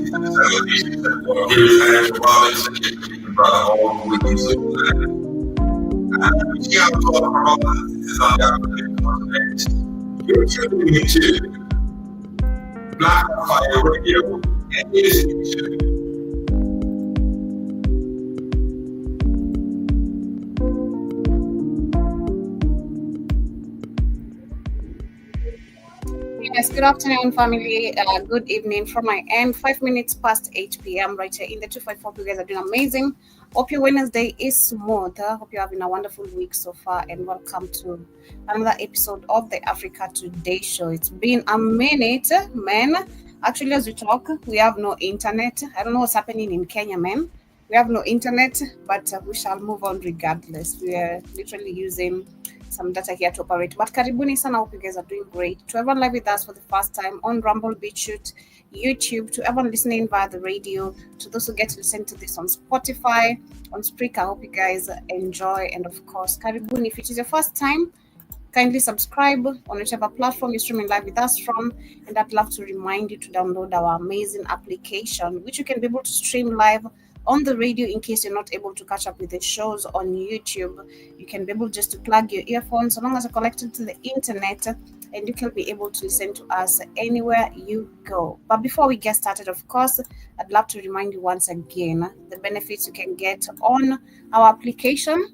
You're tuning into Black Fire Radio and listening to Yes, good afternoon, family. Good evening from my end. 5 minutes past 8 p.m. right here in the 254. You guys are doing amazing. Hope your Wednesday is smooth. Hope you're having a wonderful week so far. And welcome to another episode of the Africa Today Show. It's been a minute, man. Actually, as we talk, we have no internet. I don't know what's happening in Kenya, man. We have no internet, but we shall move on regardless. We are literally using some data here to operate. But karibuni sana, hope you guys are doing great. To everyone live with us for the first time on Rumble, BitChute, YouTube, to everyone listening via the radio, to those who get to listen to this on Spotify, on Spreaker, I hope you guys enjoy. And of course, karibuni, if it is your first time, kindly subscribe on whichever platform you're streaming live with us from. And I'd love to remind you to download our amazing application, which you can be able to stream live on the radio in case you're not able to catch up with the shows on YouTube. You can be able just to plug your earphones so long as you're connected to the internet, and you can be able to listen to us anywhere you go. But before we get started, of course, I'd love to remind you once again the benefits you can get on our application.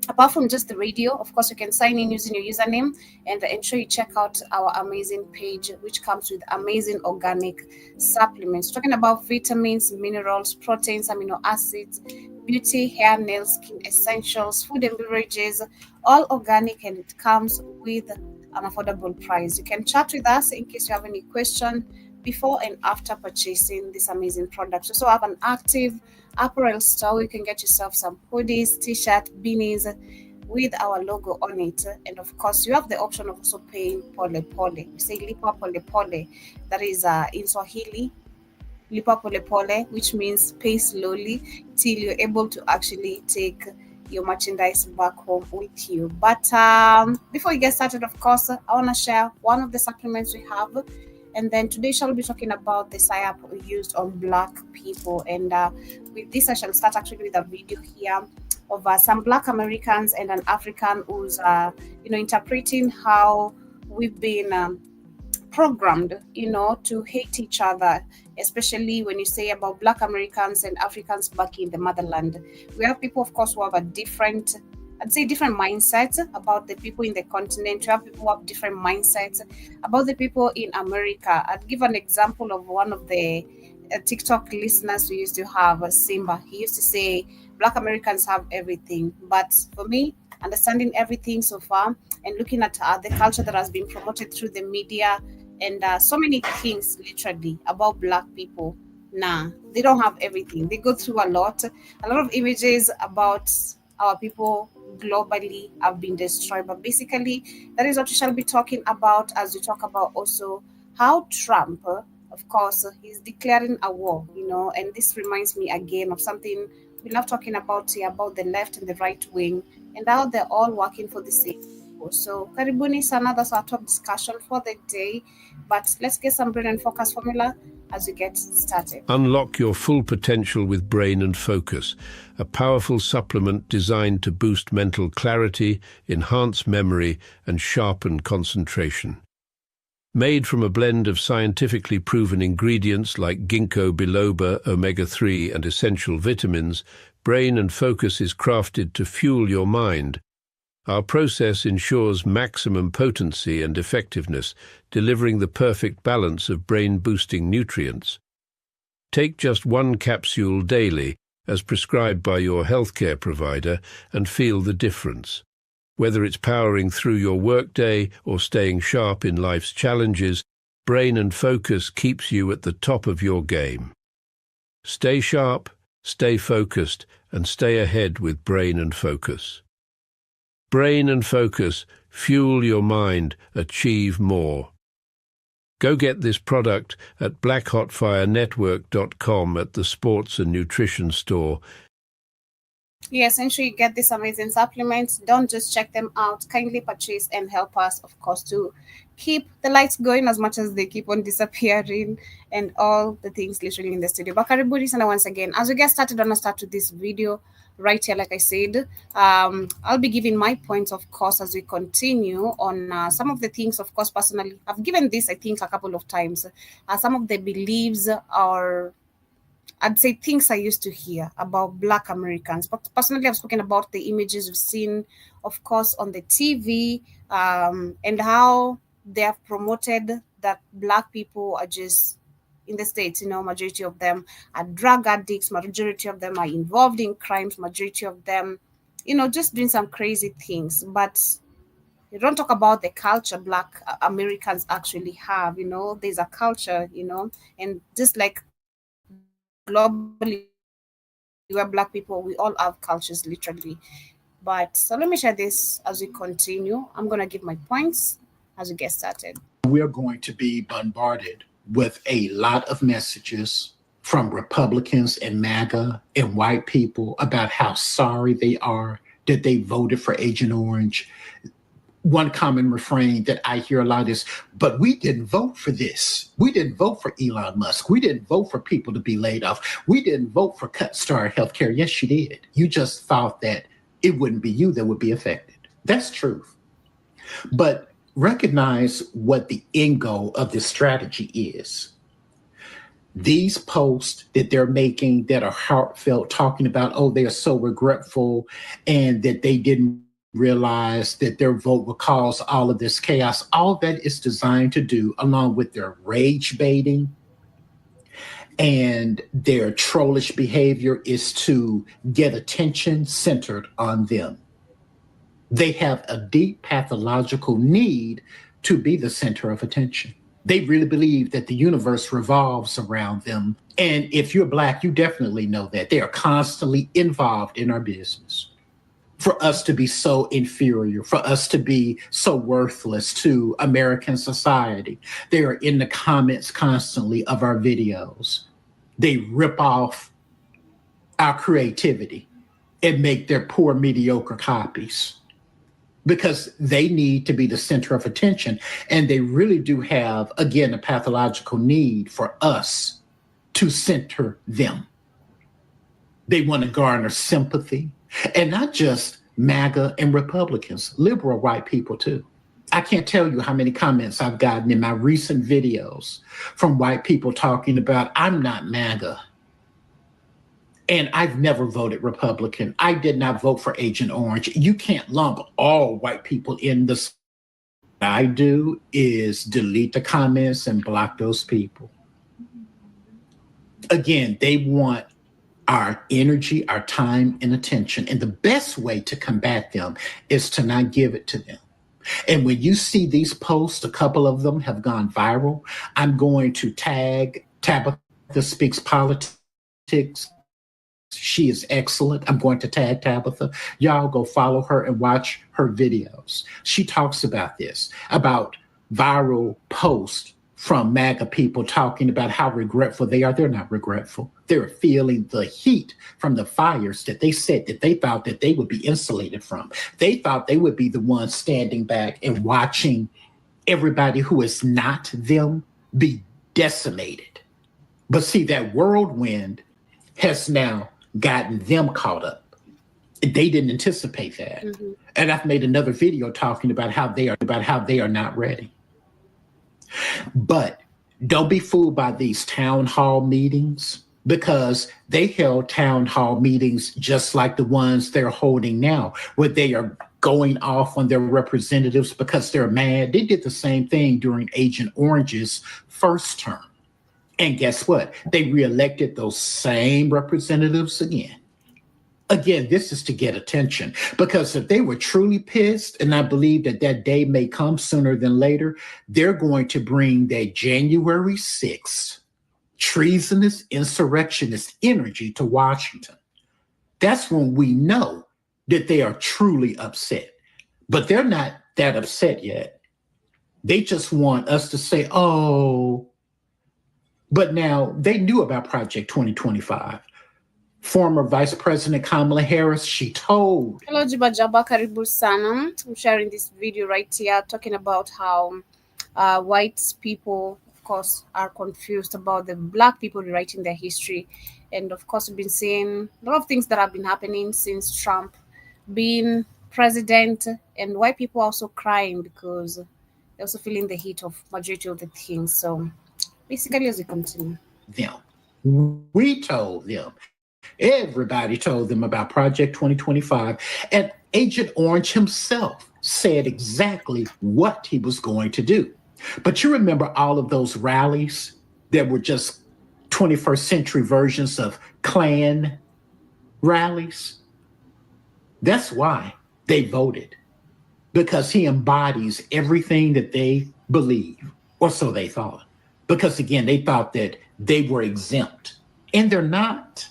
Apart from just the radio, of course, you can sign in using your username and ensure you check out our amazing page, which comes with amazing organic supplements. Talking about vitamins, minerals, proteins, amino acids, beauty, hair, nails, skin essentials, food and beverages, all organic, and it comes with an affordable price. You can chat with us in case you have any question before and after purchasing this amazing product. We also have an active apparel store. You can get yourself some hoodies, t-shirt, beanies with our logo on it. And of course, you have the option of also paying pole pole. We say lipa pole pole. That is in Swahili, lipa pole pole, which means pay slowly till you're able to actually take your merchandise back home with you. But before we get started, of course, I want to share one of the supplements we have. And then today shall be talking about the Psyop used on Black people. And with this, I shall start actually with a video here of some Black Americans and an African who's, interpreting how we've been programmed, to hate each other, especially when you say about Black Americans and Africans back in the motherland. We have people, of course, who have a different mindsets about the people in the continent. We have people who have different mindsets about the people in America. I'd give an example of one of the TikTok listeners we used to have, Simba. He used to say, Black Americans have everything. But for me, understanding everything so far and looking at the culture that has been promoted through the media and so many things literally about Black people, nah, they don't have everything. They go through a lot of images about our people globally have been destroyed. But basically, that is what we shall be talking about as we talk about also how Trump, of course, he's declaring a war, and this reminds me again of something we love talking about here, about the left and the right wing, and how they're all working for the same people. So, karibuni sana, that's our top discussion for the day. But let's get some brain and focus formula as we get started. Unlock your full potential with Brain and Focus, a powerful supplement designed to boost mental clarity, enhance memory, and sharpen concentration. Made from a blend of scientifically proven ingredients like ginkgo biloba, omega-3, and essential vitamins, Brain and Focus is crafted to fuel your mind. Our process ensures maximum potency and effectiveness, delivering the perfect balance of brain-boosting nutrients. Take just one capsule daily, as prescribed by your healthcare provider, and feel the difference. Whether it's powering through your workday or staying sharp in life's challenges, Brain and Focus keeps you at the top of your game. Stay sharp, stay focused, and stay ahead with Brain and Focus. Brain and Focus, fuel your mind, achieve more. Go get this product at blackhotfirenetwork.com at the Sports and Nutrition Store. Yes, ensure you get these amazing supplements. Don't just check them out. Kindly purchase and help us, of course, to keep the lights going as much as they keep on disappearing and all the things literally in the studio. But karibuni sana once again. As we get started, on a start to this video right here, like I said, I'll be giving my points, of course, as we continue on some of the things, of course, personally. I've given this, I think, a couple of times. Some of the beliefs are, I'd say, things I used to hear about Black Americans. But personally, I've spoken about the images we've seen, of course, on the TV, and how they have promoted that Black people are just in the States, majority of them are drug addicts, majority of them are involved in crimes, majority of them, just doing some crazy things. But you don't talk about the culture Black Americans actually have. There's a culture, and just like globally where Black people, we all have cultures literally. But so let me share this as we continue. I'm gonna give my points as we get started. We're going to be bombarded with a lot of messages from Republicans and MAGA and white people about how sorry they are that they voted for Agent Orange. One common refrain that I hear a lot is, but we didn't vote for this. We didn't vote for Elon Musk. We didn't vote for people to be laid off. We didn't vote for cut star healthcare. Yes, you did. You just thought that it wouldn't be you that would be affected. That's truth. But recognize what the end goal of this strategy is. These posts that they're making that are heartfelt, talking about, oh, they are so regretful and that they didn't realize that their vote will cause all of this chaos. All that is designed to do, along with their rage baiting and their trollish behavior, is to get attention centered on them. They have a deep pathological need to be the center of attention. They really believe that the universe revolves around them. And if you're Black, you definitely know that. They are constantly involved in our business. For us to be so inferior, for us to be so worthless to American society, they are in the comments constantly of our videos. They rip off our creativity and make their poor, mediocre copies, because they need to be the center of attention. And they really do have, again, a pathological need for us to center them. They want to garner sympathy, and not just MAGA and Republicans, liberal white people too. I can't tell you how many comments I've gotten in my recent videos from white people talking about, I'm not MAGA, and I've never voted Republican. I did not vote for Agent Orange. You can't lump all white people in this. What I do is delete the comments and block those people. Again, they want our energy, our time, and attention. And the best way to combat them is to not give it to them. And when you see these posts, a couple of them have gone viral, I'm going to tag Tabitha Speaks Politics. She is excellent. I'm going to tag Tabitha. Y'all go follow her and watch her videos. She talks about this, about viral posts from MAGA people talking about how regretful they are. They're not regretful. They're feeling the heat from the fires that they said that they thought that they would be insulated from. They thought they would be the ones standing back and watching everybody who is not them be decimated. But see, that whirlwind has now gotten them caught up. They didn't anticipate that. Mm-hmm. And I've made another video talking about how they are not ready. But don't be fooled by these town hall meetings, because they held town hall meetings just like the ones they're holding now, where they are going off on their representatives because they're mad. They did the same thing during Agent Orange's first term. And guess what? They reelected those same representatives again. Again, this is to get attention, because if they were truly pissed, and I believe that that day may come sooner than later, they're going to bring that January 6th treasonous, insurrectionist energy to Washington. That's when we know that they are truly upset. But they're not that upset yet. They just want us to say, oh, but now they knew about Project 2025. former Vice President Kamala Harris, she told. Hello, Jibajaba, karibu sana. I'm sharing this video right here talking about how white people, of course, are confused about the black people rewriting their history. And of course, we've been seeing a lot of things that have been happening since Trump being president, and white people are also crying because they're also feeling the heat of majority of the things. So basically, as we continue. We told them. Everybody told them about Project 2025. And Agent Orange himself said exactly what he was going to do. But you remember all of those rallies that were just 21st century versions of Klan rallies? That's why they voted, because he embodies everything that they believe, or so they thought. Because again, they thought that they were exempt, and they're not.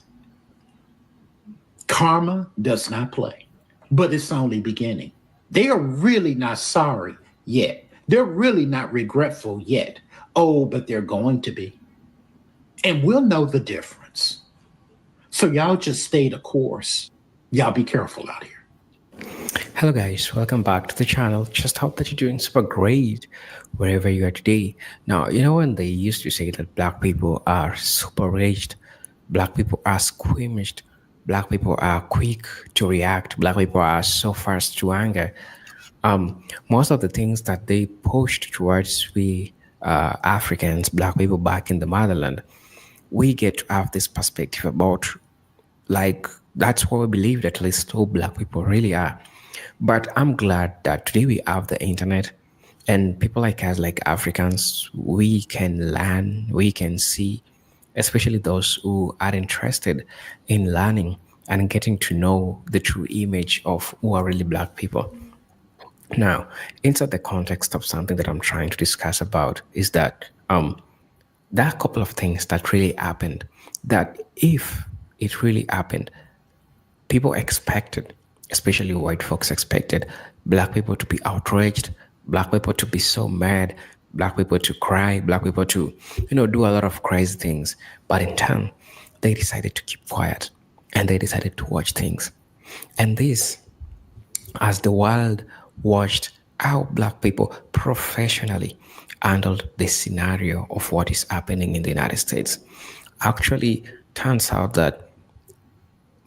Karma does not play, but it's only beginning. They are really not sorry yet. They're really not regretful yet. Oh, but they're going to be. And we'll know the difference. So y'all just stay the course. Y'all be careful out here. Hello guys, welcome back to the channel. Just hope that you're doing super great wherever you are today. Now, you know when they used to say that black people are super raged, black people are squeamished, black people are quick to react, black people are so fast to anger. Most of the things that they pushed towards we Africans, black people back in the motherland, we get to have this perspective about, like, that's what we believe, at least who black people really are. But I'm glad that today we have the internet, and people like us, like Africans, we can learn, we can see, especially those who are interested in learning and getting to know the true image of who are really black people. Now, inside the context of something that I'm trying to discuss about is that there are a couple of things that really happened, that if it really happened, people expected, especially white folks expected, black people to be outraged, black people to be so mad, black people to cry, black people to, do a lot of crazy things. But in turn, they decided to keep quiet and they decided to watch things. And this, as the world watched how black people professionally handled the scenario of what is happening in the United States, actually turns out that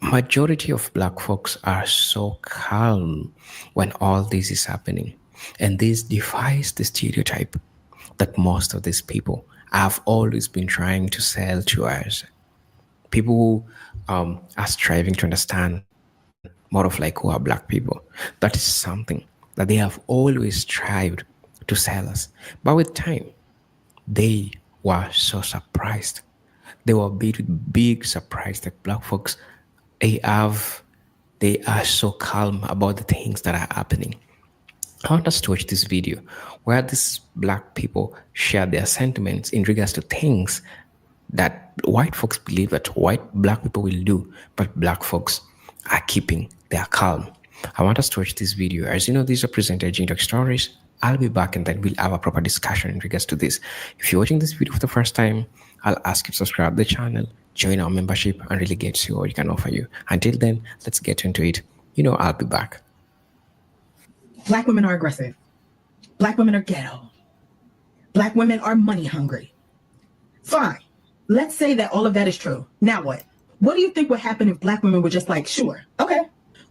majority of black folks are so calm when all this is happening. And this defies the stereotype that most of these people have always been trying to sell to us. People who are striving to understand more of like who are black people. That is something that they have always strived to sell us. But with time, they were so surprised. They were big surprised that black folks, they are so calm about the things that are happening. I want us to watch this video where these black people share their sentiments in regards to things that white folks believe that black people will do, but black folks are keeping their calm. I want us to watch this video. As you know, these are presented G-Doc Stories. I'll be back and then we'll have a proper discussion in regards to this. If you're watching this video for the first time, I'll ask you to subscribe to the channel, join our membership, and really get to see what we can offer you. Until then, let's get into it. I'll be back. Black women are aggressive. Black women are ghetto. Black women are money hungry. Fine. Let's say that all of that is true. Now what? What do you think would happen if black women were just like, sure, okay.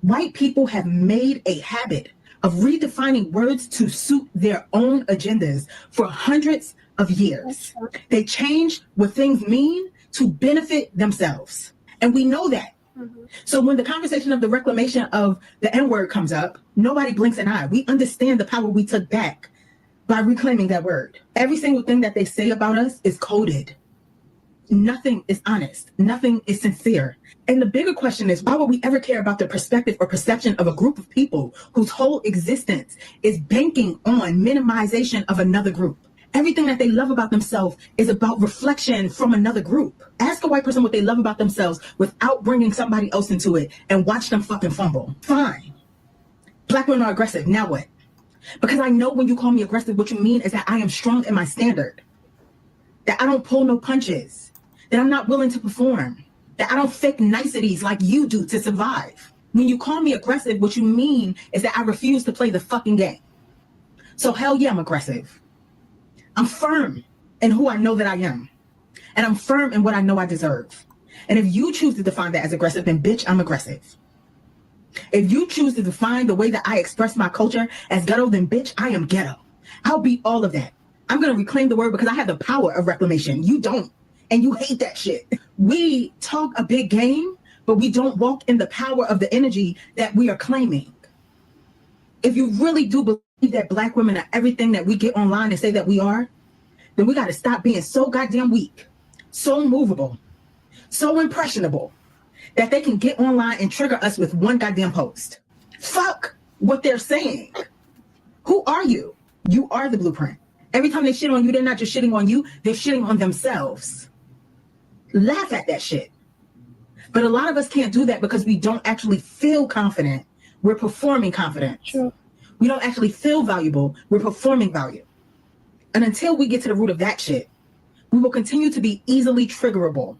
White people have made a habit of redefining words to suit their own agendas for hundreds of years. They change what things mean to benefit themselves. And we know that. So when the conversation of the reclamation of the N-word comes up, nobody blinks an eye. We understand the power we took back by reclaiming that word. Every single thing that they say about us is coded. Nothing is honest. Nothing is sincere. And the bigger question is, why would we ever care about the perspective or perception of a group of people whose whole existence is banking on minimization of another group? Everything that they love about themselves is about reflection from another group. Ask a white person what they love about themselves without bringing somebody else into it and watch them fucking fumble. Fine. Black women are aggressive. Now what? Because I know when you call me aggressive, what you mean is that I am strong in my standard, that I don't pull no punches, that I'm not willing to perform. That I don't fake niceties like you do to survive. When you call me aggressive, what you mean is that I refuse to play the fucking game. So hell yeah, I'm aggressive. I'm firm in who I know that I am. And I'm firm in what I know I deserve. And if you choose to define that as aggressive, then bitch, I'm aggressive. If you choose to define the way that I express my culture as ghetto, then bitch, I am ghetto. I'll be all of that. I'm going to reclaim the word because I have the power of reclamation. You don't. And you hate that shit. We talk a big game, but we don't walk in the power of the energy that we are claiming. If you really do believe that Black women are everything that we get online and say that we are, then we got to stop being so goddamn weak, so movable, so impressionable that they can get online and trigger us with one goddamn post. Fuck what they're saying. Who are you? You are the blueprint. Every time they shit on you, they're not just shitting on you, they're shitting on themselves. Laugh at that shit. But a lot of us can't do that because we don't actually feel confident. We're performing confidence. True. We don't actually feel valuable. We're performing value. And until we get to the root of that shit, we will continue to be easily triggerable.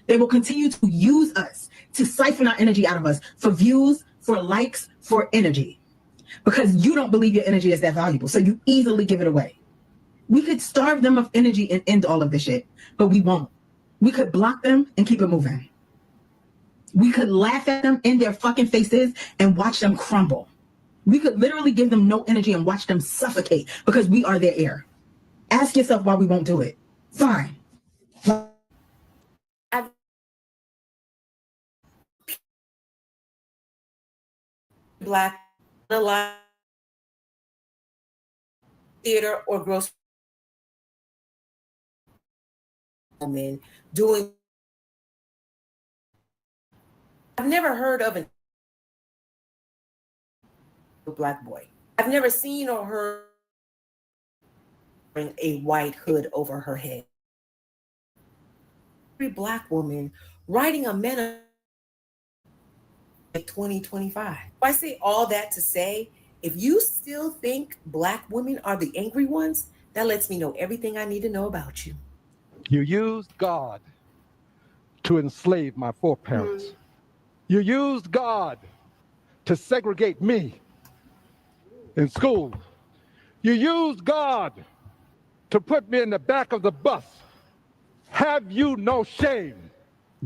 They will continue to use us to siphon our energy out of us for views, for likes, for energy. Because you don't believe your energy is that valuable. So you easily give it away. We could starve them of energy and end all of this shit, but we won't. We could block them and keep it moving. We could laugh at them in their fucking faces and watch them crumble. We could literally give them no energy and watch them suffocate because we are their air. Ask yourself why we won't do it. Fine. Black theater or gross woman doing. I've never heard of a Black boy. I've never seen or heard a white hood over her head. Every Black woman writing a men at 2025. I say all that to say, if you still think Black women are the angry ones, that lets me know everything I need to know about you. You used God to enslave my foreparents. You used God to segregate me in school. You used God to put me in the back of the bus. Have you no shame?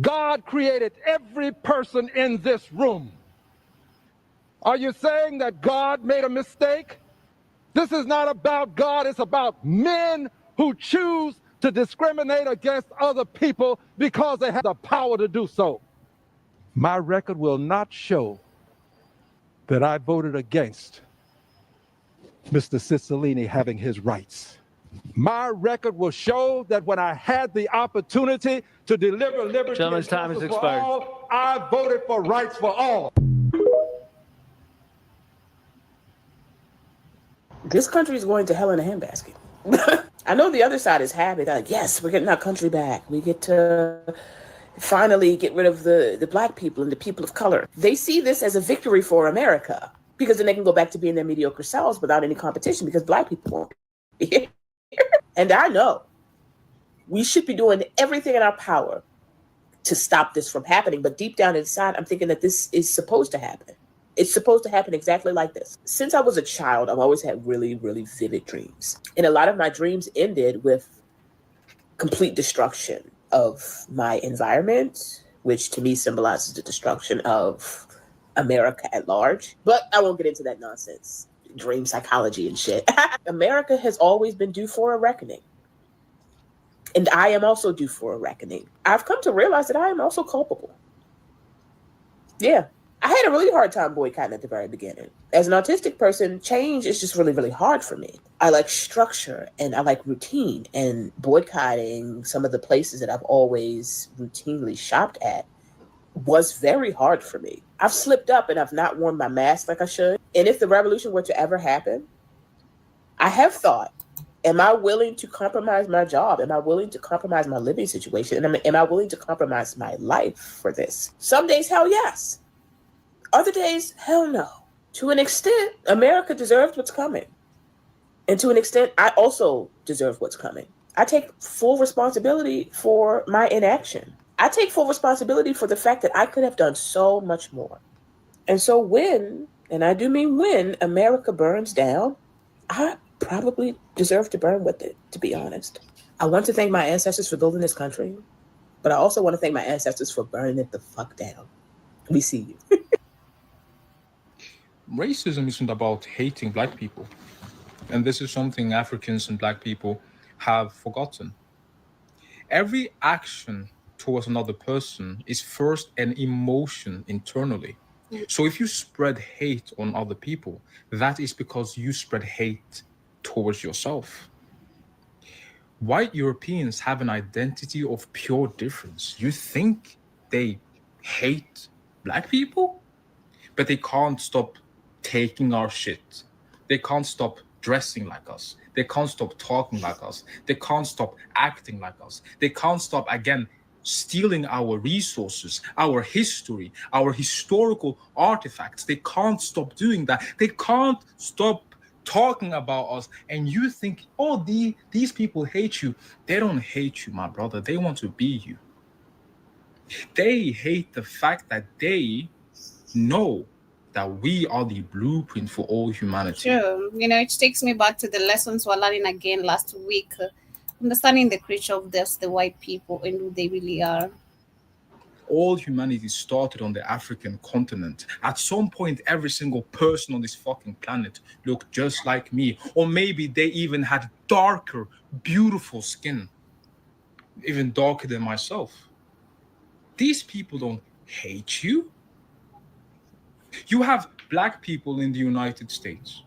God created every person in this room. Are you saying that God made a mistake? This is not about God, it's about men who choose to discriminate against other people because they have the power to do so. My record will not show that I voted against Mr. Cicilline having his rights. My record will show that when I had the opportunity to deliver liberty Gentleman's time has expired. For all, I voted for rights for all. This country is going to hell in a handbasket. I know the other side is happy. They're like, yes, we're getting our country back. We get to finally get rid of the Black people and the people of color. They see this as a victory for America because then they can go back to being their mediocre selves without any competition because Black people won't be here. And I know we should be doing everything in our power to stop this from happening. But deep down inside, I'm thinking that this is supposed to happen. It's supposed to happen exactly like this. Since I was a child, I've always had really, really vivid dreams. And a lot of my dreams ended with complete destruction of my environment, which to me symbolizes the destruction of America at large. But I won't get into that nonsense. Dream psychology and shit. America has always been due for a reckoning. And I am also due for a reckoning. I've come to realize that I am also culpable. Yeah. I had a really hard time boycotting at the very beginning. As an autistic person, change is just really, really hard for me. I like structure and I like routine, and boycotting some of the places that I've always routinely shopped at was very hard for me. I've slipped up and I've not worn my mask like I should. And if the revolution were to ever happen, I have thought, am I willing to compromise my job? Am I willing to compromise my living situation? And am I willing to compromise my life for this? Some days, hell yes. Other days, hell no. To an extent, America deserves what's coming. And to an extent, I also deserve what's coming. I take full responsibility for my inaction. I take full responsibility for the fact that I could have done so much more. And so when, and I do mean when, America burns down, I probably deserve to burn with it, to be honest. I want to thank my ancestors for building this country, but I also want to thank my ancestors for burning it the fuck down. We see you. Racism isn't about hating black people. And this is something Africans and black people have forgotten. Every action towards another person is first an emotion internally. So if you spread hate on other people, that is because you spread hate towards yourself. White Europeans have an identity of pure difference. You think they hate black people, but they can't stop taking our shit. They can't stop dressing like us. They can't stop talking like us. They can't stop acting like us. They can't stop, again, stealing our resources, our history, our historical artifacts. They can't stop doing that. They can't stop talking about us. And you think, oh, these people hate you. They don't hate you, my brother. They want to be you. They hate the fact that they know that we are the blueprint for all humanity. Sure. It takes me back to the lessons we're learning again last week. Understanding the creature of the white people and who they really are. All humanity started on the African continent. At some point, every single person on this fucking planet looked just like me. Or maybe they even had darker, beautiful skin. Even darker than myself. These people don't hate you. You have black people in the United States.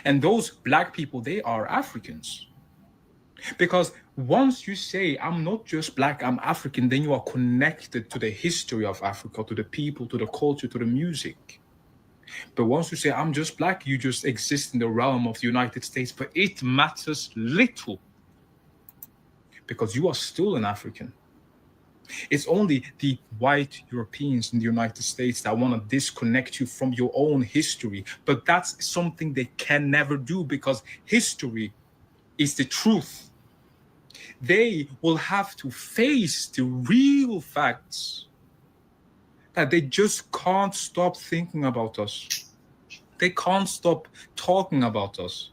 And those black people, they are Africans. Because once you say, I'm not just black, I'm African, then you are connected to the history of Africa, to the people, to the culture, to the music. But once you say, I'm just black, you just exist in the realm of the United States. But it matters little. Because you are still an African. It's only the white Europeans in the United States that want to disconnect you from your own history. But that's something they can never do because history is the truth. They will have to face the real facts that they just can't stop thinking about us. They can't stop talking about us.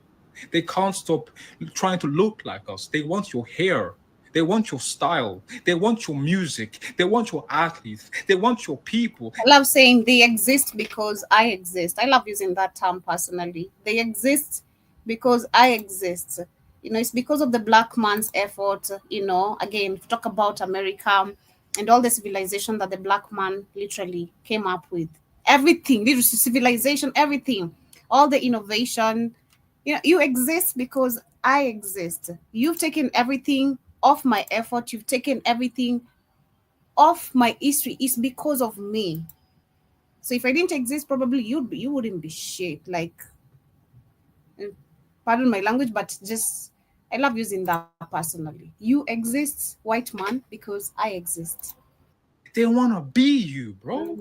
They can't stop trying to look like us. They want your hair. They want your style. They want your music. They want your athletes. They want your people. I love saying they exist because I exist. I love using that term personally. They exist because I exist. It's because of the black man's effort. Again, to talk about America and all the civilization that the black man literally came up with. Everything, literally civilization, everything, all the innovation. You exist because I exist. You've taken everything off my effort. You've taken everything off my history. It's because of me. So if I didn't exist, probably you wouldn't be shit. Like, pardon my language, but just I love using that personally. You exist, white man, because I exist. They want to be you, bro.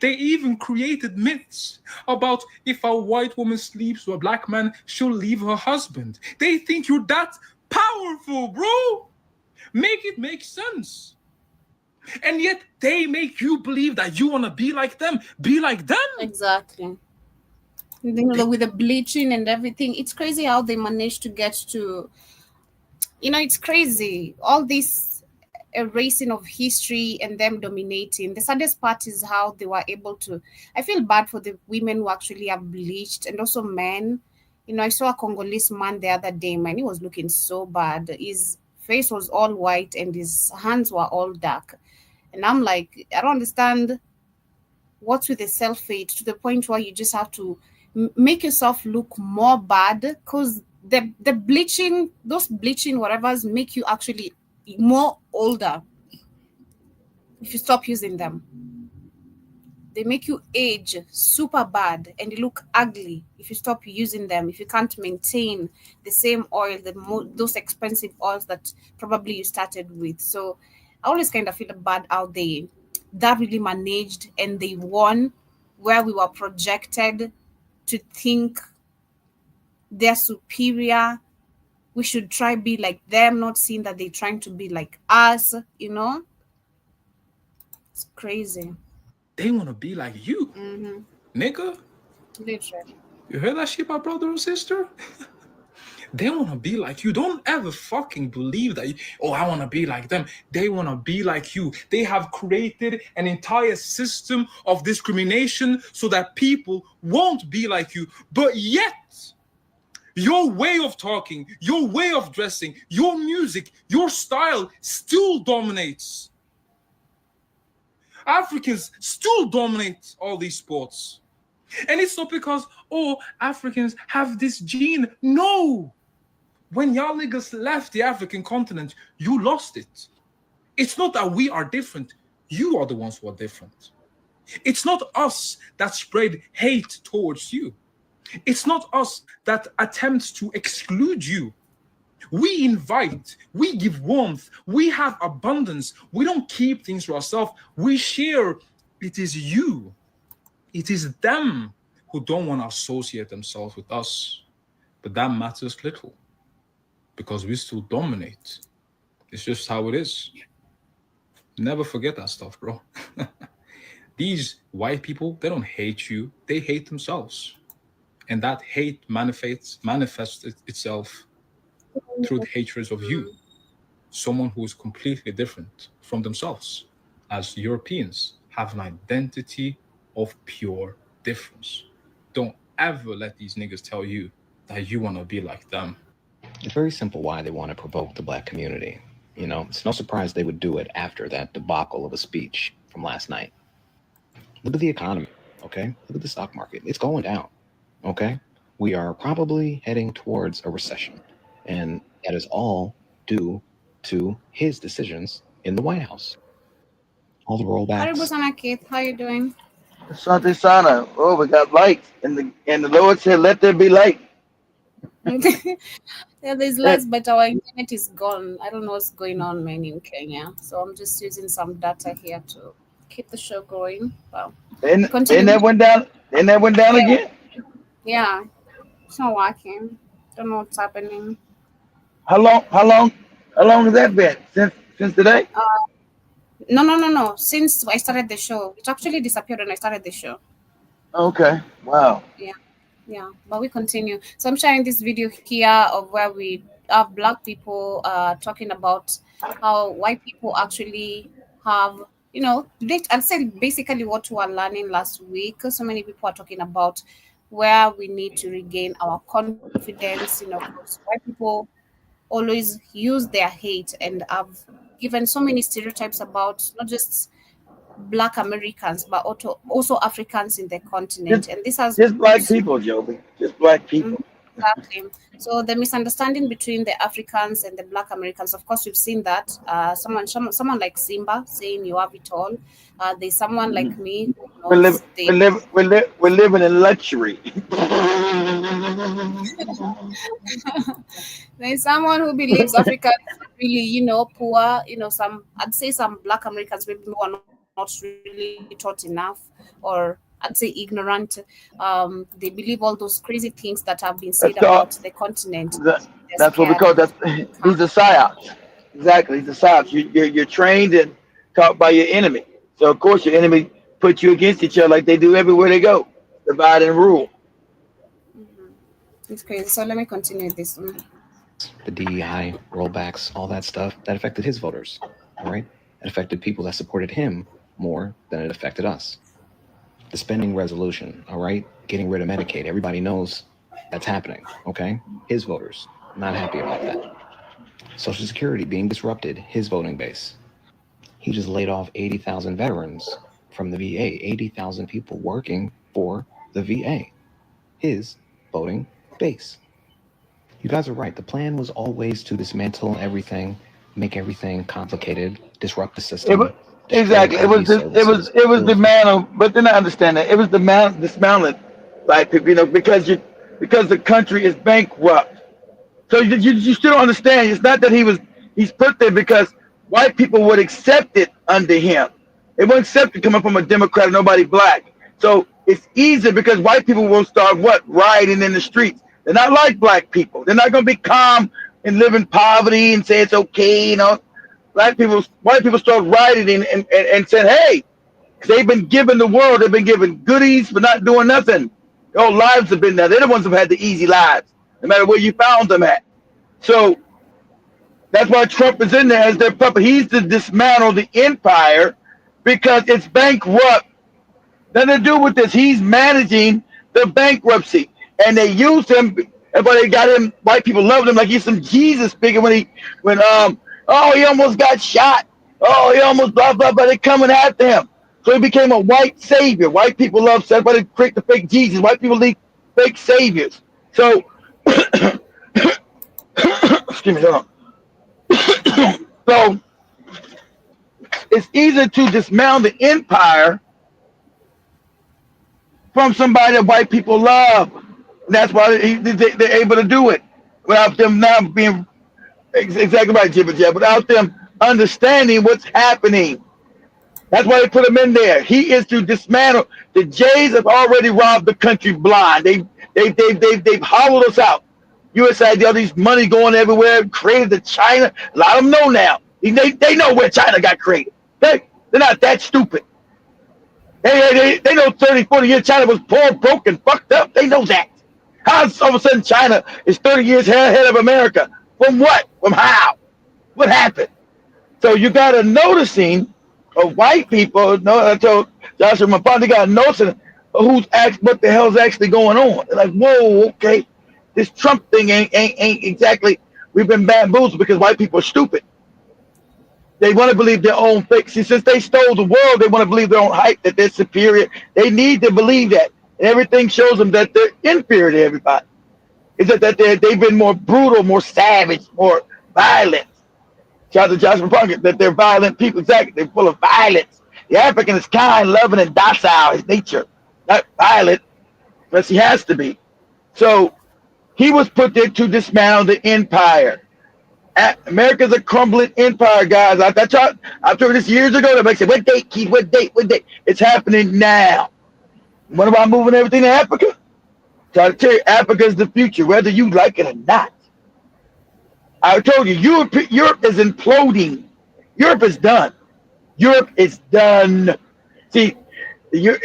They even created myths about if a white woman sleeps with a black man, she'll leave her husband. They think you're that powerful, bro. Make it make sense. And yet they make you believe that you want to be like them. Be like them. Exactly. With the bleaching and everything, it's crazy how they managed to get to, it's crazy. All this erasing of history and them dominating. The saddest part is how they were able to. I feel bad for the women who actually have bleached and also men. I saw a Congolese man the other day, man. He was looking so bad. His face was all white and his hands were all dark. And I'm like, I don't understand what's with the self-hate to the point where you just have to make yourself look more bad because the bleaching, those bleaching whatevers make you actually more older if you stop using them. They make you age super bad and you look ugly if you stop using them, if you can't maintain the same oil, those expensive oils that probably you started with. So I always kind of feel bad out there that really managed and they won where we were projected to think they're superior. We should try be like them, not seeing that they're trying to be like us. It's crazy. They want to be like you, nigga. Literally. You heard that shit, my brother or sister? They want to be like you. Don't ever fucking believe that. I want to be like them. They want to be like you. They have created an entire system of discrimination so that people won't be like you. But yet, your way of talking, your way of dressing, your music, your style still dominates. Africans still dominate all these sports. And it's not because, Africans have this gene. No. When y'all niggas left the African continent, you lost it. It's not that we are different. You are the ones who are different. It's not us that spread hate towards you. It's not us that attempts to exclude you. We invite, we give warmth, we have abundance. We don't keep things to ourselves. We share. It is you. It is them who don't want to associate themselves with us. But that matters little because we still dominate. It's just how it is. Never forget that stuff, bro. These white people, they don't hate you. They hate themselves. And that hate manifests itself through the hatred of you. Someone who is completely different from themselves. As Europeans have an identity of pure difference. Don't ever let these niggas tell you that you want to be like them. It's very simple why they want to provoke the black community. You know, it's no surprise they would do it after that debacle of a speech from last night. Look at the economy, okay? Look at the stock market. It's going down, okay? We are probably heading towards a recession. And that is all due to his decisions in the White House. All the rollbacks. Aribusana Keith, how you doing? Asante Sana. Oh, we got light. And the Lord said, let there be light. Yeah, there's lights, but our internet is gone. I don't know what's going on, man, in Kenya. So I'm just using some data here to keep the show going. Wow. And that went down. And that went down again. Yeah, it's not working. Don't know what's happening. How long has that been? Since today? No. Since I started the show, it actually disappeared when I started the show. Okay. Wow. Yeah, but we continue. So I'm sharing this video here of where we have black people talking about how white people actually have, I'd say basically what we were learning last week. So many people are talking about where we need to regain our confidence. Because white people always use their hate and have given so many stereotypes about not just Black Americans, but also Africans in the continent. And this has just black people, Joby. Just black people. Exactly. So the misunderstanding between the Africans and the Black Americans, of course, we've seen that. Someone like Simba saying you have it all. There's someone like me. We're living in luxury. There's someone who believes Africa is really, poor. I'd say some Black Americans maybe who are not really taught enough, or I'd say ignorant. They believe all those crazy things that have been said about the continent. That's what we call that. These are psyops. Exactly, these are psyops. You're trained and taught by your enemy. So of course your enemy puts you against each other like they do everywhere they go. Divide and rule. It's crazy. So let me continue this one. The DEI rollbacks, all that stuff, that affected his voters, all right? It affected people that supported him more than it affected us. The spending resolution, all right? Getting rid of Medicaid. Everybody knows that's happening, okay? His voters, not happy about that. Social Security being disrupted, his voting base. He just laid off 80,000 veterans from the VA, 80,000 people working for the VA. His voting base. You guys are right. The plan was always to dismantle everything, make everything complicated, disrupt the system. Exactly. It was the man, but then I understand that. It was dismantling black people, because the country is bankrupt. So you still don't understand. It's not that he's put there because white people would accept it under him. They won't accept it coming from a Democrat or nobody black. So it's easy because white people will start rioting in the streets. They're not like black people. They're not going to be calm and live in poverty and say it's okay, white people start rioting and said, hey, 'cause they've been given the world, they've been given goodies for not doing nothing. Their whole lives have been there. They're the ones who've had the easy lives, no matter where you found them at. So that's why Trump is in there as their puppet. He's to dismantle the empire because it's bankrupt. Nothing to do with this. He's managing the bankruptcy, and they use him. That's why they got him. White people loved him like he's some Jesus figure when oh, he almost got shot. Oh, he almost blah blah blah. They're coming after him, so he became a white savior. White people love. That's why they create the fake Jesus. White people need fake saviors. So, excuse me, hold on. So it's easier to dismantle the empire from somebody that white people love. That's why they're able to do it without them now being exactly right, Jibba Jab, without them understanding what's happening. That's why they put him in there. He is to dismantle. The Jays have already robbed the country blind. They've hollowed us out. US had all these money going everywhere, created the China. A lot of them know now. They know where China got created. They're not that stupid. They know 30, 40 years China was poor, broke, and fucked up. They know that. How all of a sudden China is 30 years ahead of America? From what? From how? What happened? So you got a noticing of white people. No, I told Joshua Mapon, they got a noticing of what the hell's actually going on. They're like, whoa, okay. This Trump thing ain't exactly. We've been bamboozled because white people are stupid. They want to believe their own fake. See, since they stole the world, they want to believe their own hype that they're superior. They need to believe that. And everything shows them that they're inferior to everybody. It's that they've been more brutal, more savage, more violent. Shout out to Joshua Plunkett, that they're violent people. Exactly. They're full of violence. The African is kind, loving, and docile. His nature. Not violent, but he has to be. So he was put there to dismantle the empire. America's a crumbling empire, guys. I told this years ago. They said, what date, Keith? What date? What date? It's happening now. What about moving everything to Africa? So I tell you, Africa is the future, whether you like it or not. I told you, Europe is imploding. Europe is done. Europe is done. See,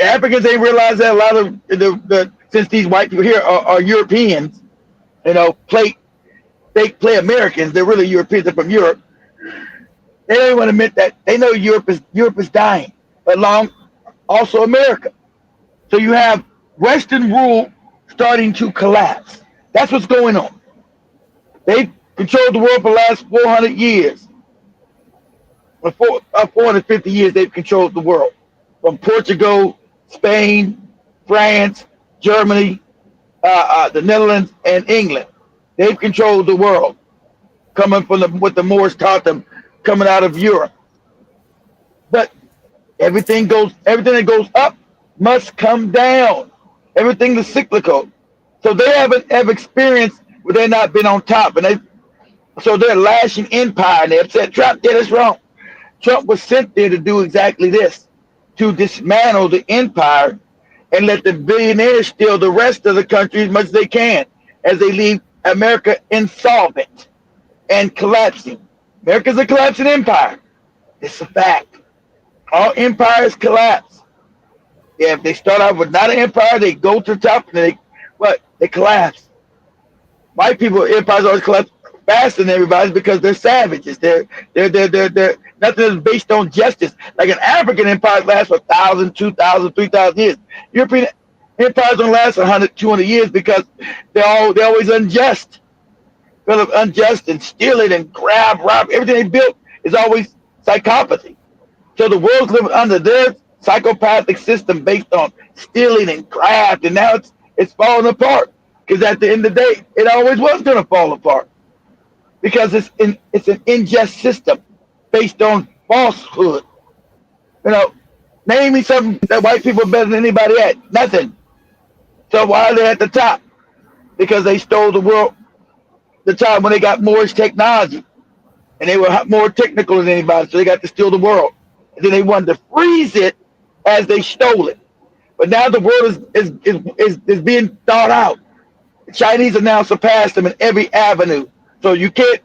Africans ain't realized that a lot of since these white people here are Europeans, they play Americans. They're really Europeans. They're from Europe. They don't want to admit that. They know Europe is dying, along also America. So you have Western rule starting to collapse. That's what's going on. They've controlled the world for the last 400 years. For 450 years, they've controlled the world. From Portugal, Spain, France, Germany, the Netherlands, and England. They've controlled the world, coming from what the Moors taught them, coming out of Europe. But everything that goes up must come down. Everything is cyclical. So they haven't ever experienced where they've not been on top, so they're lashing empire, and they upset Trump did us wrong. Trump was sent there to do exactly this, to dismantle the empire and let the billionaires steal the rest of the country as much as they can, as they leave America insolvent and collapsing. America's a collapsing empire. It's a fact. All empires collapse. Yeah, if they start out with not an empire, they go to the top and they collapse. White people empires always collapse faster than everybody's because they're savages. They're nothing is based on justice. Like an African empire lasts for 1,000, 2,000, 3,000 years. European empires don't last 100, 200 years because they're always unjust. Because of unjust and stealing and rob. Everything they built is always psychopathy. So the world's living under their psychopathic system based on stealing and graft, and now it's falling apart. Because at the end of the day, it always was going to fall apart. Because it's an unjust system based on falsehood. Name me something that white people are better than anybody at. Nothing. So why are they at the top? Because they stole the world the time when they got Moorish technology. And they were more technical than anybody, so they got to steal the world. And then they wanted to freeze it as they stole it. But now the world is being thought out. The Chinese have now surpassed them in every avenue. So you can't.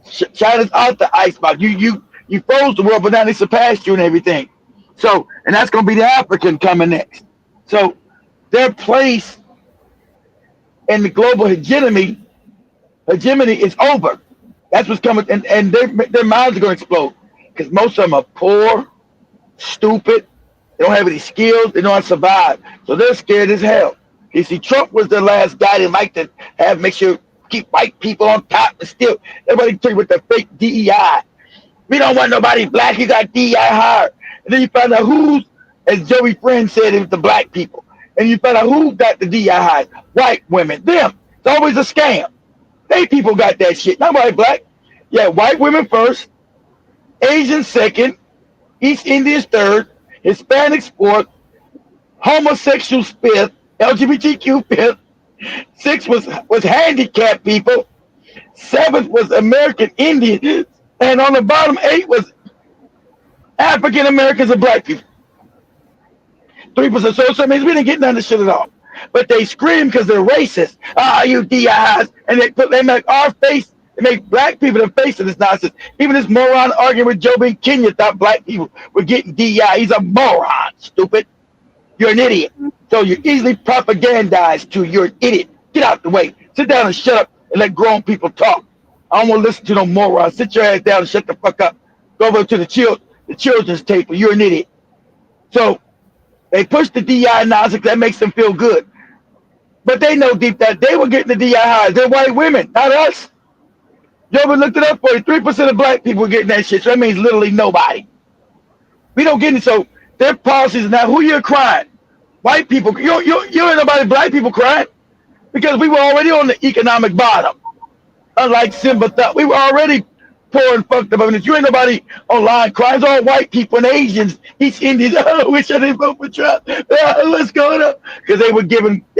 China's out the icebox. You froze the world, but now they surpassed you and everything. So, and that's going to be the African coming next. So, their place in the global hegemony is over. That's what's coming, and their minds are going to explode because most of them are poor, stupid. They don't have any skills. They don't know how to survive. So they're scared as hell. You see, Trump was the last guy that liked to make sure keep white people on top and still everybody tell you with the fake DEI. We don't want nobody black. You got DEI hard. And then you find out who's, as Joey Friend said, it was the black people. And you find out who got the DEI high. White women. Them. It's always a scam. They people got that shit. Nobody black. Yeah, white women first, Asians second, East Indians third, Hispanics fourth, homosexuals fifth, LGBTQ fifth. Sixth was handicapped people. Seventh was American Indians. And on the bottom 8 was African Americans and black people. 3%. So it means we didn't get none of this shit at all. But they scream because they're racist. You DIs. And they make our face, they make black people the face of this nonsense. Even this moron arguing with Joe Ben Kenya thought black people were getting DI. He's a moron, stupid. You're an idiot. So you're easily propagandized to. You're an idiot. Get out the way. Sit down and shut up and let grown people talk. I don't want to listen to no moron. Sit your ass down and shut the fuck up. Go over to the children's table. You're an idiot. So they push the DI nonsense. That makes them feel good. But they know deep that they were getting the DI highs. They're white women, not us. You ever looked it up for you? 3% of black people were getting that shit. So that means literally nobody. We don't get it. So their policies now, who you're crying? White people. You ain't nobody black people crying because we were already on the economic bottom. Unlike Simba thought, we were already poor and fucked up. I mean, you ain't nobody online crying. It's all white people and Asians, East Indians. Oh, I wish I didn't vote for Trump. What's going on? Because they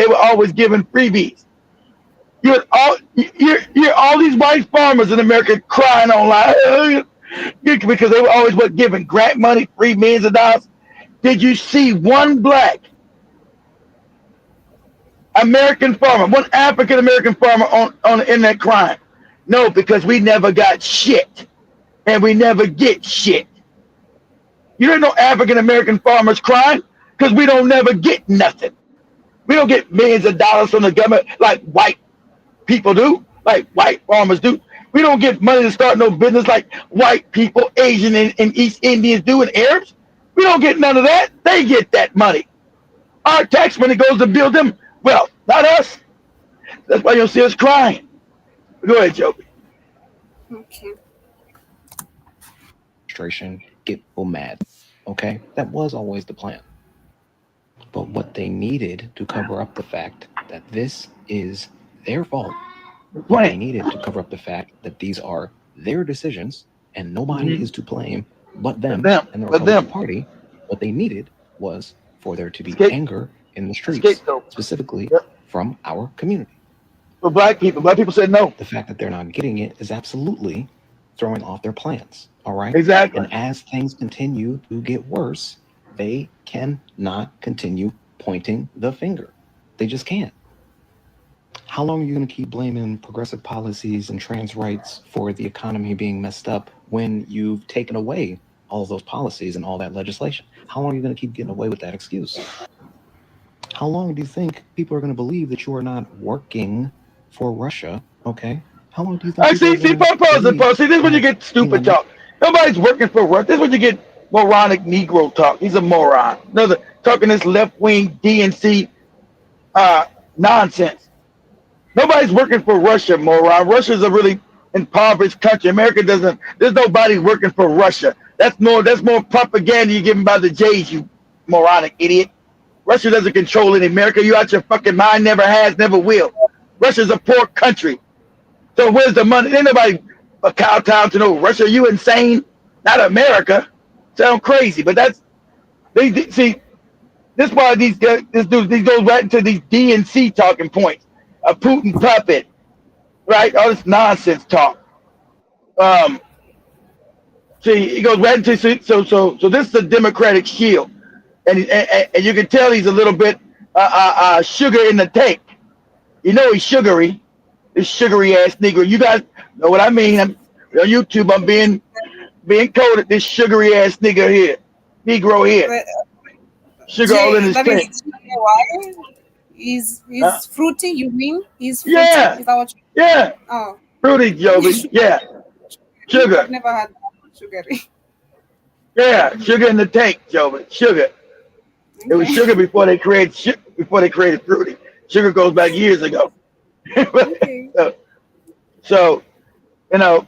were always giving freebies. You're all these white farmers in America crying online because they were always giving grant money, free millions of dollars. Did you see one black American farmer, one African American farmer on the internet crying? No, because we never got shit, and we never get shit. You don't know African American farmers crying because we don't never get nothing. We don't get millions of dollars from the government like white people do, like white farmers do. We don't get money to start no business like white people, Asian and East Indians do, and Arabs. We don't get none of that. They get that money. Our tax money goes to build them wealth, not us. That's why you'll see us crying. Go ahead, Joby. Okay. Frustration, get people mad. Okay? That was always the plan. But what they needed to cover up the fact that this is their fault, they needed to cover up the fact that these are their decisions and nobody is to blame but them and the Republican Party. What they needed was for there to be anger in the streets, specifically from our community. For black people said no. The fact that they're not getting it is absolutely throwing off their plans. All right. Exactly. And as things continue to get worse, they cannot continue pointing the finger. They just can't. How long are you going to keep blaming progressive policies and trans rights for the economy being messed up when you've taken away all of those policies and all that legislation? How long are you going to keep getting away with that excuse? How long do you think people are going to believe that you are not working for Russia? Okay. How long do you think? See, this is when you get stupid talk. Nobody's working for Russia. This is when you get moronic Negro talk. He's a moron. Another talking this left-wing DNC nonsense. Nobody's working for Russia, moron. Russia's a really impoverished country. America doesn't. There's nobody working for Russia. That's more propaganda you're giving by the Jays, you moronic idiot. Russia doesn't control any America. You out your fucking mind. Never has, never will. Russia's a poor country. So where's the money? Ain't nobody a cowtown to know Russia. Are you insane? Not America. Sound crazy, but that's they see. This is why these goes right into these DNC talking points. A Putin puppet, right? All this nonsense talk. See, he goes right into so this is a Democratic shield, and you can tell he's a little bit sugar in the tank. You know he's sugary, this sugary ass Negro. You guys know what I mean. On YouTube, I'm being coded this sugary ass nigga here, Negro here, But, sugar all in his that tank. is why he's Huh? fruity. You mean he's fruity? Yeah, Is that what? yeah, Oh, fruity Joby, yeah, I've sugar, never had sugary. yeah, sugar in the tank, Joby, sugar. It was Okay. sugar before they created fruity. Sugar goes back years ago. Okay. so you know,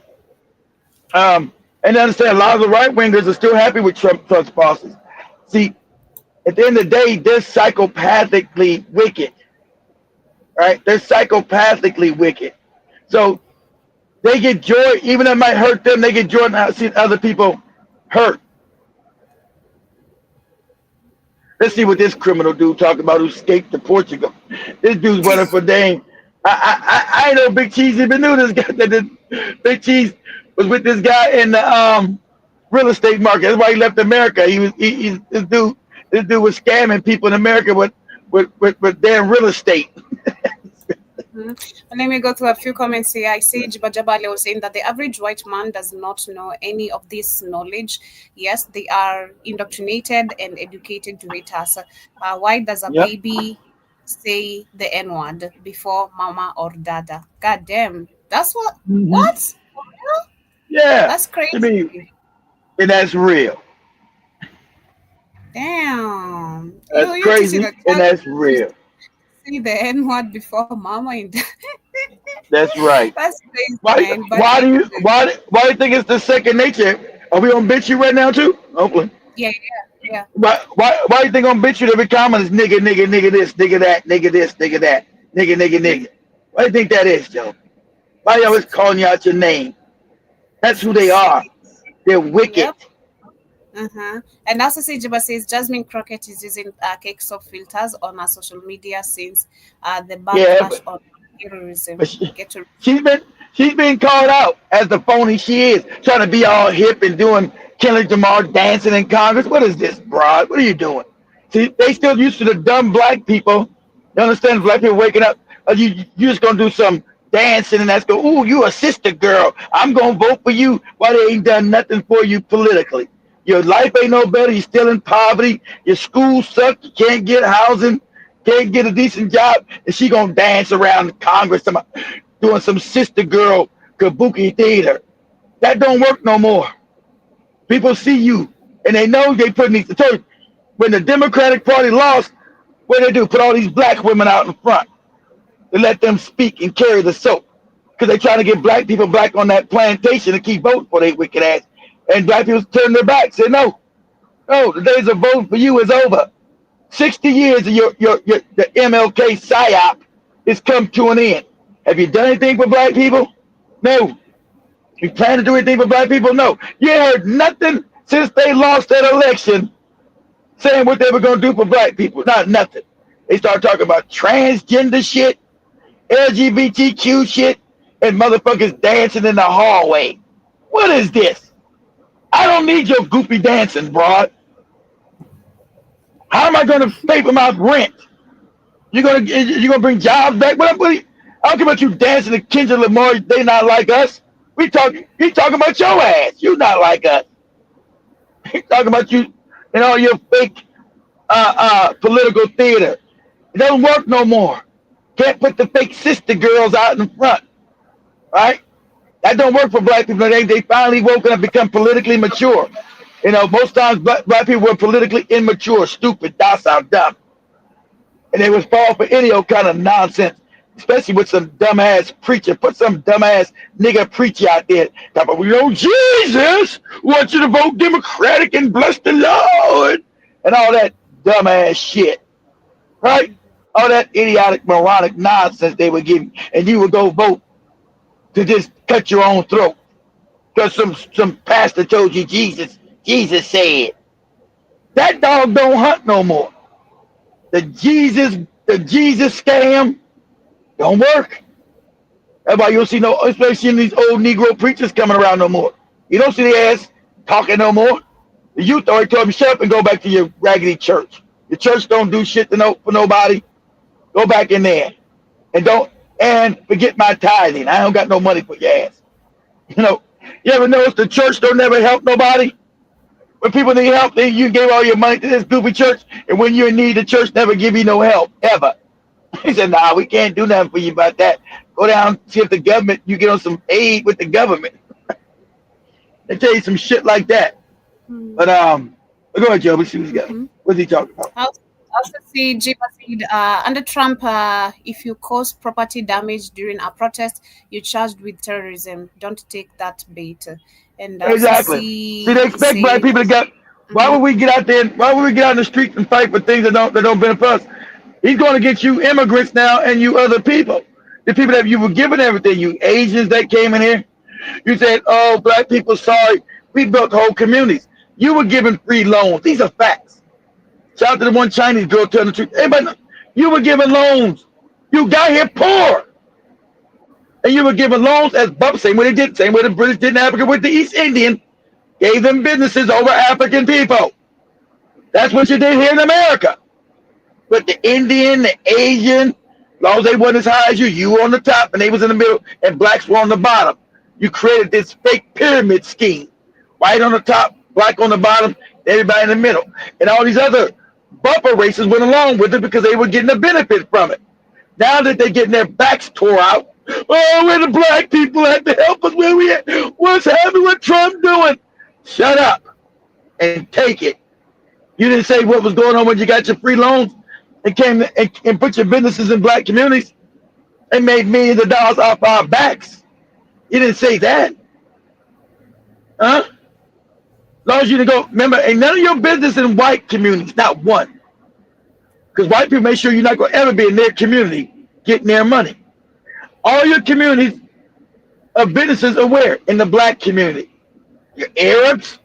and I understand a lot of the right wingers are still happy with Trump's policies. See, at the end of the day, they're psychopathically wicked, right? They're psychopathically wicked. So they get joy, even though it might hurt them, they get joy in seeing other people hurt. Let's see what this criminal dude talking about who escaped to Portugal. This dude's running for dang. I know Big Cheese even knew this guy. Big Cheese was with this guy in the real estate market. That's why he left America. This dude was scamming people in America with damn real estate. And let me go through a few comments here. I see Jibajabale was saying that the average white man does not know any of this knowledge. Yes, they are indoctrinated and educated to it as why does a Yep. baby say the N-word before mama or dada? God damn. That's what? Mhm. What? Yeah. That's I crazy. mean, and that's real. Damn. That's You crazy, teaching a and child that's to real. say the N-word before mama and That's right. that's crazy, Why? man. But Why do you think it's the second nature? Are we on bitch you right now too? Hopefully. yeah. Why you think on bitch you every comment is nigga, nigga, nigga this, nigga that, nigga this, nigga that, nigga, nigga, nigga? Why do you think that is, Joe? Why you always calling you out your name? That's who they are. They're wicked. Yep. And also Sijiba says Jasmine Crockett is using cakes of filters on her social media since the Yeah, backlash on terrorism. but Get to she's been called out as the phony she is, trying to be all hip and doing Kendrick Lamar dancing in Congress. What is this, broad? What are you doing? See, they still used to the dumb black people. You understand? Black people waking up. You just gonna do some dancing and that's go. Ooh, you a sister girl. I'm gonna vote for you. Why they ain't done nothing for you politically? Your life ain't no better. You're still in poverty. Your school sucks. You can't get housing. Can't get a decent job. And she gonna dance around Congress doing some sister girl kabuki theater. That don't work no more. People see you and they know they put these. So when the Democratic Party lost, what they do? Put all these black women out in front to let them speak and carry the soap. Because they trying to get black people back on that plantation to keep voting for their wicked ass. And black people turn their back, say no, the days of voting for you is over. 60 years of the MLK Psyop has come to an end. Have you done anything for black people? No. You plan to do anything for black people? No. You heard nothing since they lost that election saying what they were going to do for black people. Not nothing. They started talking about transgender shit, LGBTQ shit, and motherfuckers dancing in the hallway. What is this? I don't need your goofy dancing, broad. How am I going to pay for my rent? You gonna bring jobs back? I don't care about you dancing to Kendrick Lamar. They not like us. He talking about your ass. You not like us. He talking about you and all your fake political theater. It doesn't work no more. Can't put the fake sister girls out in front, right? That don't work for black people. They finally woken up, become politically mature. You know, most times black people were politically immature, stupid, docile, dumb. And they would fall for any old kind of nonsense, especially with some dumbass preacher. Put some dumbass nigga preacher out there. Talk about, Jesus wants you to vote Democratic and bless the Lord. And all that dumbass shit. Right? All that idiotic, moronic nonsense they would give you. And you would go vote to just cut your own throat. Because some pastor told you Jesus said. That dog don't hunt no more. The Jesus scam don't work. That's why you don't see no, especially in these old Negro preachers coming around no more. You don't see their ass talking no more. The youth already told me, shut up and go back to your raggedy church. Your church don't do shit for nobody. Go back in there. And forget my tithing. I don't got no money for your ass. You know, You ever notice the church don't never help nobody? When people need help, then you gave all your money to this goofy church, and when you're in need, the church never give you no help, ever. He said, nah, we can't do nothing for you about that. Go down, see if the government, you get on some aid with the government. They tell you some shit like that. But go ahead, Joe. Let's see what he's got. What's he talking about? I also see Jima said, under Trump, if you cause property damage during a protest, you're charged with terrorism. Don't take that bait. And I also Exactly. See, they expect black people to get. Why would we get out there? Why would we get out in the streets and fight for things that don't benefit us? He's going to get you immigrants now and you other people. The people that you were giving everything, you Asians that came in here. You said, oh, black people, sorry. We built whole communities. You were given free loans. These are facts. Shout out to the one Chinese girl telling the truth. Everybody, you were given loans. You got here poor. And you were given loans as Bubba, same way the British did in Africa with the East Indian, gave them businesses over African people. That's what you did here in America. But the Indian, the Asian, as long as they wasn't as high as you were on the top and they was in the middle and blacks were on the bottom. You created this fake pyramid scheme. White on the top, black on the bottom, everybody in the middle. And all these other bumper races went along with it because they were getting a benefit from it. Now that they're getting their backs tore out, oh, where the black people have to help us, where we at? What's happening? What Trump doing? Shut up and take it. You didn't say what was going on when you got your free loans and came and put your businesses in black communities and made millions of dollars off our backs. You didn't say that. Huh? As long as you didn't go, remember, ain't none of your business in white communities, not one. Because white people make sure you're not going to ever be in their community getting their money. All your communities of businesses are where? In the black community. Your Arabs,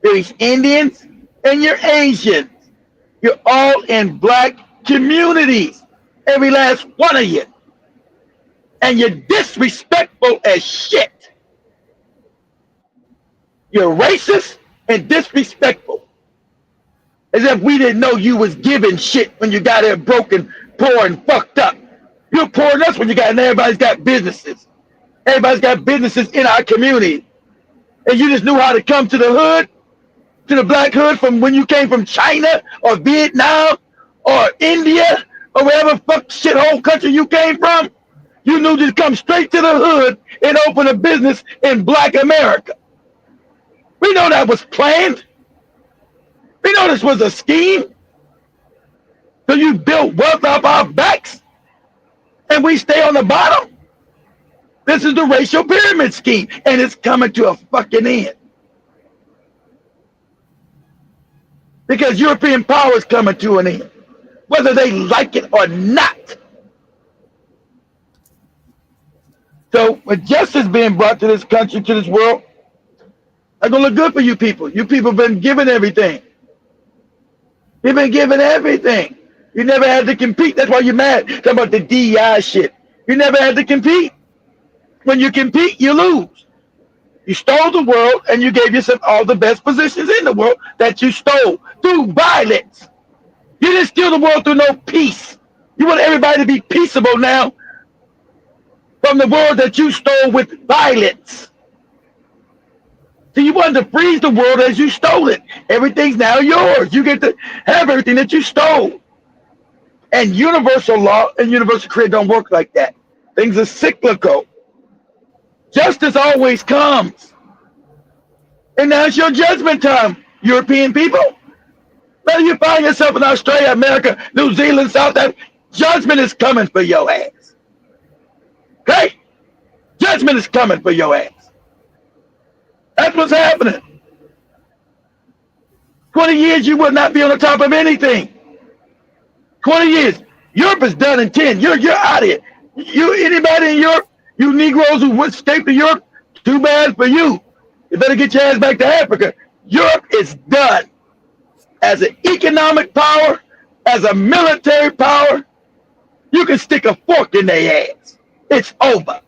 your East Indians, and your Asians. You're all in black communities. Every last one of you. And you're disrespectful as shit. You're racist and disrespectful. As if we didn't know you was giving shit when you got here broken, poor, and fucked up. You're poor than us when you got, and everybody's got businesses. Everybody's got businesses in our community. And you just knew how to come to the hood, to the black hood from when you came from China or Vietnam or India or wherever fuck shithole country you came from. You knew to come straight to the hood and open a business in black America. We know that was planned. We know this was a scheme. So you built wealth off our backs and we stay on the bottom. This is the racial pyramid scheme and it's coming to a fucking end. Because European power is coming to an end, whether they like it or not. So when justice being brought to this country, to this world, that's gonna look good for you people. You people have been given everything. You've been given everything. You never had to compete. That's why you're mad. Talking about the DEI shit. You never had to compete. When you compete, you lose. You stole the world and you gave yourself all the best positions in the world that you stole through violence. You didn't steal the world through no peace. You want everybody to be peaceable now from the world that you stole with violence. So you wanted to freeze the world as you stole it. Everything's now yours. You get to have everything that you stole. And universal law and universal creed don't work like that. Things are cyclical. Justice always comes. And now it's your judgment time, European people. Whether you find yourself in Australia, America, New Zealand, South Africa, judgment is coming for your ass. Okay? Judgment is coming for your ass. That's what's happening. 20 years, you will not be on the top of anything. 20 years. Europe is done in 10. You're out of here. Anybody in Europe, you Negroes who went escape to Europe, too bad for you. You better get your ass back to Africa. Europe is done. As an economic power, as a military power, you can stick a fork in their ass. It's over.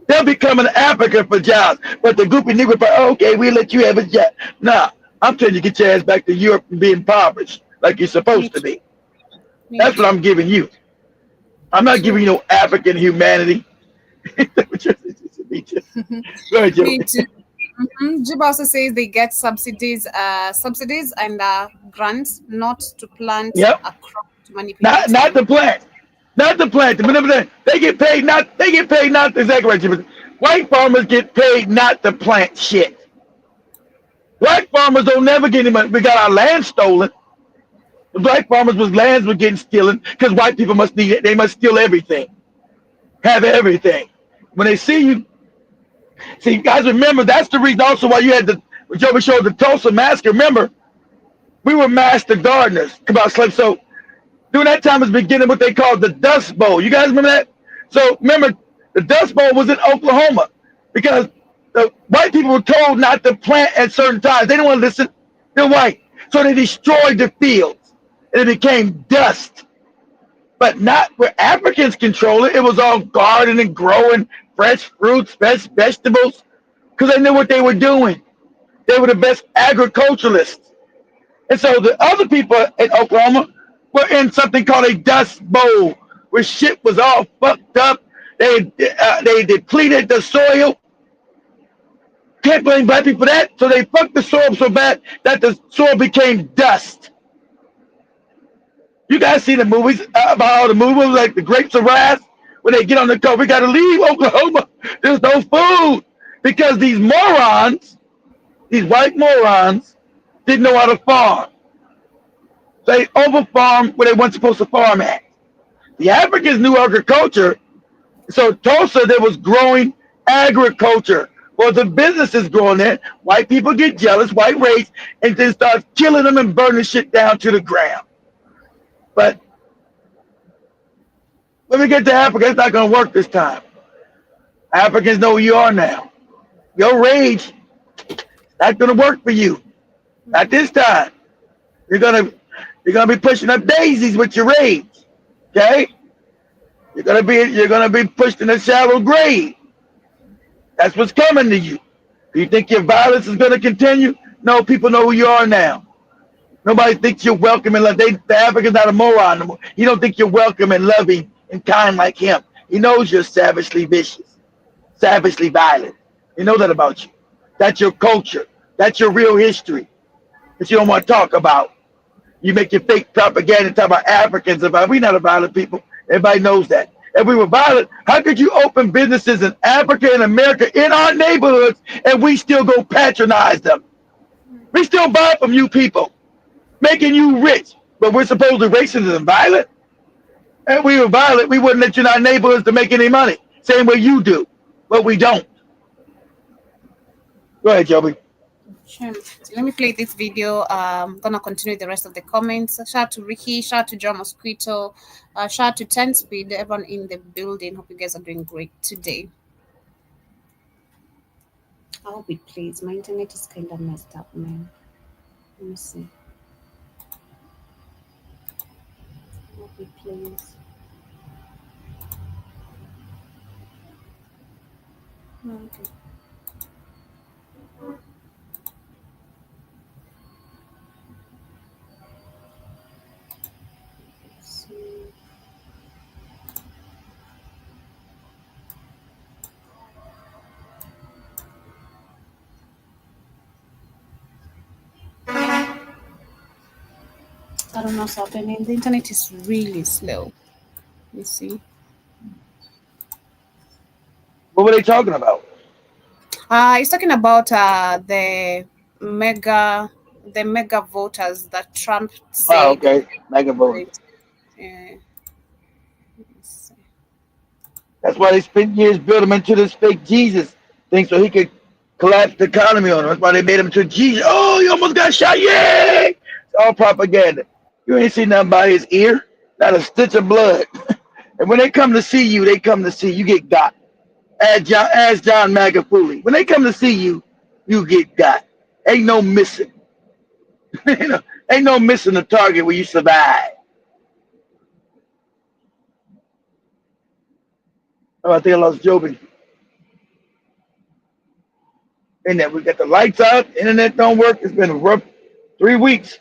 They'll be coming to Africa for jobs. But the goopy Negro, okay, we'll let you have a job. Nah, I'm telling you, get your ass back to Europe and be impoverished like you're supposed to be. That's what I'm giving you. I'm not giving you no African humanity. Me too. Go ahead, Joe. Me too. Jib also says they get subsidies and grants not to plant Yep. a crop to manipulate Not them. the plant. Not the plant. Remember, they get paid not exactly right, Jimmy. White farmers get paid not to plant shit. Black farmers don't never get any money. We got our land stolen. The black farmers' lands were getting stolen because white people must need it. They must steal everything, have everything. When they see you, see, guys, remember that's the reason also why you had the Joe showed the Tulsa massacre. Remember, we were master gardeners. Come on, slaves. So during that time was beginning what they called the Dust Bowl. You guys remember that? So remember, the Dust Bowl was in Oklahoma because the white people were told not to plant at certain times. They didn't want to listen. They're white. So they destroyed the fields and it became dust. But not where Africans control it. It was all gardening and growing fresh fruits, fresh vegetables, because they knew what they were doing. They were the best agriculturalists. And so the other people in Oklahoma were in something called a dust bowl, where shit was all fucked up. They depleted the soil. Can't blame black people for that. So they fucked the soil so bad that the soil became dust. You guys see the movies about all the movies like The Grapes of Wrath? When they get on the coast, we got to leave Oklahoma. There's no food because these morons, these white morons, didn't know how to farm. They overfarmed where they weren't supposed to farm at. The Africans knew agriculture, so Tulsa there was growing agriculture. Well, the businesses growing there, white people get jealous, white race, and then start killing them and burning shit down to the ground. But when we get to Africa, it's not going to work this time. Africans know who you are now. Your rage, not going to work for you. Not this time. You're gonna be pushing up daisies with your rage. Okay? You're gonna be pushed in a shallow grave. That's what's coming to you. Do you think your violence is gonna continue? No, people know who you are now. Nobody thinks you're welcome and loving. The African's not a moron anymore. He don't think you're welcome and loving and kind like him. He knows you're savagely vicious, savagely violent. He knows that about you. That's your culture. That's your real history that you don't want to talk about. You make your fake propaganda and talk about Africans. We're not a violent people. Everybody knows that. If we were violent, how could you open businesses in Africa and America in our neighborhoods and we still go patronize them? We still buy from you people, making you rich, but we're supposedly racist and violent? And if we were violent, we wouldn't let you in our neighborhoods to make any money. Same way you do, but we don't. Go ahead, Joby. Sure. So let me play this video. I'm gonna continue the rest of the comments. Shout out to Ricky, shout out to John Mosquito, shout out to 10 Speed, everyone in the building. Hope you guys are doing great today. I hope it plays. My internet is kind of messed up, man. Let me see. I hope it plays. Okay. I don't know what's happening. The internet is really slow. You see. What were they talking about? He's talking about the mega voters that Trump said. Oh, okay. Mega voters. That's why they spent years building him into this fake Jesus thing so he could collapse the economy on him. That's why they made him into Jesus. Oh, you almost got shot. Yay! It's all propaganda. You ain't seen nothing by his ear. Not a stitch of blood. And when they come to see you, you get got. As John Magafuli. When they come to see you, you get got. Ain't no missing. Ain't no missing the target where you survive. Oh, I think I lost Joby. And that we got the lights out, internet don't work. It's been a rough 3 weeks.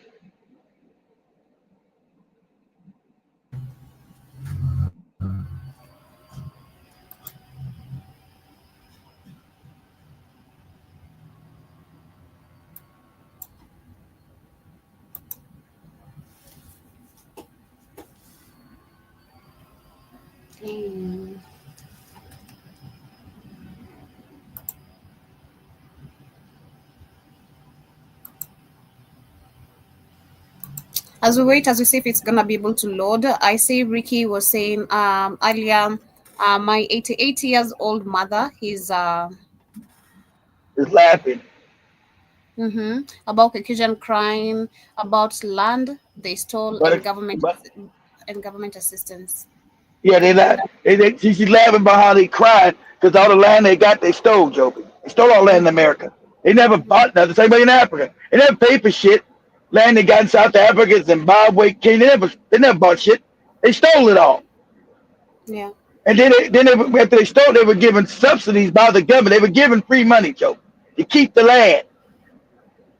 As we wait, as we see if it's gonna be able to load, I see Ricky was saying earlier, my 88 years old mother, he's Is laughing. About Caucasian crime, about land they stole, But and government assistance. yeah, she's laughing about how they cried because all the land they got, they stole, Joby. They stole all land in America. They never bought nothing. Same way in Africa. They never paid for shit. Land they got in South Africa, Zimbabwe, Kenya, they never bought shit. They stole it all. Yeah. And then after they stole, they were given subsidies by the government. They were given free money, Joe, to keep the land.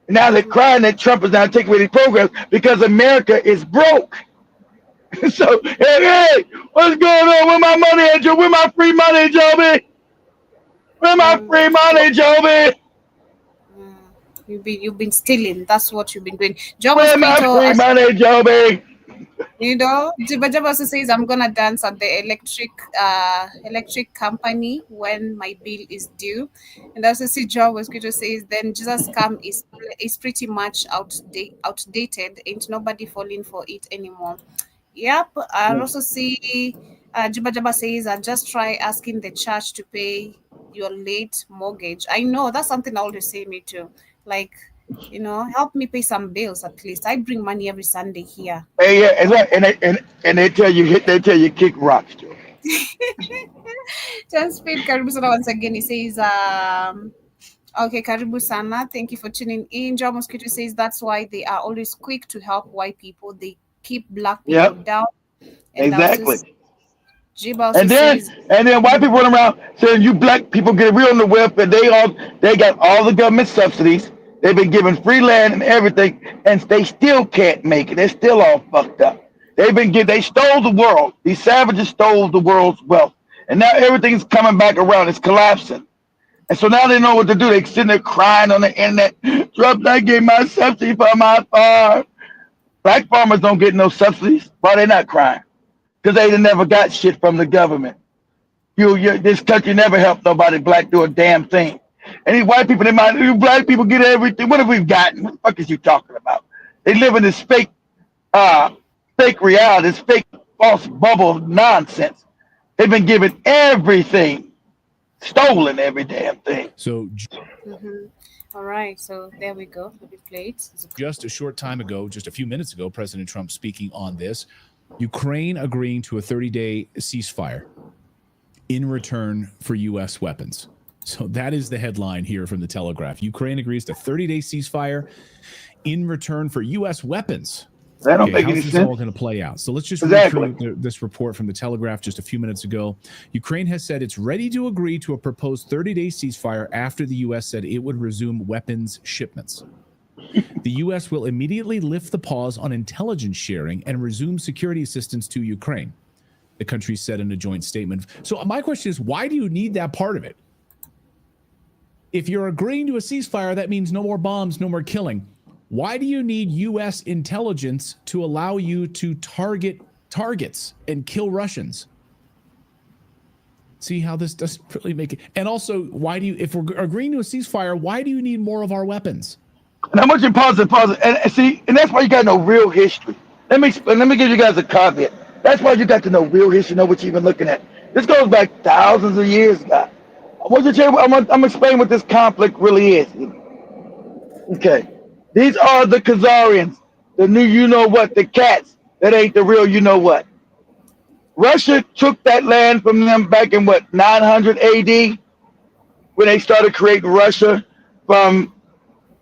And now they're crying that Trump is now taking away these programs because America is broke. So, hey, what's going on? Where my money at, Joe? Where my free money, Joby? Where my free money, Joby? You've been stealing. That's what you've been doing. Where my free money, Joby? You know, Jibba also says I'm gonna dance at the electric company when my bill is due, and also see John Mosquito says then Jesus Come is pretty much outdated. Ain't nobody falling for it anymore. Yep. I also see Jibba says just try asking the church to pay your late mortgage. I know that's something I always say me too. Like, you know, help me pay some bills at least. I bring money every Sunday here. Hey, yeah, and they tell you kick rocks, Joe. Just speed Karibu Sana once again. He says, okay, Karibu Sana, thank you for tuning in. Joe Mosquito says that's why they are always quick to help white people. They keep black people down. And exactly. And then white people run around saying you black people get real on the welfare. They got all the government subsidies. They've been given free land and everything, and they still can't make it. They're still all fucked up. They stole the world. These savages stole the world's wealth, and now everything's coming back around. It's collapsing, and so now they know what to do. They sitting there crying on the internet. Trump, I gave my subsidy for my farm. Black farmers don't get no subsidies. Why they not crying? Because they never got shit from the government. This country never helped nobody black do a damn thing. And these white people, you black people get everything. What have we gotten? What the fuck is you talking about? They live in this fake reality, this fake false bubble of nonsense. They've been given everything, stolen every damn thing. So, all right, so there we go. We played. Just a short time ago, just a few minutes ago, President Trump speaking on this. Ukraine agreeing to a 30-day ceasefire in return for U.S. weapons. So that is the headline here from the Telegraph. Ukraine agrees to 30-day ceasefire in return for U.S. weapons. That don't make any sense. How's this all going to play out? So let's just read through this report from the Telegraph just a few minutes ago. Ukraine has said it's ready to agree to a proposed 30-day ceasefire after the U.S. said it would resume weapons shipments. The U.S. will immediately lift the pause on intelligence sharing and resume security assistance to Ukraine, the country said in a joint statement. So my question is, why do you need that part of it? If you're agreeing to a ceasefire, that means no more bombs, no more killing. Why do you need U.S. intelligence to allow you to target targets and kill Russians? See how this doesn't really make it. And also, if we're agreeing to a ceasefire, why do you need more of our weapons? And I want you to pause and that's why you got to know real history. Let me give you guys a caveat. That's why you got to know real history, know what you're even looking at. This goes back thousands of years, guys. I want you to tell you, I'm gonna explain what this conflict really is. Okay, these are the Khazarians, the new you-know-what, the cats that ain't the real you-know-what. Russia took that land from them back in 900 AD, when they started creating Russia from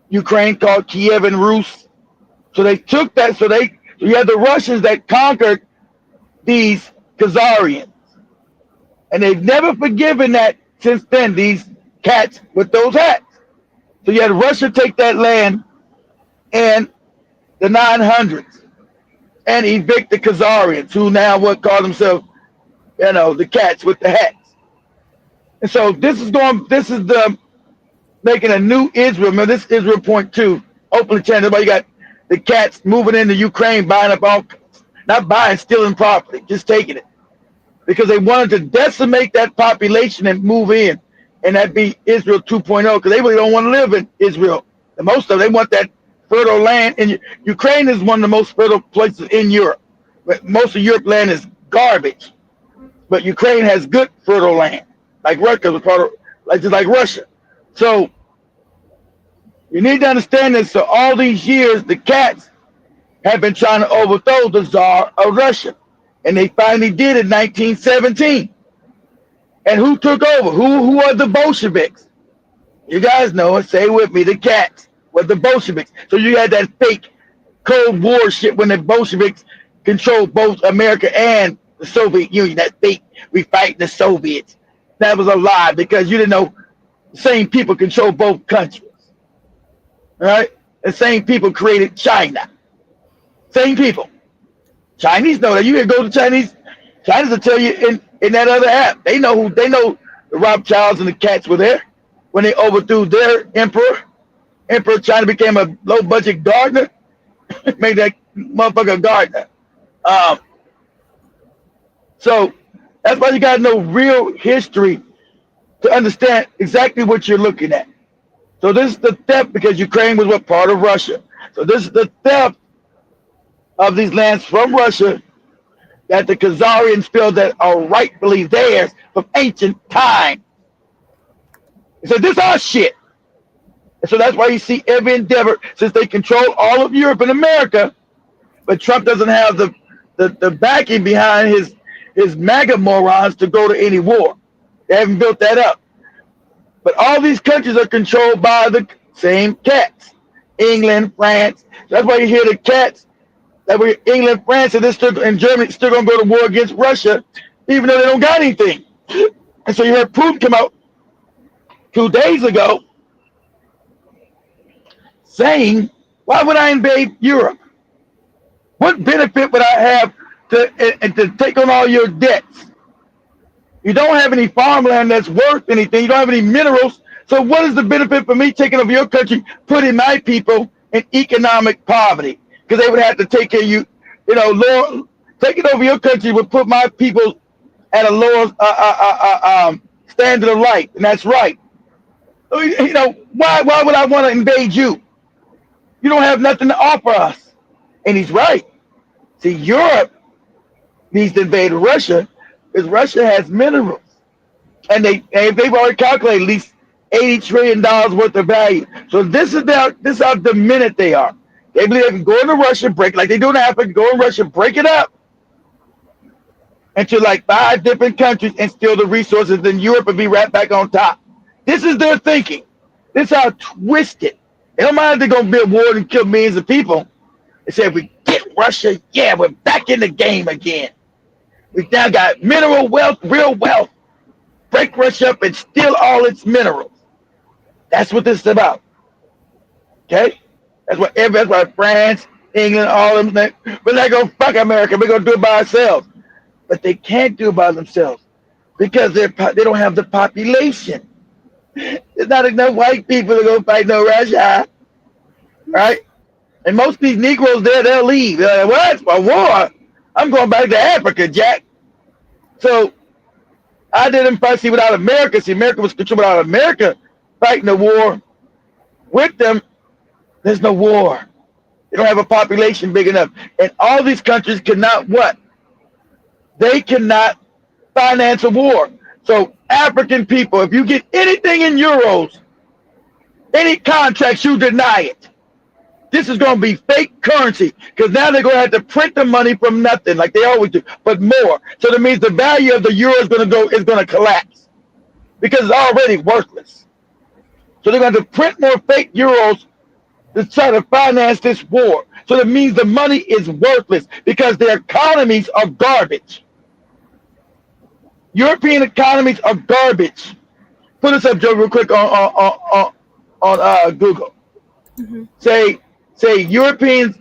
Ukraine, called Kiev and Rus. So they took that. You had the Russians that conquered these Khazarians, and they've never forgiven that since then. These cats with those hats. So you had Russia take that land in the 900s and evict the Khazarians, who now call themselves, the cats with the hats. And so this is the making a new Israel. Remember, this Israel point 2, openly telling everybody you got the cats moving into Ukraine, buying up all, not buying, stealing property, just taking it. Because they wanted to decimate that population and move in. And that'd be Israel 2.0, because they really don't want to live in Israel. And most of them, they want that fertile land, and Ukraine is one of the most fertile places in Europe. But most of Europe land is garbage, but Ukraine has good fertile land, like Russia was part of, just like Russia. So you need to understand this. So all these years, the cats have been trying to overthrow the Tsar of Russia, and they finally did in 1917. And who took over? Who are the Bolsheviks? You guys know it. Say it with me. The cats were the Bolsheviks. So you had that fake Cold War shit when the Bolsheviks controlled both America and the Soviet Union. That fake, we fight the Soviets. That was a lie because you didn't know the same people control both countries. All right? The same people created China. Same people. Chinese know that. You can go to Chinese will tell you in that other app. They know the Rothschilds and the cats were there when they overthrew their emperor. Emperor China became a low budget gardener. Made that motherfucker a gardener. So that's why you gotta know real history to understand exactly what you're looking at. So this is the theft because Ukraine was what part of Russia. So this is the theft of these lands from Russia that the Khazarians feel that are rightfully theirs from ancient time. So this is our shit. And so that's why you see every endeavor, since they control all of Europe and America, but Trump doesn't have the backing behind his MAGA morons to go to any war. They haven't built that up. But all these countries are controlled by the same cats. England, France. That's why you hear the cats that we England, France, and Germany still gonna go to war against Russia, even though they don't got anything. And so you heard Putin come out 2 days ago saying, "Why would I invade Europe? What benefit would I have to take on all your debts? You don't have any farmland that's worth anything. You don't have any minerals. So what is the benefit for me taking over your country, putting my people in economic poverty? Because they would have to take care of you, lower, taking over your country would put my people at a lower standard of life, and that's right. Why would I want to invade you? You don't have nothing to offer us." And he's right. See, Europe needs to invade Russia because Russia has minerals, and they've already calculated at least $80 trillion worth of value. So this is how demented they are. They believe they can go into Russia, break like they do in Africa, go in Russia, break it up into like 5 different countries and steal the resources, then Europe will be right back on top. This is their thinking. This is how twisted. They don't mind if they're going to build war and kill millions of people. They say if we get Russia, yeah, we're back in the game again. We now got mineral wealth, real wealth. Break Russia up and steal all its minerals. That's what this is about. Okay? That's why France, England, all of them, we're not going to fuck America. We're going to do it by ourselves. But they can't do it by themselves because they don't have the population. There's not enough white people to go fight no Russia. Right? And most of these Negroes there, they'll leave. They're like, what? A war? I'm going back to Africa, Jack. So I didn't fight without America. See, America was controlled without America fighting the war with them. There's no war. They don't have a population big enough. And all these countries cannot what? They cannot finance a war. So African people, if you get anything in euros, any contracts, you deny it. This is going to be fake currency because now they're going to have to print the money from nothing like they always do, but more. So that means the value of the euro is going to collapse because it's already worthless. So they're going to print more fake euros to try to finance this war. So that means the money is worthless because their economies are garbage. European economies are garbage. Put this up, Joe, real quick on Google. Mm-hmm. Say Europeans.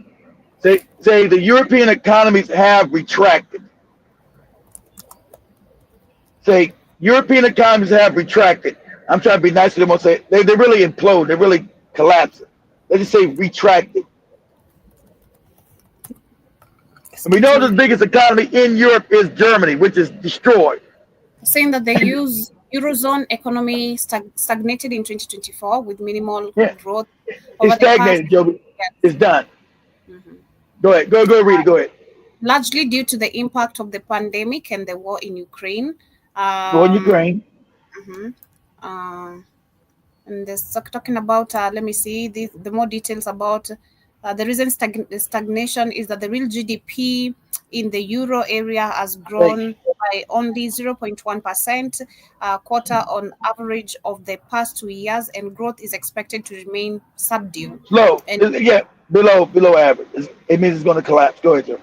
Say the European economies have retracted. Say European economies have retracted. I'm trying to be nice to them. I'll say they really implode. They really collapse. They just say retracted. And we know the biggest economy in Europe is Germany, which is destroyed. Saying that they use Eurozone economy stagnated in 2024 with minimal growth. It's stagnated, Joby. It's done. Go ahead. Go read it. Go ahead. Largely due to the impact of the pandemic and the war in Ukraine. War in Ukraine. And there's talking about, let me see, the more details about the reason stagnation is that the real GDP in the euro area has grown by only 0.1% quarter on average of the past 2 years, and growth is expected to remain subdued. Slow. Below average. It means it's going to collapse. Go ahead, Joe.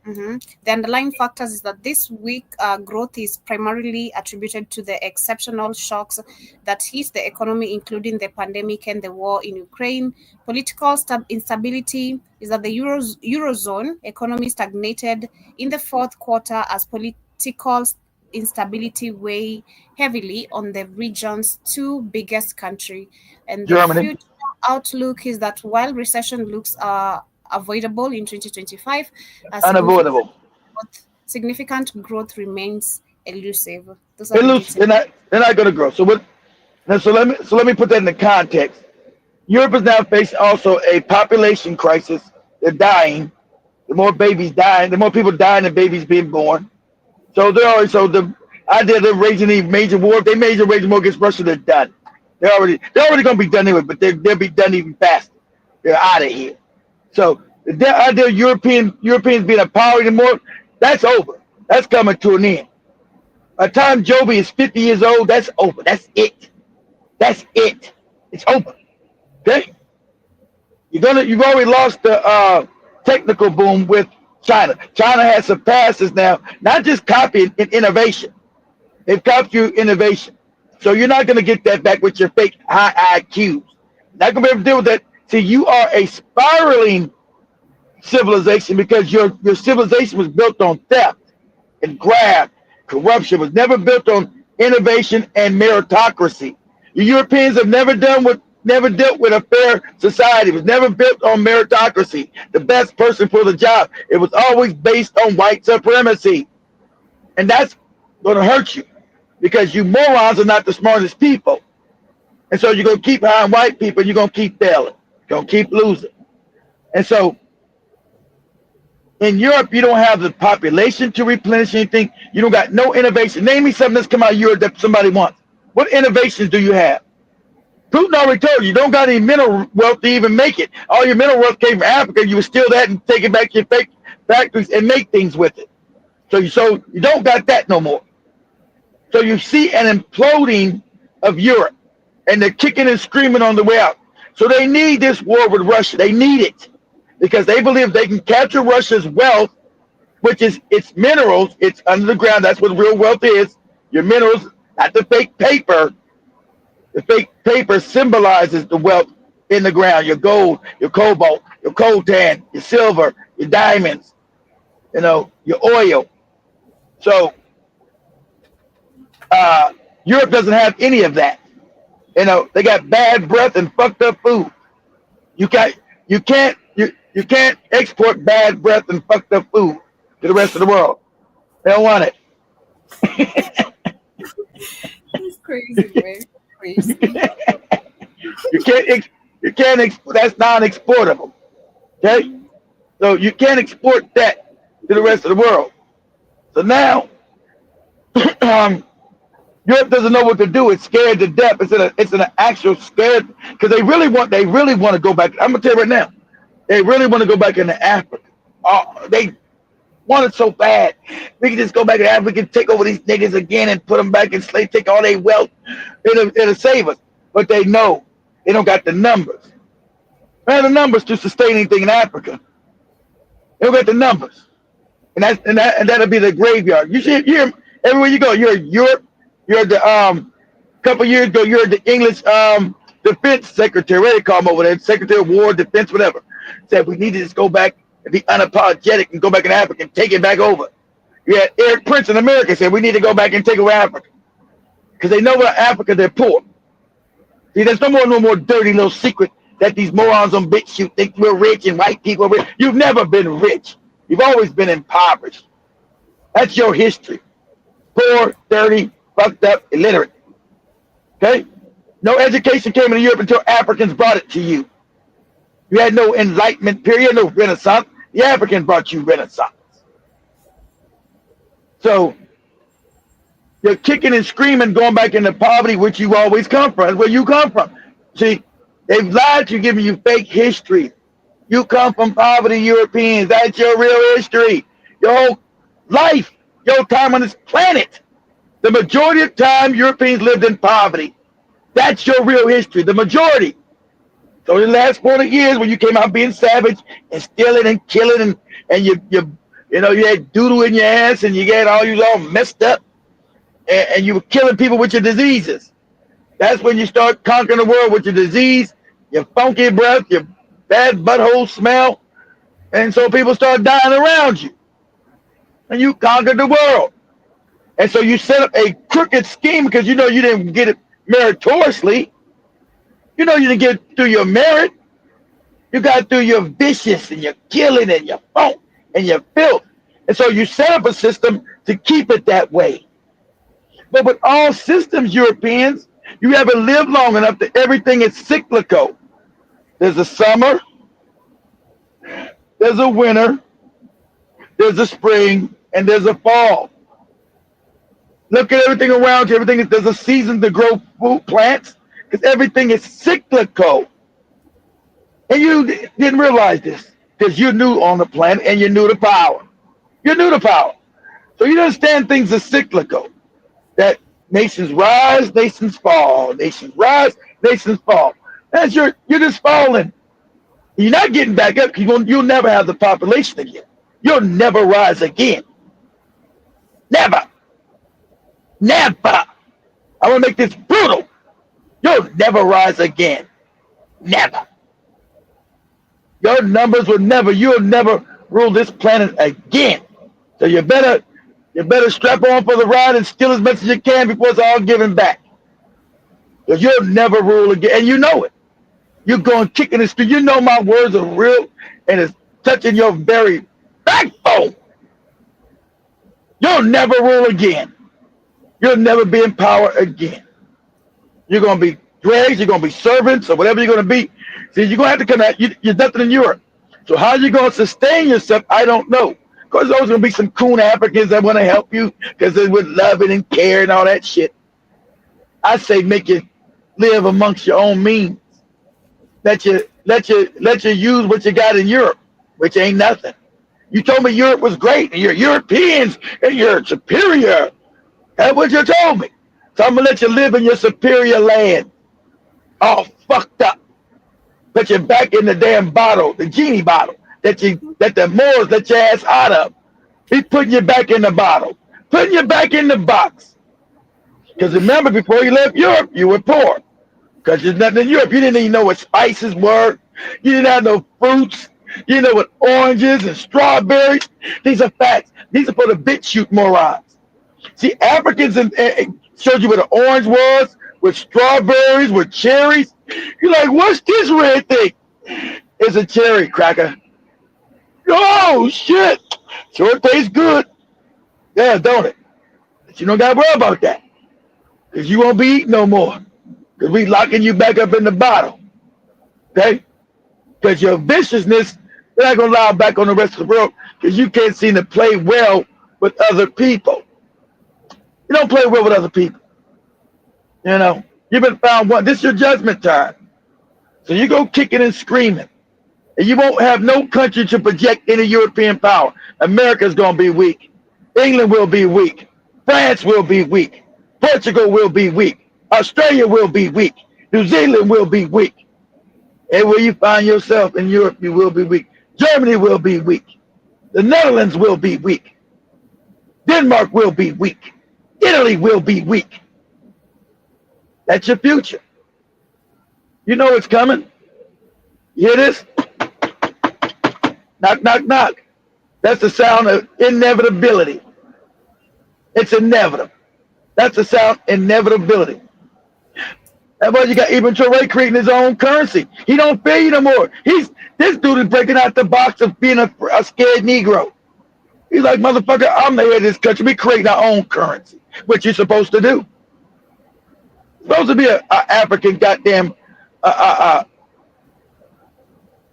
The underlying factors is that this week growth is primarily attributed to the exceptional shocks that hit the economy, including the pandemic and the war in Ukraine. Political instability is that the Eurozone economy stagnated in the fourth quarter as political instability weighed heavily on the region's two biggest countries. And Germany. The future outlook is that while recession looks avoidable in 2025, unavoidable. Significant growth remains elusive. They're not going to grow. So let me put that in the context. Europe is now facing also a population crisis. They're dying. The more babies dying, the more people dying than babies being born. So the idea they're raising a major war. If they major raging war against Russia, they're done. They're already going to be done anyway, but they'll be done even faster. They're out of here. So the idea of Europeans being a power anymore, that's over. That's coming to an end. By the time Joby is 50 years old, that's over. That's it. That's it. It's over. Okay? You've already lost the technical boom with China. China has surpassed us now, not just copying in innovation. They've copied you innovation. So you're not going to get that back with your fake high IQs. Not going to be able to deal with that. See, you are a spiraling civilization because your civilization was built on theft and graft. Corruption was never built on innovation and meritocracy. The Europeans have never dealt with a fair society. It was never built on meritocracy. The best person for the job. It was always based on white supremacy. And that's going to hurt you because you morons are not the smartest people. And so you're going to keep hiring white people and you're going to keep failing. You're going to keep losing. And so in Europe, you don't have the population to replenish anything. You don't got no innovation. Name me something that's come out of Europe that somebody wants. What innovations do you have? Putin already told you don't got any mineral wealth to even make it. All your mineral wealth came from Africa. You would steal that and take it back to your fake factories and make things with it. So you don't got that no more. So you see an imploding of Europe, and they're kicking and screaming on the way out. So they need this war with Russia. They need it because they believe they can capture Russia's wealth, which is its minerals. It's under the ground. That's what real wealth is. Your minerals, not the fake paper. The fake paper symbolizes the wealth in the ground. Your gold, your cobalt, your coltan, your silver, your diamonds, your oil. So Europe doesn't have any of that. They got bad breath and fucked up food. You can't export bad breath and fucked up food to the rest of the world. They don't want it. It's crazy, man. Crazy. You can't export. That's non-exportable. Okay, so you can't export that to the rest of the world. So now, Europe doesn't know what to do. It's scared to death. It's an actual scared because they really want to go back. I'm gonna tell you right now, they really want to go back into Africa. They want it so bad. We can just go back to Africa and take over these niggas again and put them back in slave, take all their wealth. It'll save us. But they know they don't got the numbers. They have the numbers to sustain anything in Africa. They don't got the numbers. And that'll be the graveyard. You see, everywhere you go, you're in Europe. You're the couple years ago, you're the English defense secretary. What do they call him over there? Secretary of War, Defense, whatever. Said we need to just go back and be unapologetic and go back in Africa and take it back over. You had Eric Prince in America said we need to go back and take over Africa. Because they know about Africa, they're poor. See, there's no more dirty little secret that these morons on BitChute think we're rich and white people are rich. You've never been rich. You've always been impoverished. That's your history. Poor, dirty, fucked up, illiterate. Okay? No education came into Europe until Africans brought it to you. You had no enlightenment period, no Renaissance. The African brought you Renaissance. So you're kicking and screaming, going back into poverty, which you always come from. That's where you come from. See, they've lied to you, giving you fake history. You come from poverty, Europeans. That's your real history. Your whole life, your time on this planet. The majority of time, Europeans lived in poverty. That's your real history, the majority. So in the last 40 years, when you came out being savage and stealing and killing, and you had doodle in your ass, and you got all you all messed up, and you were killing people with your diseases. That's when you start conquering the world with your disease, your funky breath, your bad butthole smell, and so people start dying around you. And you conquered the world. And so you set up a crooked scheme because you know you didn't get it meritoriously. You know you didn't get it through your merit. You got it through your vicious and your killing and your funk and your filth. And so you set up a system to keep it that way. But with all systems, Europeans, you haven't lived long enough that everything is cyclical. There's a summer, there's a winter, there's a spring, and there's a fall. Look at everything around you. There's a season to grow food plants because everything is cyclical. And you didn't realize this because you're new on the planet and you're new to power. You're new to power. So you understand things are cyclical. That nations rise, nations fall. Nations rise, nations fall. That's you're just falling. You're not getting back up because you'll never have the population again. You'll never rise again. Never. Never. I want to make this brutal. You'll never rise again. Never. Your numbers will never, you'll never rule this planet again. So you better strap on for the ride and steal as much as you can before it's all given back. Because you'll never rule again. And you know it. You're going kicking the street. You know my words are real and it's touching your very backbone. You'll never rule again. You'll never be in power again. You're going to be slaves, you're going to be servants, or whatever you're going to be. See, you're going to have to come out. You're nothing in Europe. So how you going to sustain yourself, I don't know. Because there's always going to be some coon Africans that want to help you because they would love it and care and all that shit. I say make you live amongst your own means. Let you use what you got in Europe, which ain't nothing. You told me Europe was great, and you're Europeans, and you're superior. That's what you told me. So I'm going to let you live in your superior land. All fucked up. Put you back in the damn bottle, the genie bottle, that the Moors let your ass out of. He's putting you back in the bottle. Putting you back in the box. Because remember, before you left Europe, you were poor. Because there's nothing in Europe. You didn't even know what spices were. You didn't have no fruits. You didn't know what oranges and strawberries. These are facts. These are for the bitch shoot morons. See, Africans showed you what an orange was, with strawberries, with cherries. You're like, what's this red thing? It's a cherry cracker. Oh, shit. Sure tastes good. Yeah, don't it? But you don't got to worry about that. Because you won't be eating no more. Because we locking you back up in the bottle. Okay? Because your viciousness, they're not going to allow back on the rest of the world because you can't seem to play well with other people. You don't play well with other people. You know, you've been found one. This is your judgment time. So you go kicking and screaming. And you won't have no country to project any European power. America's going to be weak. England will be weak. France will be weak. Portugal will be weak. Australia will be weak. New Zealand will be weak. Everywhere you find yourself in Europe, you will be weak. Germany will be weak. The Netherlands will be weak. Denmark will be weak. Italy will be weak. That's your future. You know it's coming. You hear this? Knock, knock, knock. That's the sound of inevitability. It's inevitable. That's the sound inevitability. That's why you got Ibn Toure creating his own currency. He don't fear you no more. This dude is breaking out the box of being a scared Negro. He's like, motherfucker, I'm the head of this country. We create our own currency. What you supposed to do? Supposed to be a African goddamn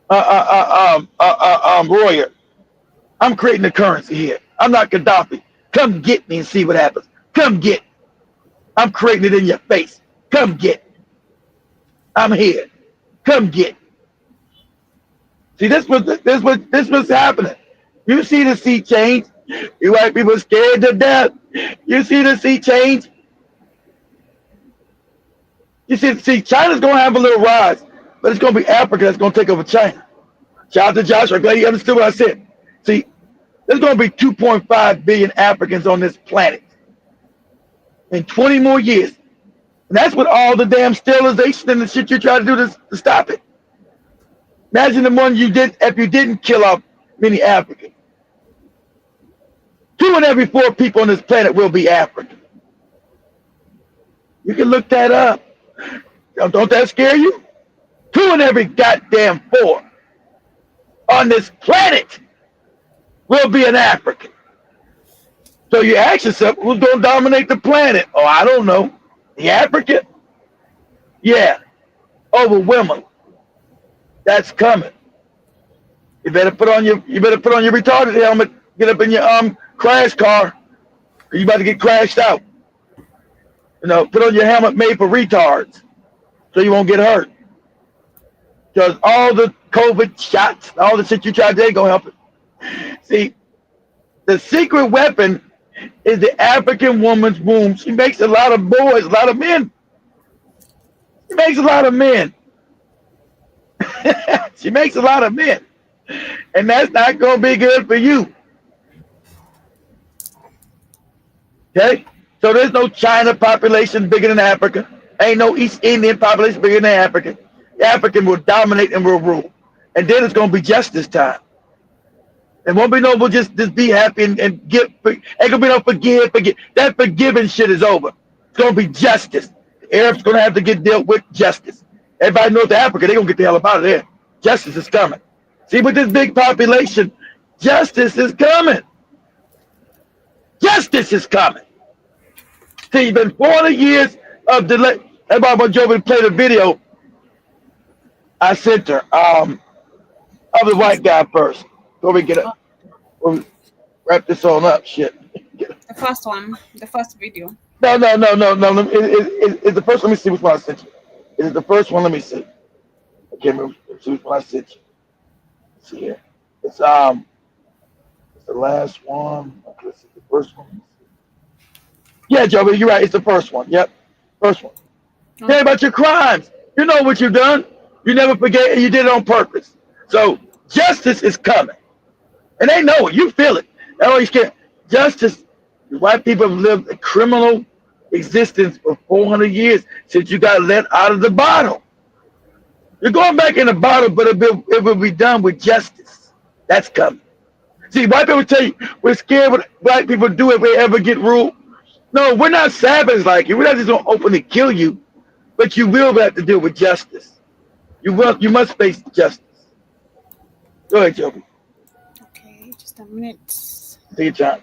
Royer. I'm creating the currency here. I'm not Gaddafi. Come get me and see what happens. Come get. I'm creating it in your face. Come get. I'm here. Come get. See, this was happening. You see the sea change. You white people scared to death. You see the sea change. You see, China's gonna have a little rise, but it's gonna be Africa that's gonna take over China. Shout out to Josh. I'm glad you understood what I said. See, there's gonna be 2.5 billion Africans on this planet in 20 more years. And that's with all the damn sterilization and the shit you try to do to stop it. Imagine the one you did if you didn't kill off many Africans. 2 in every 4 people on this planet will be African. You can look that up. Don't that scare you? 2 in every goddamn 4 on this planet will be an African. So you ask yourself, who's going to dominate the planet? Oh, I don't know. The African? Yeah, overwhelmingly. That's coming. You better put on your retarded helmet. Get up in your crash car. Or you about to get crashed out. You know, put on your helmet made for retards, so you won't get hurt. Because all the COVID shots, all the shit you tried to do ain't gonna help it. See, the secret weapon is the African woman's womb. She makes a lot of boys, a lot of men. She makes a lot of men. She makes a lot of men. And that's not going to be good for you. Okay? So there's no China population bigger than Africa. Ain't no East Indian population bigger than African. The African will dominate and will rule. And then it's going to be justice time. It won't be no, we'll just be happy and give. Ain't going to be no forgive. That forgiving shit is over. It's going to be justice. The Arabs going to have to get dealt with justice. Everybody knows Africa, they're going to get the hell up out of there. Justice is coming. See, with this big population, justice is coming. Justice is coming. See, it's been 400 years of delay. Everybody want Joe to play the video I sent her of the white guy first. Go we get it. We'll wrap this on up. Shit. The first one, the first video. No. It's the first. Let me see which one I sent you. Is it the first one? Let me see. I can't remember which one I sent you. Let's see here. It's the last one. Okay, let's see the first one. Yeah, Joe, you're right. It's the first one. Yep, first one. Okay. Tell about your crimes. You know what you've done. You never forget, and you did it on purpose. So justice is coming, and they know it. You feel it. That's why you scared. Justice. White people have lived a criminal existence for 400 years since you got let out of the bottle. You're going back in the bottle, but it will be done with justice. That's coming. See, white people tell you we're scared what black people do if they ever get ruled. No, we're not savages like you. We're not just going to openly kill you, but you will have to deal with justice. You must face justice. Go ahead, Joby. Okay, just a minute. Take your time.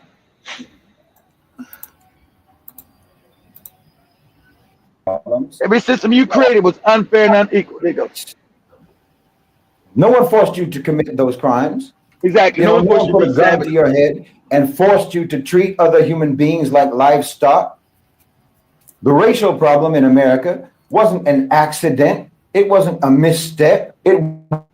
Every system you created was unfair and unequal. There you go. No one forced you to commit those crimes. Exactly. No one put a gun to your head and forced you to treat other human beings like livestock. The racial problem in America wasn't an accident. It wasn't a misstep. It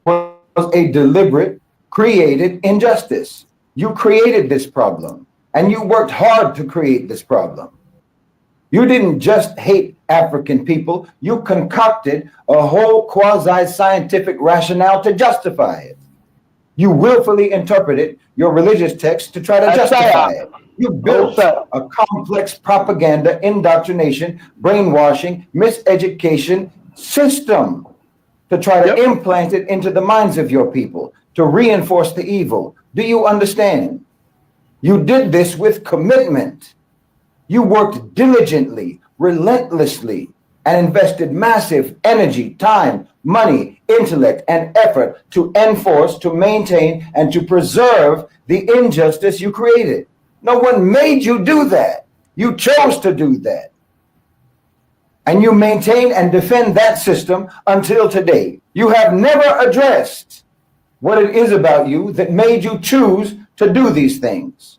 was a deliberate, created injustice. You created this problem, and you worked hard to create this problem. You didn't just hate African people, you concocted a whole quasi-scientific rationale to justify it. You willfully interpreted your religious text to try to justify it. You built a complex propaganda, indoctrination, brainwashing, miseducation system to try to implant it into the minds of your people, to reinforce the evil. Do you understand? You did this with commitment. You worked diligently, relentlessly, and invested massive energy, time, money, intellect, and effort to enforce, to maintain, and to preserve the injustice you created. No one made you do that. You chose to do that. And you maintain and defend that system until today. You have never addressed what it is about you that made you choose to do these things,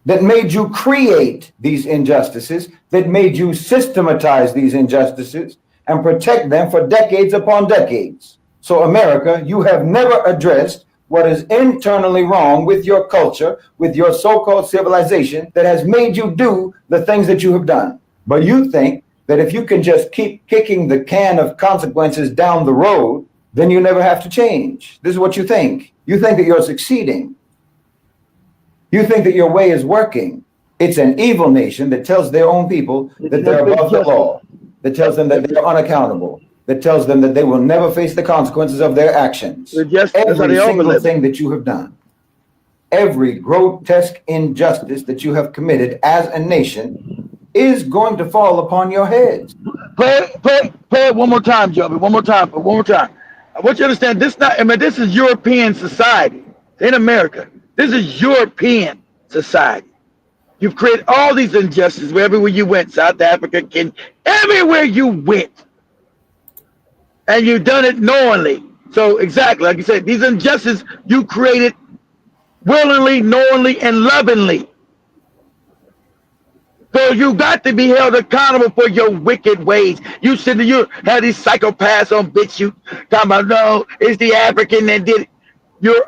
that made you create these injustices, that made you systematize these injustices and protect them for decades upon decades. So, America, you have never addressed what is internally wrong with your culture, with your so-called civilization that has made you do the things that you have done. But you think that if you can just keep kicking the can of consequences down the road, then you never have to change. This is what you think. You think that you're succeeding. You think that your way is working. It's an evil nation that tells their own people that they're above the law, that tells them that they're unaccountable, that tells them that they will never face the consequences of their actions. Every single thing that you have done, every grotesque injustice that you have committed as a nation is going to fall upon your heads. Play it one more time, Joby. One more time. I want you to understand this is European society. In America. This is European society. You've created all these injustices wherever you went, South Africa, Kenya, everywhere you went. And you've done it knowingly. So exactly, like you said, these injustices you created willingly, knowingly, and lovingly. So you got to be held accountable for your wicked ways. You had these psychopaths on bitch you talking about, no, it's the African that did it. You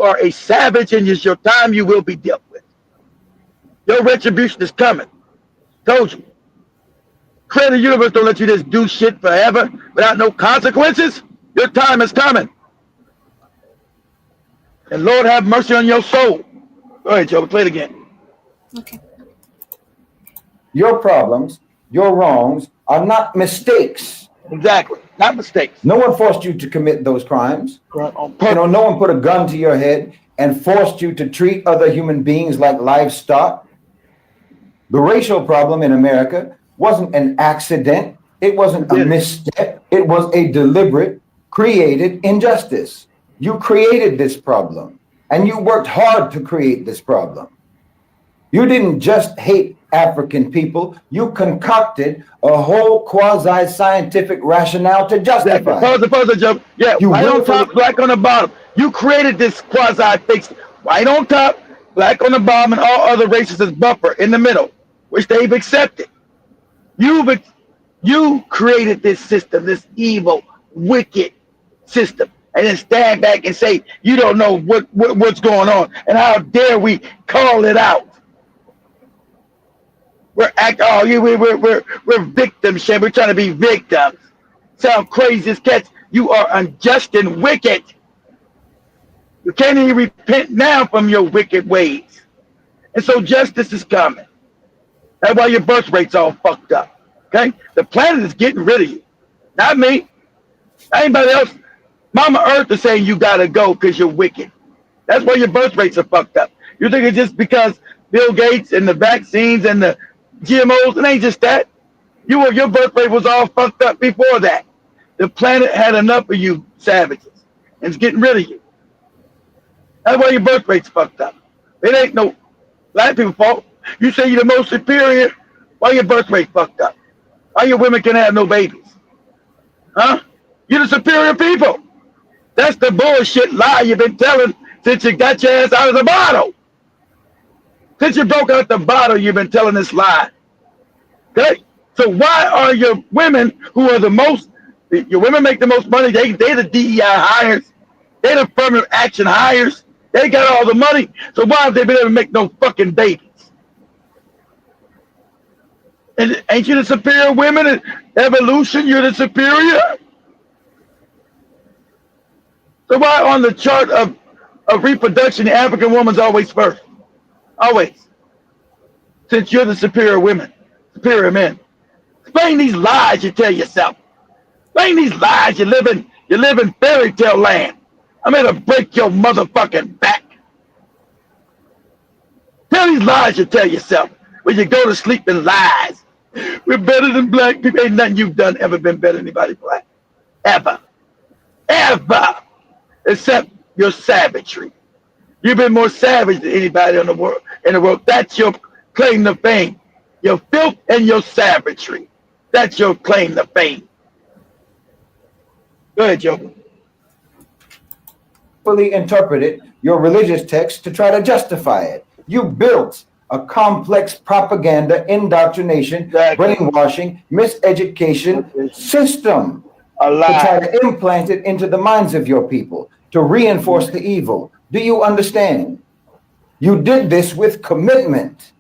are a savage, and it's your time you will be dealt with. Your retribution is coming. Told you. Creator universe don't let you just do shit forever without no consequences. Your time is coming. And Lord have mercy on your soul. Go ahead, Joe. Play it again. Okay. Your problems, your wrongs are not mistakes. Exactly. Not mistakes. No one forced you to commit those crimes. No one put a gun to your head and forced you to treat other human beings like livestock. The racial problem in America wasn't an accident. It wasn't a misstep. It was a deliberate, created injustice. You created this problem, and you worked hard to create this problem. You didn't just hate African people. You concocted a whole quasi-scientific rationale to justify. Pause, Joe. Yeah, white on top, black on the bottom. You created this quasi-fix. White on top, black on the bottom, and all other races as buffer in the middle, which they've accepted. You created this system, this evil, wicked system, and then stand back and say you don't know what's going on, and how dare we call it out? We're victim shame. We're trying to be victims. Sound crazy as cats. You are unjust and wicked. You can't even repent now from your wicked ways. And so justice is coming. That's why your birth rate's all fucked up. Okay? The planet is getting rid of you. Not me. Anybody else. Mama Earth is saying you gotta go because you're wicked. That's why your birth rates are fucked up. You think it's just because Bill Gates and the vaccines and the GMOs? It ain't just that. Your birth rate was all fucked up before that. The planet had enough of you savages and it's getting rid of you. That's why your birth rate's fucked up. It ain't no black people's fault. You say you're the most superior. Why your birth rate fucked up? Why your women can have no babies? Huh? You're the superior people. That's the bullshit lie you've been telling since you got your ass out of the bottle. Since you broke out the bottle, you've been telling this lie. Okay? So why are your women who are the most, your women make the most money, they the DEI hires, they the affirmative action hires, they got all the money, so why have they been able to make no fucking babies? And ain't you the superior women in evolution? You're the superior? So why on the chart of reproduction, the African woman's always first? Always. Since you're the superior women, superior men. Explain these lies you tell yourself. Explain these lies you live in fairy tale land. I'm gonna break your motherfucking back. Tell these lies you tell yourself when you go to sleep in lies. We're better than black people. Ain't nothing you've done ever been better than anybody black. Ever. Ever. Except your savagery. You've been more savage than anybody in the world. That's your claim to fame. Your filth and your savagery. That's your claim to fame. Go ahead, Joe. fully interpreted your religious text to try to justify it. You built a complex propaganda, indoctrination, brainwashing, miseducation system to try to implant it into the minds of your people, to reinforce the evil. Do you understand? You did this with commitment.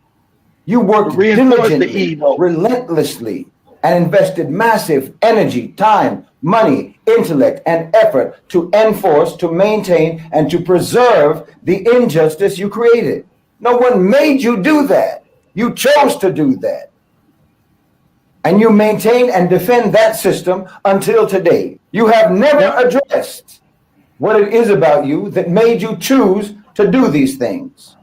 You worked diligently, relentlessly, and invested massive energy, time, money, intellect, and effort to enforce, to maintain, and to preserve the injustice you created. No one made you do that. You chose to do that. And you maintain and defend that system until today. You have never addressed what it is about you that made you choose to do these things.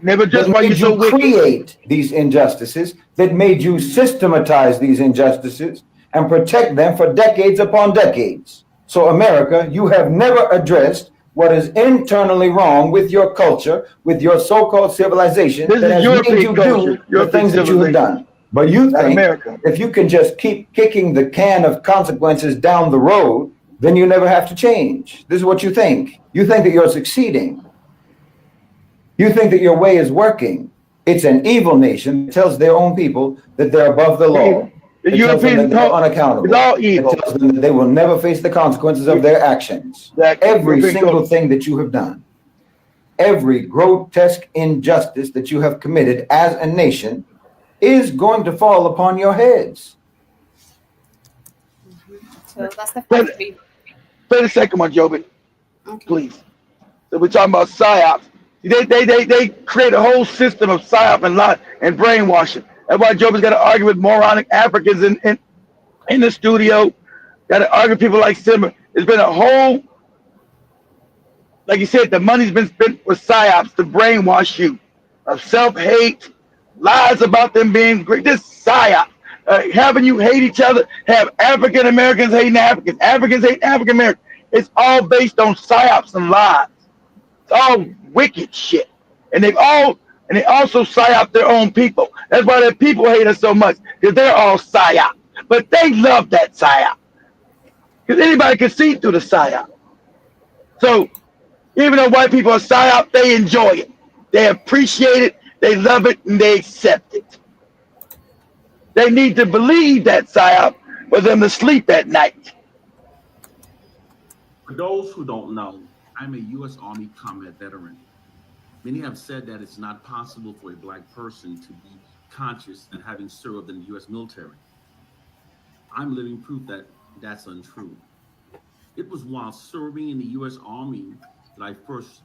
Never just why you create these injustices, that made you systematize these injustices and protect them for decades upon decades. So America, you have never addressed what is internally wrong with your culture, with your so-called civilization that has made you do the things that you have done. But you think if you can just keep kicking the can of consequences down the road, then you never have to change. This is what you think. You think that you're succeeding. You think that your way is working. It's an evil nation that tells their own people that they're above the law. The Europeans are unaccountable. It's all evil. It tells them that they will never face the consequences of their actions. Every single thing that you have done, every grotesque injustice that you have committed as a nation is going to fall upon your heads. So that's the first thing. Play the second one, Joby, please. So we're talking about psyops. They create a whole system of psyop and brainwashing. That's why Joby's got to argue with moronic Africans in the studio. Got to argue with people like Simmer. There's been a whole, like you said, the money's been spent with psyops to brainwash you of self-hate, lies about them being great. This psyop, having you hate each other, have African Americans hating Africans, Africans hating African Americans. It's all based on psyops and lies. It's all wicked shit, and they also psyop their own people. That's why their people hate us so much, because they're all psyop. But they love that psyop, because anybody can see through the psyop. So even though white people are psyop, they enjoy it, they appreciate it, they love it, and they accept it. They need to believe that psyop for them to sleep at night. For those who don't know, I'm a U.S. Army combat veteran. Many have said that it's not possible for a Black person to be conscious and having served in the U.S. military. I'm living proof that that's untrue. It was while serving in the U.S. Army that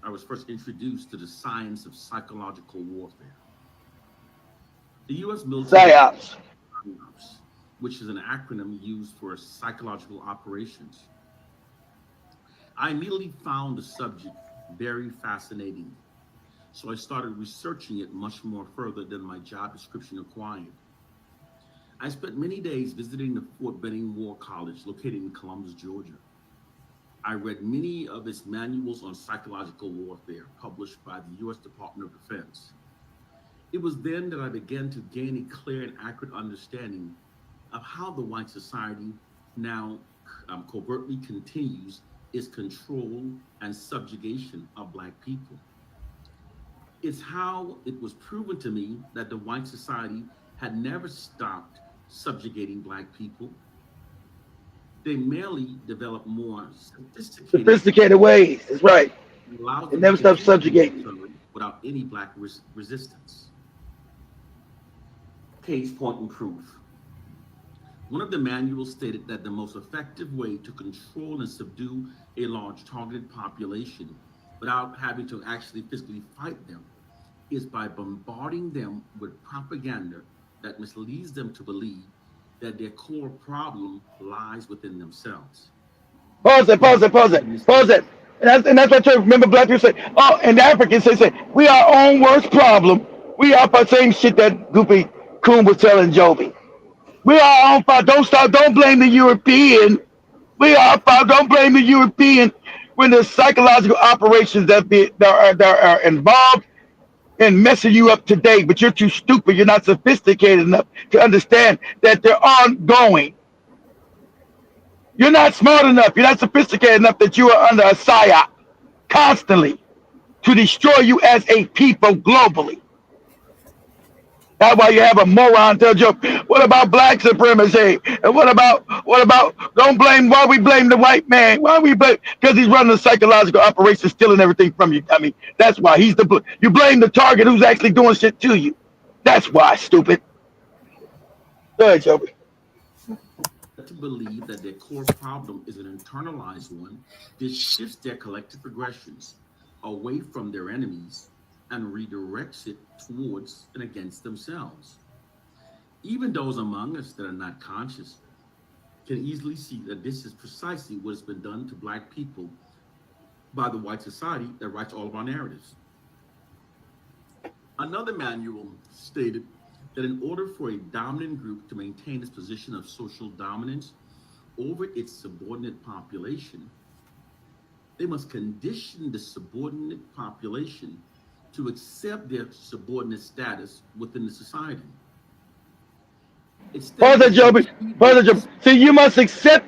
I was first introduced to the science of psychological warfare. The U.S. military, psyops, which is an acronym used for psychological operations. I immediately found the subject very fascinating. So I started researching it much more further than my job description required. I spent many days visiting the Fort Benning War College located in Columbus, Georgia. I read many of its manuals on psychological warfare published by the U.S. Department of Defense. It was then that I began to gain a clear and accurate understanding of how the white society now covertly continues its control and subjugation of Black people. It's how it was proven to me that the white society had never stopped subjugating Black people. They merely developed more sophisticated ways. That's right. They never stopped subjugating without any Black resistance. Case point and proof. One of the manuals stated that the most effective way to control and subdue a large targeted population without having to actually physically fight them is by bombarding them with propaganda that misleads them to believe that their core problem lies within themselves. Pause it. And that's what I remember Black people say, oh, and the Africans say, we are our own worst problem. We are the same shit that Goopy Coon was telling Joby. We are our own fault. Don't blame the European. We are our fault. Don't blame the European when there's psychological operations that are involved in messing you up today, but you're too stupid. You're not sophisticated enough to understand that they're ongoing. You're not smart enough. You're not sophisticated enough that you are under a psyop constantly to destroy you as a people globally. That's why you have a moron tell you, what about black supremacy? And what about don't blame why we blame the white man? Why we blame because he's running a psychological operation stealing everything from you. I mean, that's why you blame the target who's actually doing shit to you. That's why, stupid. Go ahead, Joby. To believe that their core problem is an internalized one, this shifts their collective progressions away from their enemies and redirects it towards and against themselves. Even those among us that are not conscious can easily see that this is precisely what has been done to Black people by the white society that writes all of our narratives. Another manual stated that in order for a dominant group to maintain its position of social dominance over its subordinate population, they must condition the subordinate population to accept their subordinate status within the society. Father Joby. See, you must accept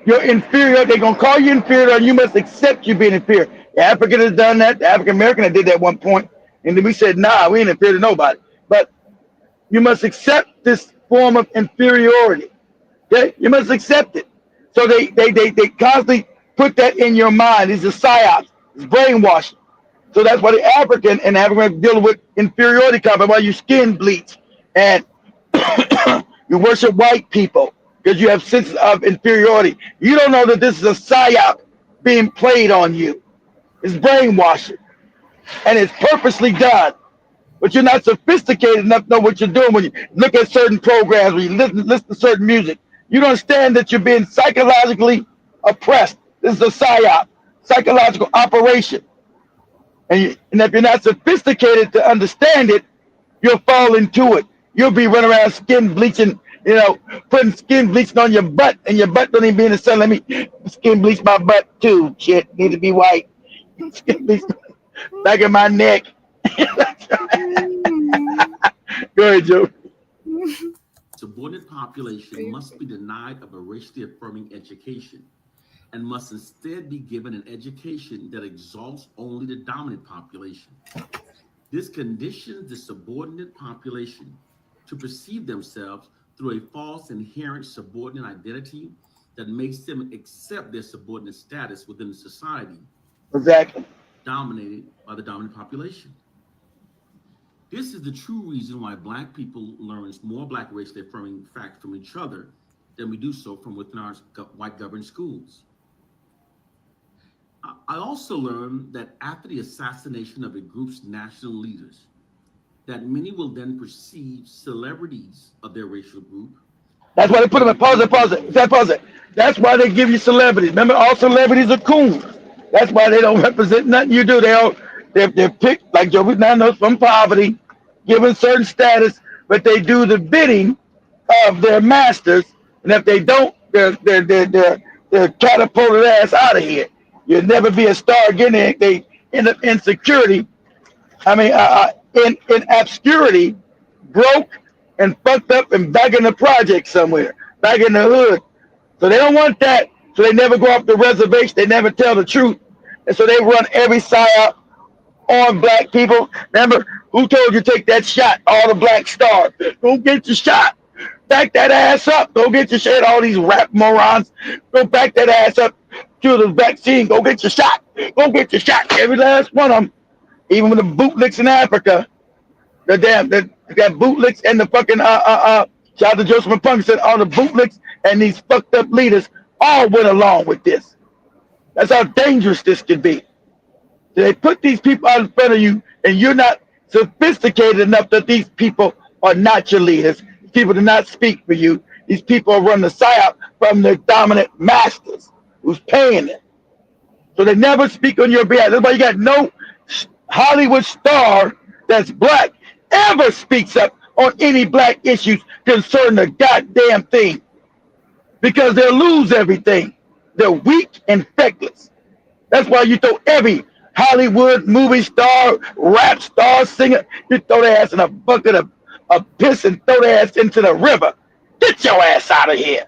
your inferior. They're gonna call you inferior, and you must accept you being inferior. The African has done that. The African American that did that at one point, and then we said, nah, we ain't inferior to nobody. But you must accept this form of inferiority. Okay, you must accept it. So they constantly put that in your mind. It's a psyop. It's brainwashing. So that's why the African and African dealing with inferiority complex. Why you skin bleach and you worship white people because you have sense of inferiority. You don't know that this is a psyop being played on you. It's brainwashing, and it's purposely done. But you're not sophisticated enough to know what you're doing when you look at certain programs, when you listen to certain music. You don't understand that you're being psychologically oppressed. This is a psyop, psychological operation. And if you're not sophisticated to understand it, you'll fall into it. You'll be running around skin bleaching, putting skin bleaching on your butt, and your butt don't even be in the sun. Let me skin bleach my butt too. Shit, need to be white. Skin bleach back in my neck. Go ahead, Joe. Subordinate population must be denied of a racially affirming education and must instead be given an education that exalts only the dominant population. This conditions the subordinate population to perceive themselves through a false inherent subordinate identity that makes them accept their subordinate status within the society. Exactly. Dominated by the dominant population. This is the true reason why Black people learn more Black racially affirming facts from each other than we do so from within our white governed schools. I also learned that after the assassination of a group's national leaders, that many will then perceive celebrities of their racial group. That's why they put them in pause it. That's why they give you celebrities. Remember, all celebrities are coons. That's why they don't represent nothing you do. They're picked like Joe Nanos from poverty, given certain status, but they do the bidding of their masters. And if they don't, they're catapulted ass out of here. You'll never be a star again. They end up in security. I mean, in obscurity, broke and fucked up and back in the project somewhere, back in the hood. So they don't want that. So they never go off the reservation. They never tell the truth. And so they run every psyop on Black people. Remember, who told you to take that shot? All the Black stars. Go get your shot. Back that ass up. Go get your shit. All these rap morons. Go back that ass up to the vaccine. Go get your shot. Go get your shot. Every last one of them. Even with the bootlicks in Africa. They got bootlicks and the fucking shout out to Joseph and Punk said all the bootlicks and these fucked up leaders all went along with this. That's how dangerous this could be. They put these people out in front of you, and you're not sophisticated enough that these people are not your leaders. These people do not speak for you. These people are running the psyop from their dominant masters who's paying them. So they never speak on your behalf. That's why you got no Hollywood star that's Black ever speaks up on any Black issues concerning the goddamn thing. Because they'll lose everything. They're weak and feckless. That's why you throw every Hollywood movie star, rap star, singer, you throw their ass in a bucket of piss and throw their ass into the river. Get your ass out of here.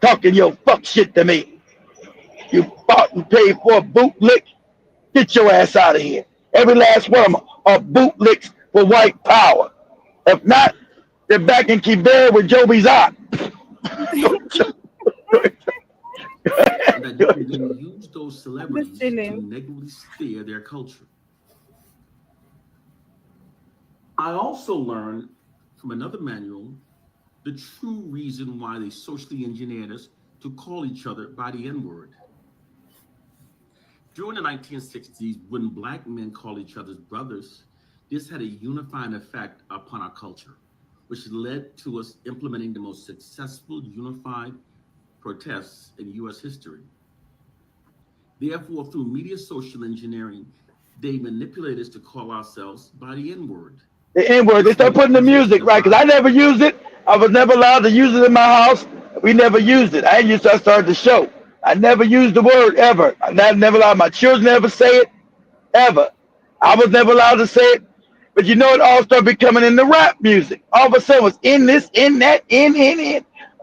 Talking your fuck shit to me. You bought and paid for a bootlick Get your ass out of here. Every last one of them are bootlicks for white power. If not, they're back in Quebec with Joby's eye. And that you can then use those celebrities to negatively steer their culture. I also learned from another manual the true reason why they socially engineered us to call each other by the N-word. During the 1960s, when black men called each other's brothers, this had a unifying effect upon our culture, which led to us implementing the most successful unified protests in US history. Therefore, through media social engineering, they manipulate us to call ourselves by the N-word. The N-word. They start putting the music, right? Because I never used it. I was never allowed to use it in my house. We never used it. I used to start the show. I never used the word ever. I never allowed my children to ever say it, ever. I was never allowed to say it. But you know, it all started becoming in the rap music. All of a sudden, it was in this, in that, in.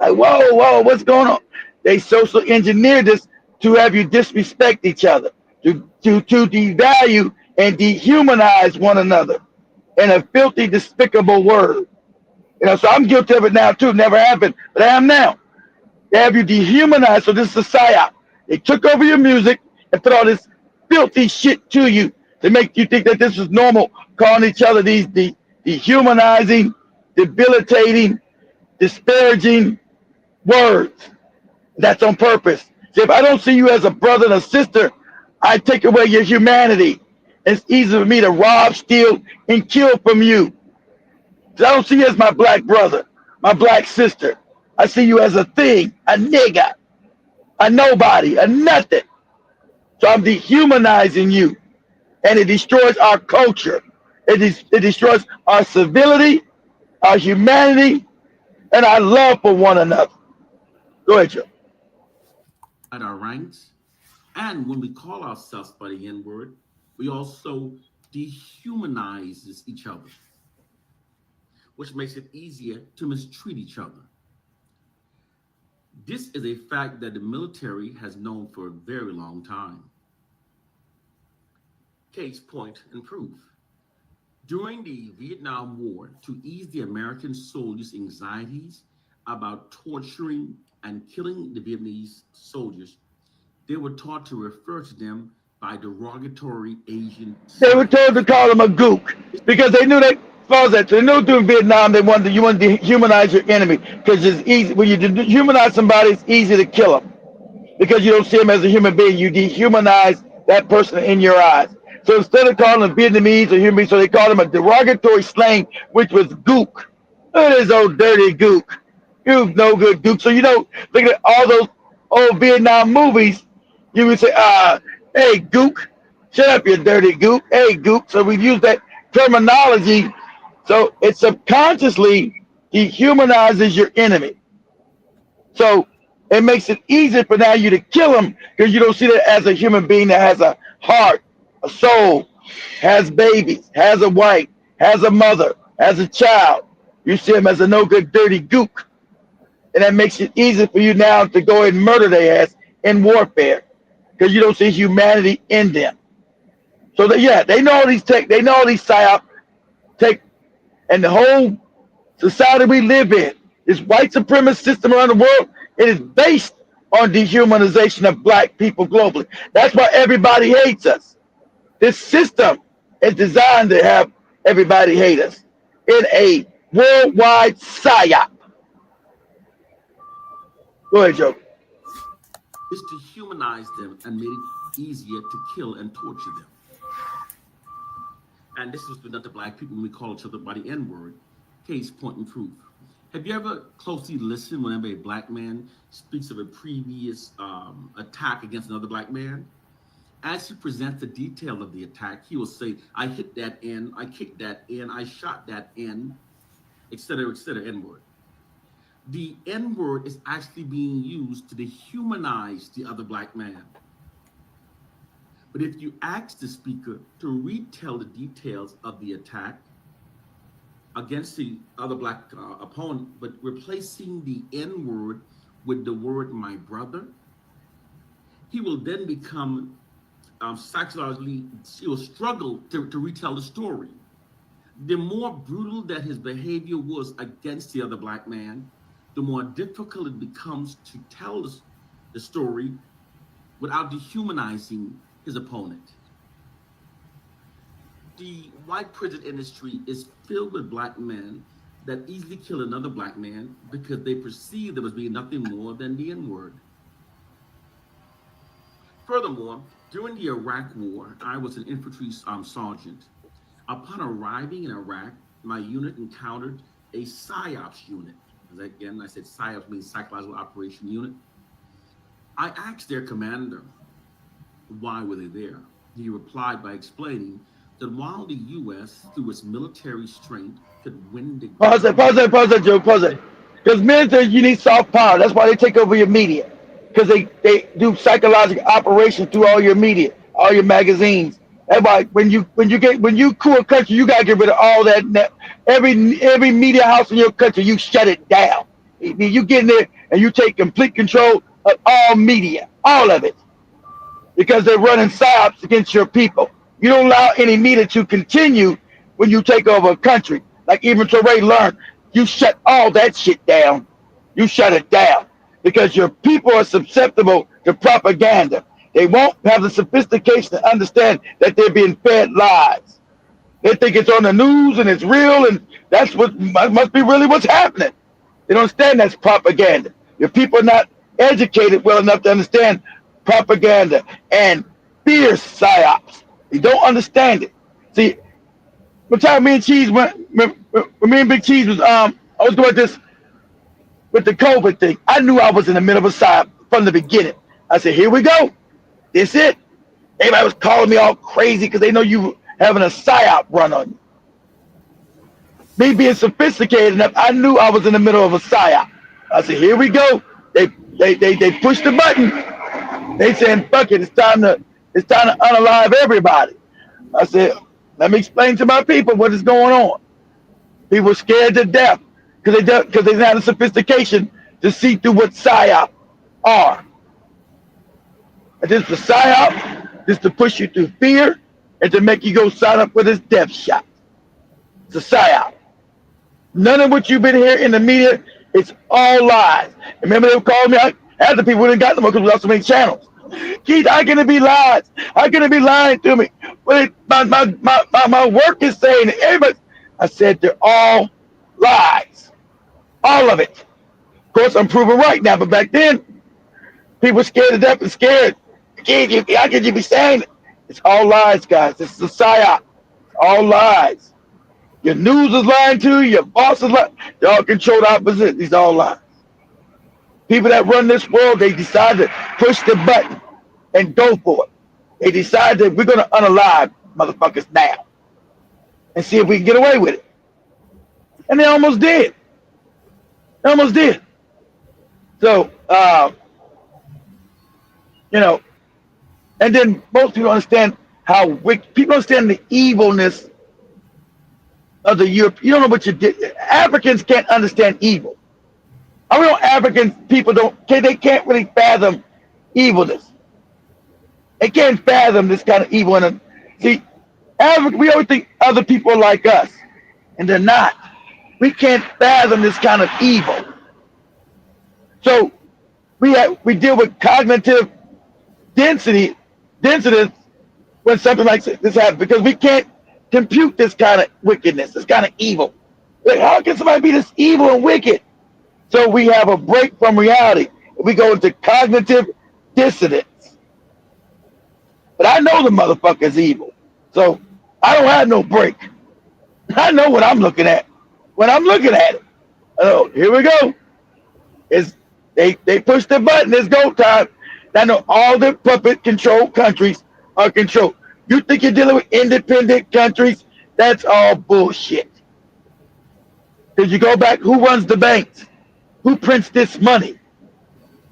Like, whoa, what's going on? They social engineered this to have you disrespect each other, to devalue and dehumanize one another in a filthy, despicable word. You know, so I'm guilty of it now too. Never happened, but I am now. They have you dehumanized. So this is a psyop. They took over your music and put all this filthy shit to you to make you think that this is normal, calling each other these dehumanizing, debilitating, disparaging words. That's on purpose. So if I don't see you as a brother and a sister, I take away your humanity. It's easy for me to rob, steal, and kill from you. So I don't see you as my black brother, my black sister. I see you as a thing, a nigga, a nobody, a nothing. So I'm dehumanizing you. And it destroys our culture. It destroys our civility, our humanity, and our love for one another. Go ahead, Joe. At our ranks, and when we call ourselves by the N-word, we also dehumanize each other, which makes it easier to mistreat each other. This is a fact that the military has known for a very long time. Case point and proof. During the Vietnam War, to ease the American soldiers' anxieties about torturing and killing the Vietnamese soldiers, they were taught to refer to them by derogatory Asian. They were told to call them a gook because they knew they knew during Vietnam you wanted to dehumanize your enemy because it's easy when you dehumanize somebody. It's easy to kill them because you don't see them as a human being. You dehumanize that person in your eyes. So instead of calling them Vietnamese or human beings, so they called them a derogatory slang, which was gook. Look at this old dirty gook. You no good gook. So look at all those old Vietnam movies. You would say, hey, gook, shut up, you dirty gook. Hey, gook. So we use that terminology. So it subconsciously dehumanizes your enemy. So it makes it easier for now you to kill them because you don't see that as a human being that has a heart, a soul, has babies, has a wife, has a mother, has a child. You see them as a no good, dirty gook. And that makes it easier for you now to go and murder their ass in warfare because you don't see humanity in them. So they know all these they know all these psyop tech, and the whole society we live in, this white supremacist system around the world, it is based on dehumanization of black people globally. That's why everybody hates us. This system is designed to have everybody hate us in a worldwide psyop. Go ahead, Joe. Is to humanize them and made it easier to kill and torture them. And this was done to black people when we call each other by the N-word. Case point and proof. Have you ever closely listened whenever a black man speaks of a previous attack against another black man? As he presents the detail of the attack, he will say, I hit that N, I kicked that N, I shot that N, etc., N-word. The N-word is actually being used to dehumanize the other black man. But if you ask the speaker to retell the details of the attack against the other black opponent, but replacing the N-word with the word my brother, he will then become psychologically, she will struggle to retell the story. The more brutal that his behavior was against the other black man, the more difficult it becomes to tell the story without dehumanizing his opponent. The white prison industry is filled with black men that easily kill another black man because they perceive them as being nothing more than the N-word. Furthermore, during the Iraq War, I was an infantry sergeant. Upon arriving in Iraq, my unit encountered a PSYOPs unit. Again, I said PSYOPs means Psychological Operation Unit. I asked their commander, why were they there? He replied by explaining that while the U.S., through its military strength, could win the... Pause it, Joe, pause it. Because military, you need soft power. That's why they take over your media. Because they do psychological operations through all your media, all your magazines. That's why when you coup a country, you gotta get rid of all that. Every media house in your country, you shut it down. You get in there and you take complete control of all media, all of it, because they're running psyops against your people. You don't allow any media to continue when you take over a country. Like even Touré learned, you shut all that shit down. You shut it down because your people are susceptible to propaganda. They won't have the sophistication to understand that they're being fed lies. They think it's on the news and it's real, and that's what must be really what's happening. They don't understand that's propaganda. Your people are not educated well enough to understand propaganda and fear psyops. They don't understand it. See, one time me and Cheese went, when me and Big Cheese was I was doing this with the COVID thing. I knew I was in the middle of a psyop from the beginning. I said, here we go. This it. Everybody was calling me all crazy because they know you having a psyop run on you. Me being sophisticated enough, I knew I was in the middle of a psyop. I said, here we go. They pushed the button. They saying, fuck it, it's time to unalive everybody. I said, let me explain to my people what is going on. People scared to death because they didn't have the sophistication to see through what psyop are. And this is the psyop, this to push you through fear and to make you go sign up for this death shot. It's a psyop. None of what you've been hearing in the media, it's all lies. Remember they called me, half the people didn't got them because we lost so many channels. Keith, how can it be lies? How can it be lying to me? But my work is saying that everybody, I said they're all lies. All of it. Of course, I'm proven right now, but back then, people were scared to death and scared. Keith, how could you be saying it? It's all lies, guys. This is a psyop. It's all lies. Your news is lying to you. Your boss is lying. They all control the opposite. These are all lies. People that run this world, they decide to push the button and go for it. They decide that we're going to unalive motherfuckers now and see if we can get away with it. And they almost did. They almost did. So, and then most people understand how wicked, people understand the evilness of the Europe. You don't know what you did. Africans can't understand evil. I mean, African people they can't really fathom evilness. They can't fathom this kind of evil. And see, we always think other people are like us, and they're not. We can't fathom this kind of evil. So we deal with cognitive density when something like this happens, because we can't compute this kind of wickedness, this kind of evil. Like, how can somebody be this evil and wicked? So we have a break from reality. We go into cognitive dissonance. But I know the motherfucker's evil. So I don't have no break. I know what I'm looking at when I'm looking at it. Oh, here we go. They push the button, it's go time. I know all the puppet controlled countries are controlled. You think you're dealing with independent countries? That's all bullshit. Because you go back, who runs the banks? Who prints this money?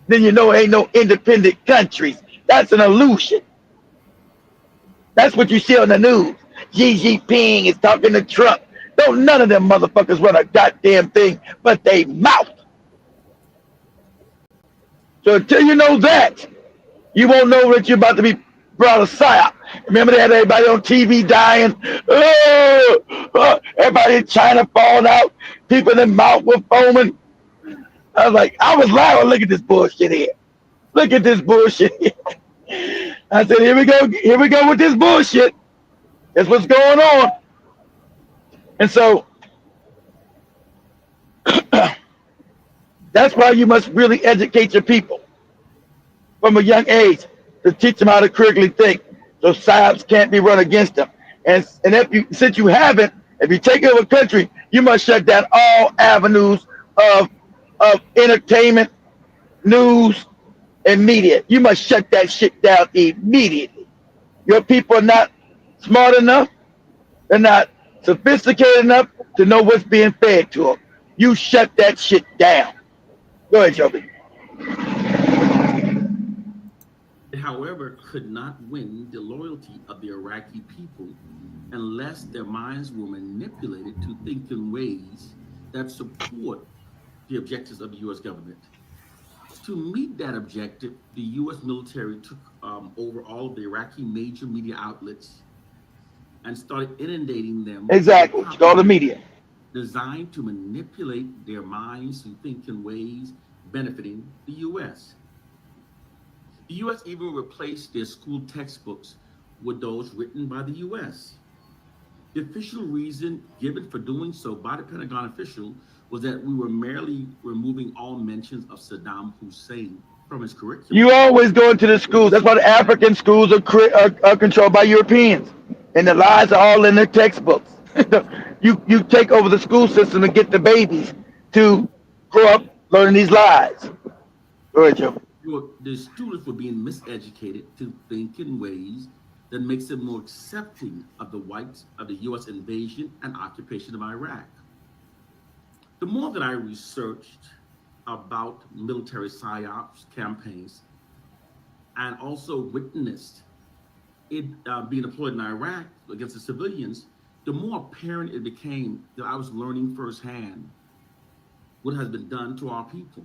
Then you know ain't no independent countries. That's an illusion. That's what you see on the news. Xi Jinping is talking to Trump. Don't none of them motherfuckers run a goddamn thing but they mouth. So until you know that, you won't know that you're about to be brought a Psyop. Remember they had everybody on TV dying? Everybody in China falling out. People in their mouth were foaming. I was like, I was laughing. Look at this bullshit here. Look at this bullshit here. I said, here we go with this bullshit. That's what's going on. And so that's why you must really educate your people from a young age to teach them how to critically think, so psyops can't be run against them. And since you haven't, if you take over a country, you must shut down all avenues of entertainment, news, and media. You must shut that shit down immediately. Your people are not smart enough. They're not sophisticated enough to know what's being fed to them. You shut that shit down. Go ahead, Joby. However, could not win the loyalty of the Iraqi people unless their minds were manipulated to think in ways that support the objectives of the U.S. government. To meet that objective, the U.S. military took over all of the Iraqi major media outlets and started inundating them. Exactly. It's called the media. Designed to manipulate their minds to think in ways benefiting the U.S. The U.S. even replaced their school textbooks with those written by the U.S. The official reason given for doing so by the Pentagon official was that we were merely removing all mentions of Saddam Hussein from his curriculum. You always go into the schools. That's why the African schools are controlled by Europeans. And the lies are all in their textbooks. You take over the school system and get the babies to grow up learning these lies. Go ahead, Joe. The students were being miseducated to think in ways that makes them more accepting of the U.S. invasion and occupation of Iraq. The more that I researched about military psyops campaigns and also witnessed it being deployed in Iraq against the civilians, the more apparent it became that I was learning firsthand what has been done to our people.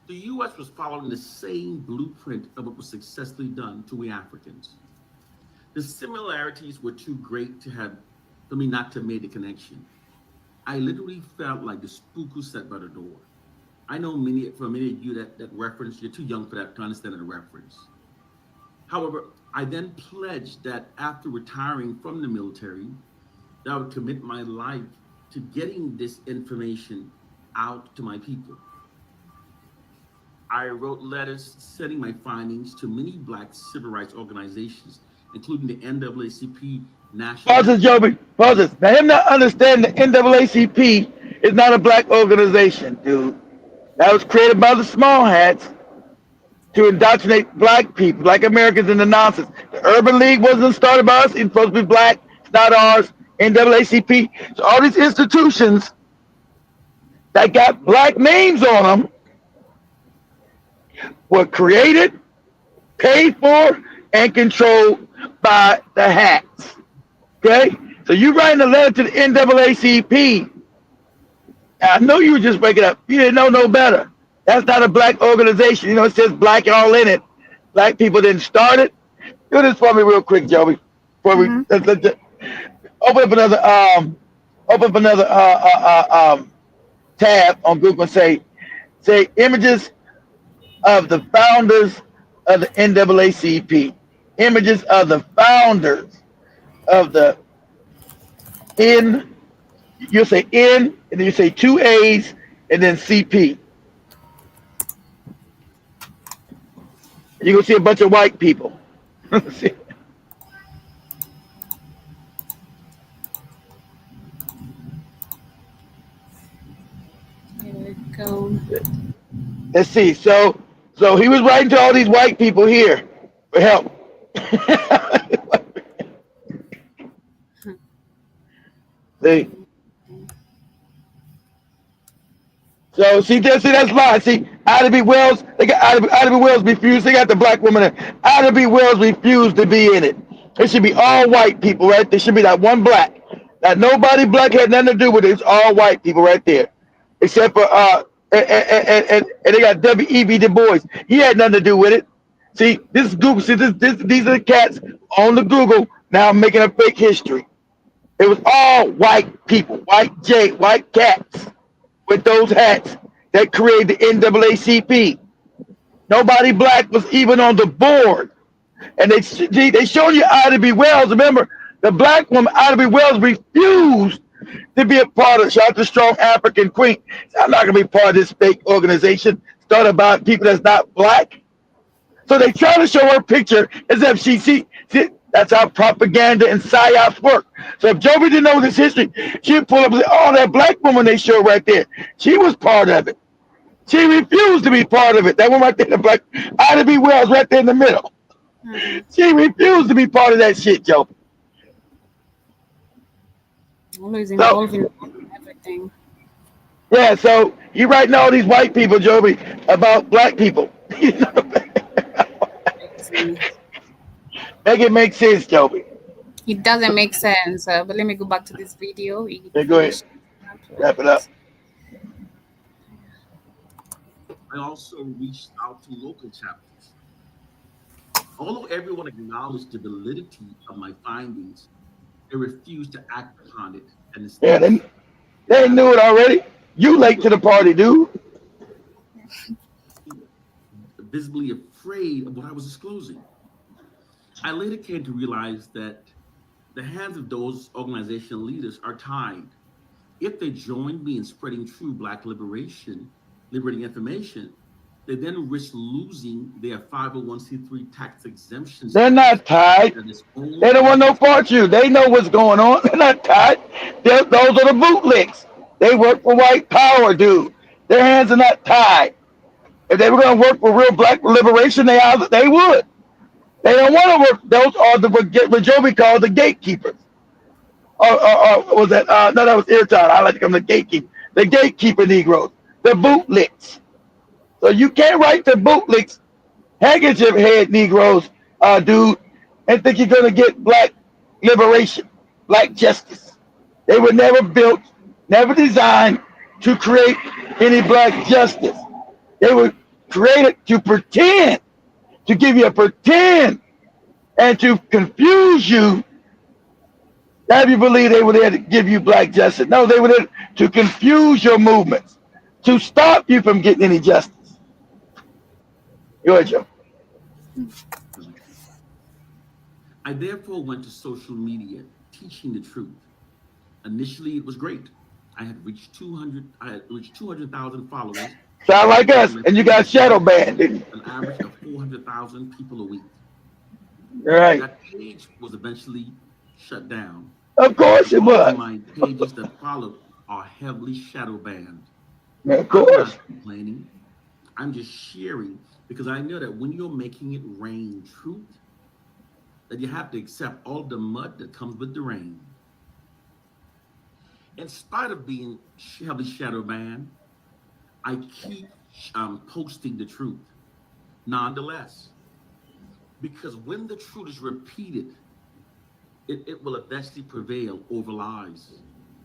The U.S. was following the same blueprint of what was successfully done to we Africans. The similarities were too great for me not to have made the connection. I literally felt like the spook who sat by the door. I know for many of you that reference, you're too young for that to understand the reference. However, I then pledged that after retiring from the military, that I would commit my life to getting this information out to my people. I wrote letters sending my findings to many Black civil rights organizations, including the NAACP National. Pauses, Joby. Pauses. Now, him not understanding the NAACP is not a Black organization, dude. That was created by the small hats to indoctrinate Black people, Black Americans, into nonsense. The Urban League wasn't started by us. It's supposed to be Black. It's not ours. NAACP. So all these institutions that got Black names on them were created, paid for, and controlled by the hats. Okay? So you writing a letter to the NAACP. I know you were just waking up. You didn't know no better. That's not a Black organization. You know, it says Black all in it. Black people didn't start it. Do this for me real quick, Joey. Before we open up another tab on Google and say images of the founders of the NAACP. Images of the founders of the you'll say N, and then you say 2 A's, and then CP. You're going to see a bunch of white people. There we go. Let's see. So he was writing to all these white people here for help. See? So that's lies. See, Ida B. Wells, they got Ida B. Wells refused. They got the Black woman there. Ida B. Wells refused to be in it. It should be all white people, right? There should be that one Black. That nobody Black had nothing to do with it. It's all white people right there, except for and they got W.E.B. Du Bois. He had nothing to do with it. See, this is Google. See, these are the cats on the Google now making a fake history. It was all white people, white cats with those hats that created the NAACP. Nobody black was even on the board. And they showed you Ida B. Wells. Remember, the black woman, Ida B. Wells, refused to be a part of Shout the Strong African Queen. I'm not going to be part of this fake organization started by people that's not black. So they try to show her picture as if see, that's how propaganda and psyops work. So if Joby didn't know this history, she'd pull up and say, oh, that black woman they show right there, she was part of it. She refused to be part of it. That one right there, the black Ida B. Wells right there in the middle. She refused to be part of that shit, Joby. Always involved in everything. Yeah, so you writing all these white people, Joby, about black people. Make it make sense, Joby. It doesn't make sense. But let me go back to this video. Yeah, go ahead. Wrap it up. I also reached out to local chapters. Although everyone acknowledged the validity of my findings, they refused to act upon it. And yeah, they knew it already. You late to the party, dude. Visibly afraid of what I was disclosing. I later came to realize that the hands of those organizational leaders are tied. If they joined me in spreading true Black liberating information, they then risk losing their 501c3 tax exemptions. They're not tied. They don't want no part of you. They know what's going on. They're not tied. Those are the bootlicks. They work for white power, dude. Their hands are not tied. If they were going to work for real Black liberation, they would. They don't want to work. Those are what Joby called the gatekeepers. Or was that? No, that was Airtime. I like to call them the gatekeeper. The gatekeeper Negroes. The bootlicks. So you can't write the bootlicks, handkerchief head Negroes, dude, and think you're going to get Black liberation, Black justice. They were never built, never designed to create any Black justice. They were created to pretend, to give you a pretend, and to confuse you. Have you believe they were there to give you Black justice? No, they were there to confuse your movements, to stop you from getting any justice. Go ahead, Joe. I therefore went to social media teaching the truth. Initially, it was great. I had reached 200,000 followers. Sound like us, and you got shadow banned, didn't you? An average of 400,000 people a week. Right. That page was eventually shut down. Of course it was. My pages that followed are heavily shadow banned. Yeah, of course. I'm not complaining. I'm just sharing because I know that when you're making it rain truth, that you have to accept all the mud that comes with the rain. In spite of being heavily shadow banned, I keep posting the truth, nonetheless. Because when the truth is repeated, it will eventually prevail over lies.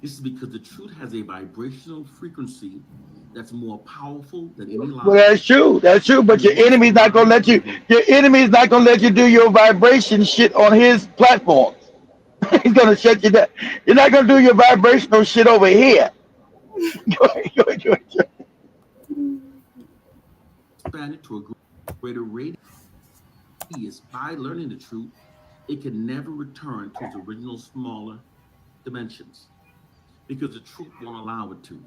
This is because the truth has a vibrational frequency that's more powerful than any lie. Well, that's true. That's true. But your enemy's not gonna let you. Your enemy's not gonna let you do your vibration shit on his platform. He's gonna shut you down. You're not gonna do your vibrational shit over here. Go ahead. Expanded to a greater radius by learning the truth, it can never return to its original smaller dimensions because the truth won't allow it to.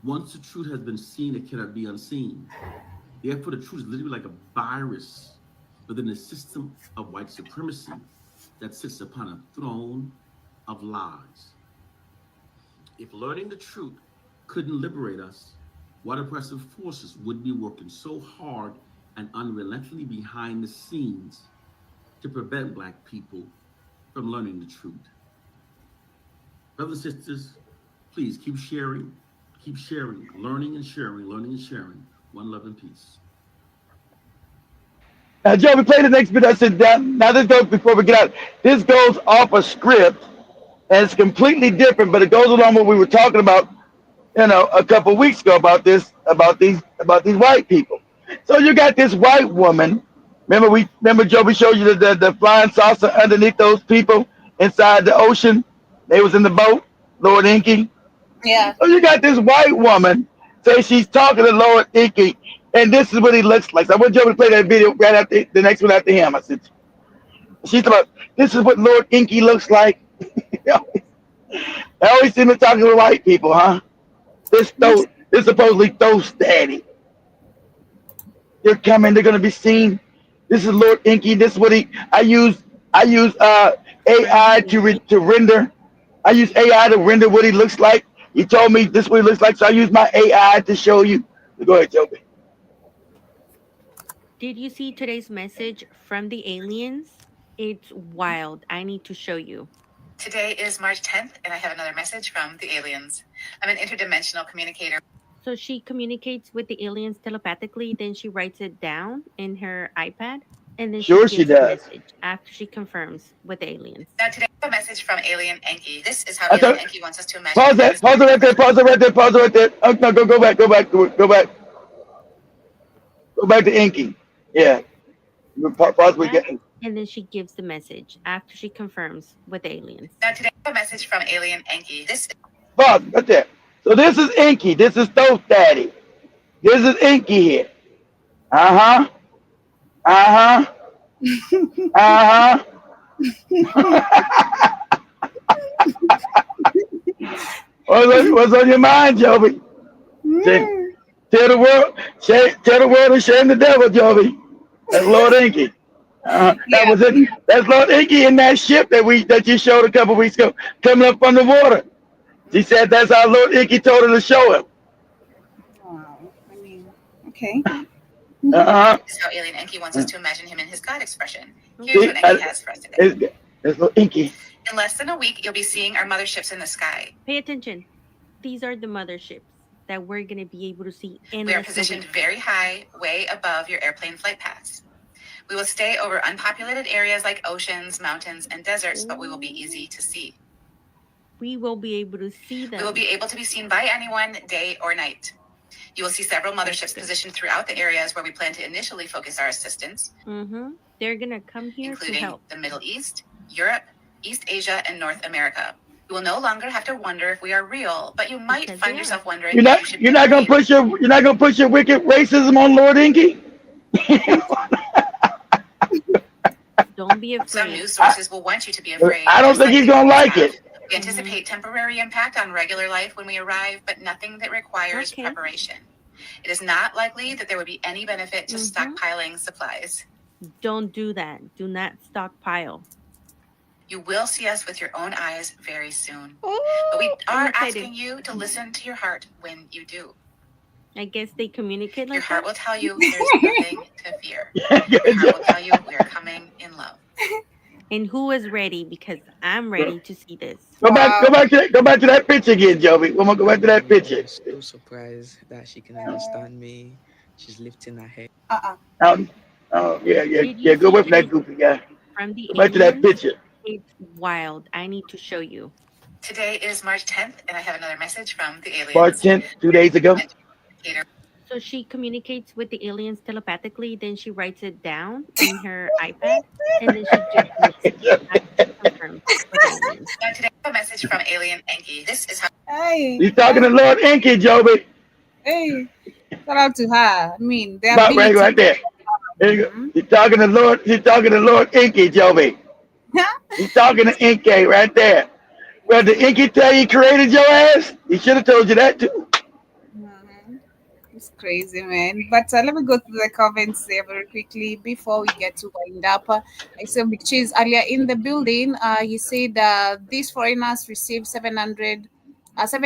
Once the truth has been seen, it cannot be unseen. Therefore, the truth is literally like a virus within the system of white supremacy that sits upon a throne of lies. If learning the truth couldn't liberate us, what oppressive forces would be working so hard and unrelentingly behind the scenes to prevent Black people from learning the truth? Brothers and sisters, please keep sharing, learning and sharing. One love and peace. Now, Joe, we play the next bit. I said, now this goes before we get out. This goes off a script, and it's completely different, but it goes along with what we were talking about, a couple of weeks ago about these white people. So you got this white woman Remember Joe, we showed you the flying saucer underneath those people inside the ocean. They was in the boat, Lord Inky. Yeah. So you got this white woman say she's talking to Lord Inky, and this is what he looks like. So I want Joe to play that video right after the next one after him. I said, she's like, this is what Lord Inky looks like. I always seem to talking to white people, huh? This supposedly Toast Daddy. They're coming. They're gonna be seen. This is Lord Inky. This is what I use AI to render. I use AI to render what he looks like. He told me this is what he looks like, so I use my AI to show you. Go ahead, Joby. Did you see today's message from the aliens? It's wild. I need to show you. Today is March 10th, and I have another message from the aliens. I'm an interdimensional communicator. So she communicates with the aliens telepathically, then she writes it down in her iPad, and then Sure she she gives the does. message after she confirms with the aliens. Now, today I have a message from Alien Enki. This is how I Alien thought, Enki wants us to imagine. pause that. Pause it right there. Pause it right there. Pause it right there. Oh, no, go back. Go back. Go back. Go back to Inky. Yeah. Pause. We get. And then she gives the message after she confirms with the aliens. Now, today I have a message from Alien Enki. This. Pause right there. So this is Inky. This is Toast Daddy. This is Inky here. Uh huh. Uh huh. Uh huh. What's on your mind, Joby? Tell the world and shame the devil, Joby. That's Lord Inky. That was it. That's Lord Inky in that ship that you showed a couple weeks ago, coming up from the water. She said that's how Lord Inky told her to show him. Wow. I mean, okay. This is how Alien Enki wants us to imagine him in his God expression. Here's what Enki has for us today. That's Lord Inky. In less than a week, you'll be seeing our motherships in the sky. Pay attention. These are the motherships that we're going to be able to see in We are less than a positioned week. very high, way above your airplane flight paths. We will stay over unpopulated areas like oceans, mountains, and deserts, but we will be easy to see. We will be able to see them. We will be able to be seen by anyone, day or night. You will see several motherships positioned throughout the areas where we plan to initially focus our assistance, They're going to come here to including help. the Middle East, Europe, East Asia, and North America. You will no longer have to wonder if we are real, but you might find yourself wondering if you should You're not gonna push your wicked racism on Lord Inky. Don't be afraid. Some news sources will want you to be afraid. I don't just think he's the gonna humans like have. it. We anticipate temporary impact on regular life when we arrive, but nothing that requires preparation. It is not likely that there would be any benefit to stockpiling supplies. Don't do that. Do not stockpile. You will see us with your own eyes very soon. But we are asking you to listen to your heart when you do. I guess they communicate like Your heart that. will tell you there's nothing to fear. Your heart will tell you we are coming in love. And who is ready? Because I'm ready to see this. Go back to that picture again, Joby. We're gonna go back to that picture. I'm so surprised that she can understand me. She's lifting her head. Yeah. Go away from that goofy guy. From the Go back to that picture. It's wild. I need to show you. Today is March 10th, and I have another message from the aliens. March 10th, 2 days ago. So she communicates with the aliens telepathically, then she writes it down in her iPad, and then she gives it confirmed with the aliens. Now today I have a message from Alien Enki. This is how. Hey. He's talking to Lord Inky, Joby. Hey. Shout out to her. I mean, they're Right there. There you go. He's talking to Lord Inky, Joby. He's talking to Inky right there. Well, did Inky tell you he created your ass? He should have told you that too. It's crazy, man. But let me go through the comments there very quickly before we get to wind up. I saw Big Cheese earlier in the building. He said these foreigners receive 7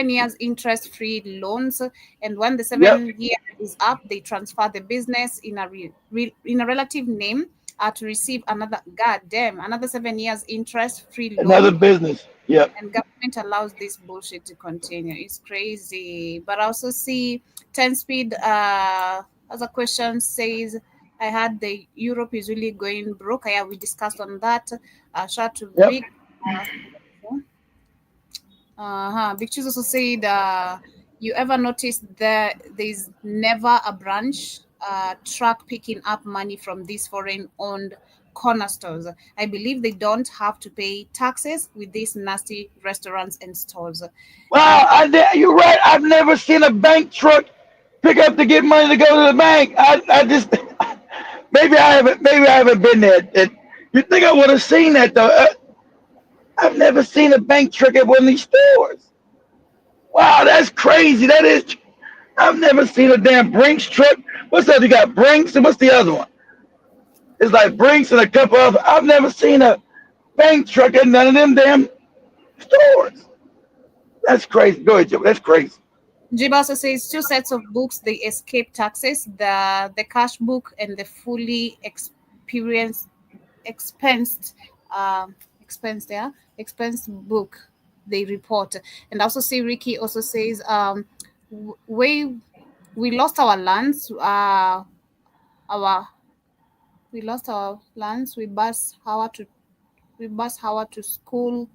years interest-free loans, and when the 7 year is up, they transfer the business in a relative name to receive another 7 years interest-free loan. Another business. Yep. And government allows this bullshit to continue. It's crazy. But I also see 10 speed as a question says, I heard the Europe is really going broke. Yeah, we discussed on that. Shout to Big. Big Cheese also said, you ever noticed that there's never a branch truck picking up money from these foreign-owned corner stores. I believe they don't have to pay taxes with these nasty restaurants and stores. Wow, you're right. I've never seen a bank truck pick up to get money to go to the bank. I just maybe I haven't been there. You think I would have seen that though? I've never seen a bank truck at one of these stores. Wow, that's crazy. That is. I've never seen a damn Brinks truck. What's that? You got Brinks and what's the other one? It's like Brinks and a couple of. I've never seen a bank truck at none of them damn stores. That's crazy. Go ahead, Joe. That's crazy. Jib also says 2 sets of books. They escape taxes: the cash book and the fully expensed book. They report. And also see Ricky also says we lost our lands. We lost our lands. We bus Howard to school.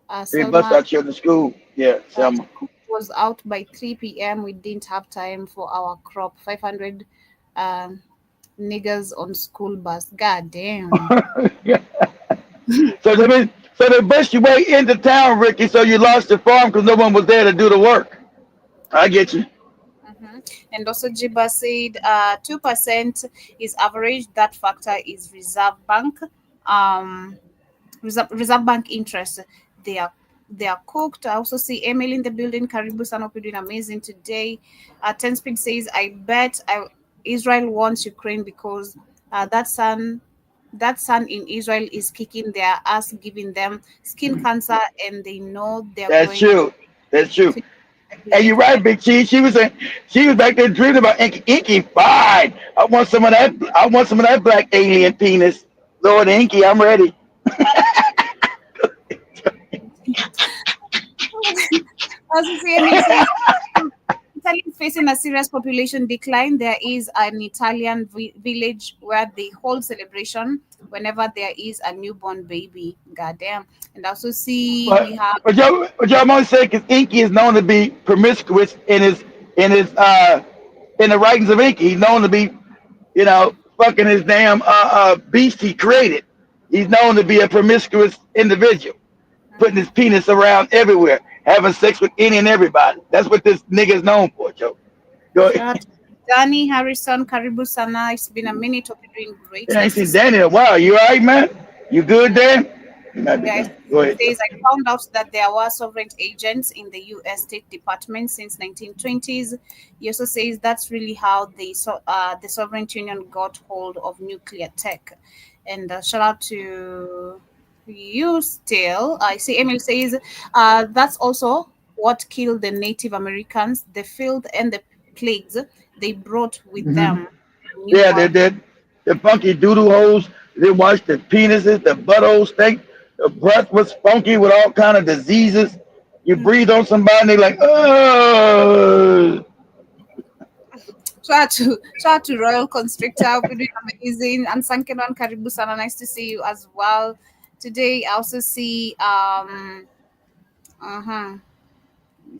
They bust Selma out children to school. Yeah, Selma. was out by 3 p.m. We didn't have time for our crop. 500 niggers on school bus. God damn. So they bust your way into town, Ricky. So you lost your farm because no one was there to do the work. I get you. And also Jiba said 2% is average. That factor is Reserve Bank interest. They are cooked. I also see Emily in the building. Karibu Sanopi doing amazing today. 10 Speed says, I bet Israel wants Ukraine because that son in Israel is kicking their ass, giving them skin cancer, and they know they're That's going true. That's true. And you're right, Big Cheese. She was back there dreaming about Inky. Inky, fine. I want some of that black alien penis. Lord Inky, I'm ready. Also, see, Emily says, Italy is facing a serious population decline. There is an Italian village where they hold celebration whenever there is a newborn baby. Goddamn. And also see we have. But y'all want to say because Inky is known to be promiscuous in in the writings of Inky. He's known to be, fucking his damn beast he created. He's known to be a promiscuous individual, putting his penis around everywhere, having sex with any and everybody. That's what this nigga is known for, Joe. Go ahead. Danny Harrison, Karibu Sana. It's been a minute. Hope you're doing great. Yeah, I ain't seen Danny in a while. You all right, man? You good, Dan? Yes. Go ahead. Says, I found out that there were sovereign agents in the U.S. State Department since 1920s. He also says that's really how the Sovereign Union got hold of nuclear tech. And shout out to you still. I see Emil says that's also what killed the Native Americans, the filth and the plagues they brought with them. Yeah, they did. The funky doodle holes. They washed the penises, the buttholes stink. The breath was funky with all kind of diseases. You breathe on somebody and they like, oh. Shout out to Royal Constrictor. We're doing amazing. And Sankenon Karibu Sana, nice to see you as well. Today I also see Let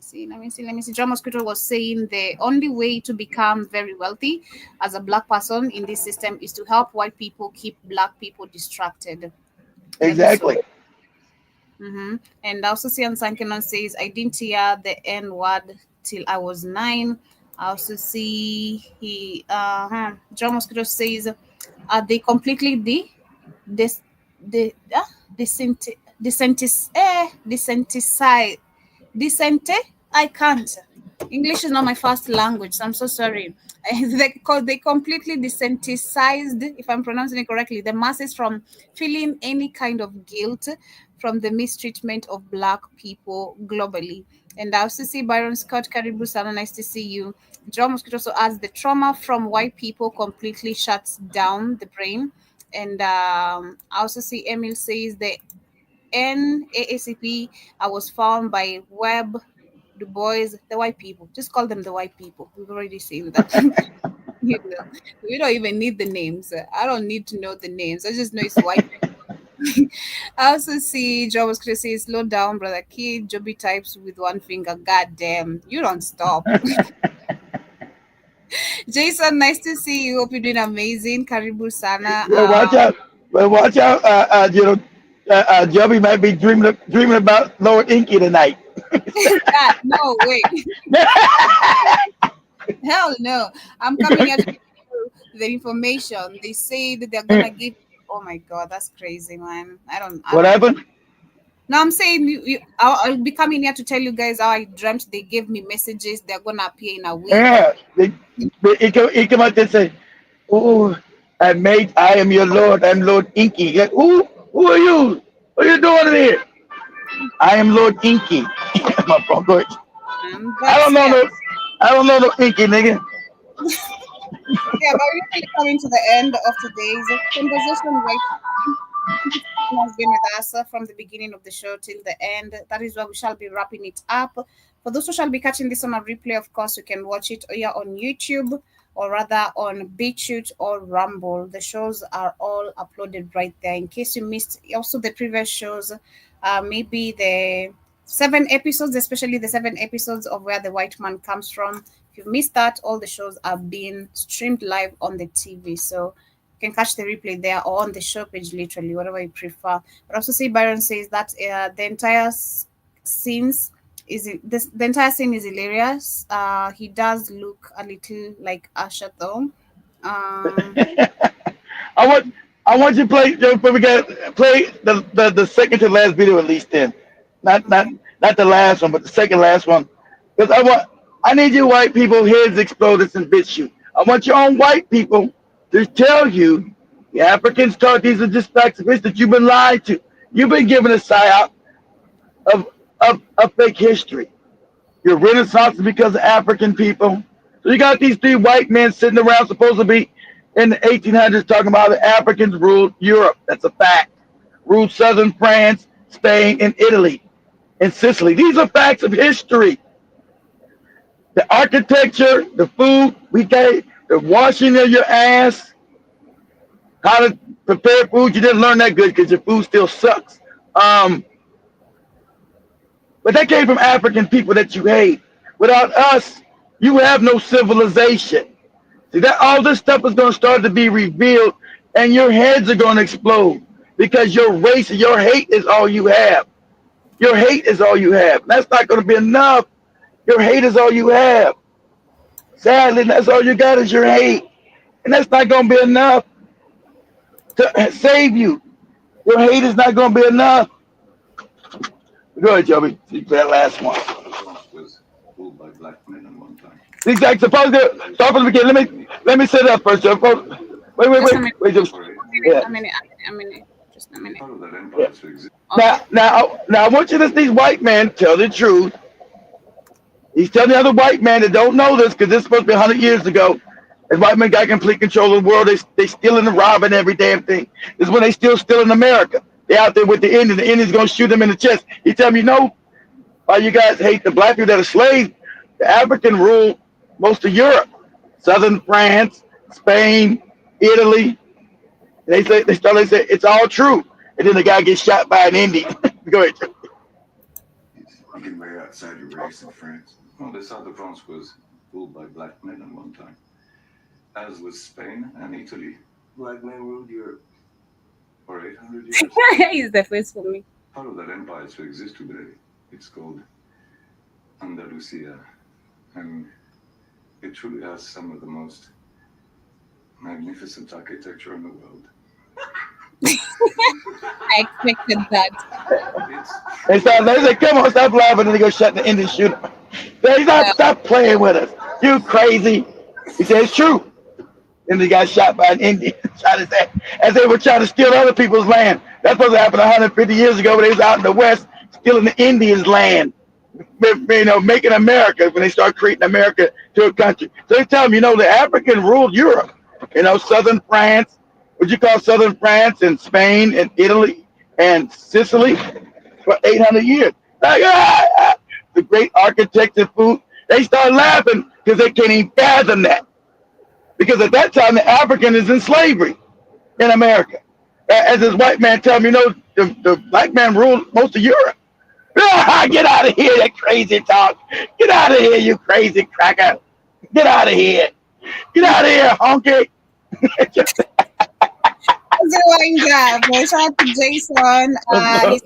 me see. John Mosquito was saying the only way to become very wealthy as a black person in this system is to help white people keep black people distracted. Exactly. And I also see Sankenon says, I didn't hear the N word till I was 9. I also see John Mosquito says, they completely Decente? I can't. English is not my first language, so I'm so sorry. They completely desensitized, if I'm pronouncing it correctly, the masses from feeling any kind of guilt from the mistreatment of black people globally. And I also see Byron Scott, Karibu Sana, nice to see you. John Mosquito also adds the trauma from white people completely shuts down the brain. And I also see Emil says the NAACP was found by Webb, Du Bois, the white people. Just call them the white people. We've already seen that. We don't even need the names. I don't need to know the names. I just know it's white people. I also see Job Chris says, slow down, brother kid. Joby types with one finger. God damn, you don't stop. Jason, nice to see you. Hope you're doing amazing. Karibu sana. Well, watch out. Well, watch out. Joby might be dreaming about Lord Inky tonight. God, no, wait. Hell no. I'm coming here to give you the information. They say that they're gonna give. Oh my God, that's crazy, man. I don't What know. happened? No, I'm saying I'll be coming here to tell you guys how I dreamt. They gave me messages. They're gonna appear in a week. Yeah. He come out there and say, "Oh, I am your Lord. I'm Lord Inky." Like, who are you? What are you doing here? I am Lord Inky. My phone goes, I But don't know yeah, no Inky, nigga. yeah, but we're really coming to the end of today's conversation right now. Has been with us from the beginning of the show till the end. That is why we shall be wrapping it up. For those who shall be catching this on a replay, of course, you can watch it either on YouTube or rather on BitChute or Rumble. The shows are all uploaded right there. In case you missed also the previous shows, maybe the 7 episodes, especially the 7 episodes of Where the White Man Comes From. If you've missed that, all the shows are being streamed live on the TV. So you can catch the replay there or on the show page, literally, whatever you prefer. But also, see, Byron says that the entire scenes the entire scene is hilarious. He does look a little like Usher, though. I want you to play. We got play the second to last video at least. Then, not the last one, but the second last one. Because I need you white people heads exploded and bitch shoot. I want your own white people to tell you the Africans taught these are just facts of history that you've been lied to. You've been given a psyop of fake history. Your Renaissance is because of African people. So you got these three white men sitting around supposed to be in the 1800s talking about the Africans ruled Europe. That's a fact. Ruled southern France, Spain, and Italy, and Sicily. These are facts of history. The architecture, the food we gave, the washing of your ass, how to prepare food. You didn't learn that good because your food still sucks. But that came from African people that you hate. Without us, you have no civilization. See, that all this stuff is going to start to be revealed, and your heads are going to explode because your race, your hate is all you have. Your hate is all you have. That's not going to be enough. Your hate is all you have. Sadly, that's all you got is your hate. And that's not going to be enough to save you. Your hate is not going to be enough. Go ahead, Joby. See that last one. Was ruled by black men at one time. Exactly. Suppose to start from the beginning. Let me set it up first, Joby. Wait. Just a minute. Just a minute. Part of that empire to exist. Now, I want you to these white men tell the truth. He's telling the other white man that don't know this because this is supposed to be 100 years ago. And white men got complete control of the world. They stealing and robbing every damn thing. This is when they still stealing America. They out there with the Indians. The Indians gonna shoot them in the chest. He tell me, no, why you guys hate the black people that are slaves? The African ruled most of Europe, southern France, Spain, Italy. They say it's all true. And then the guy gets shot by an Indian. Go ahead. You can marry outside your race in France. Well, the south of France was ruled by black men at one time, as was Spain and Italy. Black men ruled Europe for 800 years. He's the first for me. Part of that empire to exist today. It's called Andalusia, and it truly has some of the most magnificent architecture in the world. I expected that. They said, come on, stop laughing, and they go shut the Indian shooter. They stop playing with us. You crazy. He said, it's true. And he got shot by an Indian as they were trying to steal other people's land. That's supposed to happen 150 years ago when they was out in the West stealing the Indians' land. Making America when they start creating America to a country. So they tell them, the African ruled Europe. Southern France, what you call Southern France and Spain and Italy and Sicily for 800 years. Like, the great architects and food. They start laughing because they can't even fathom that. Because at that time, the African is in slavery in America. As this white man tells me, the black man ruled most of Europe. Get out of here, that crazy talk. Get out of here, you crazy cracker. Get out of here. Get out of here, honky. Wind up. Shout out to Jason. He says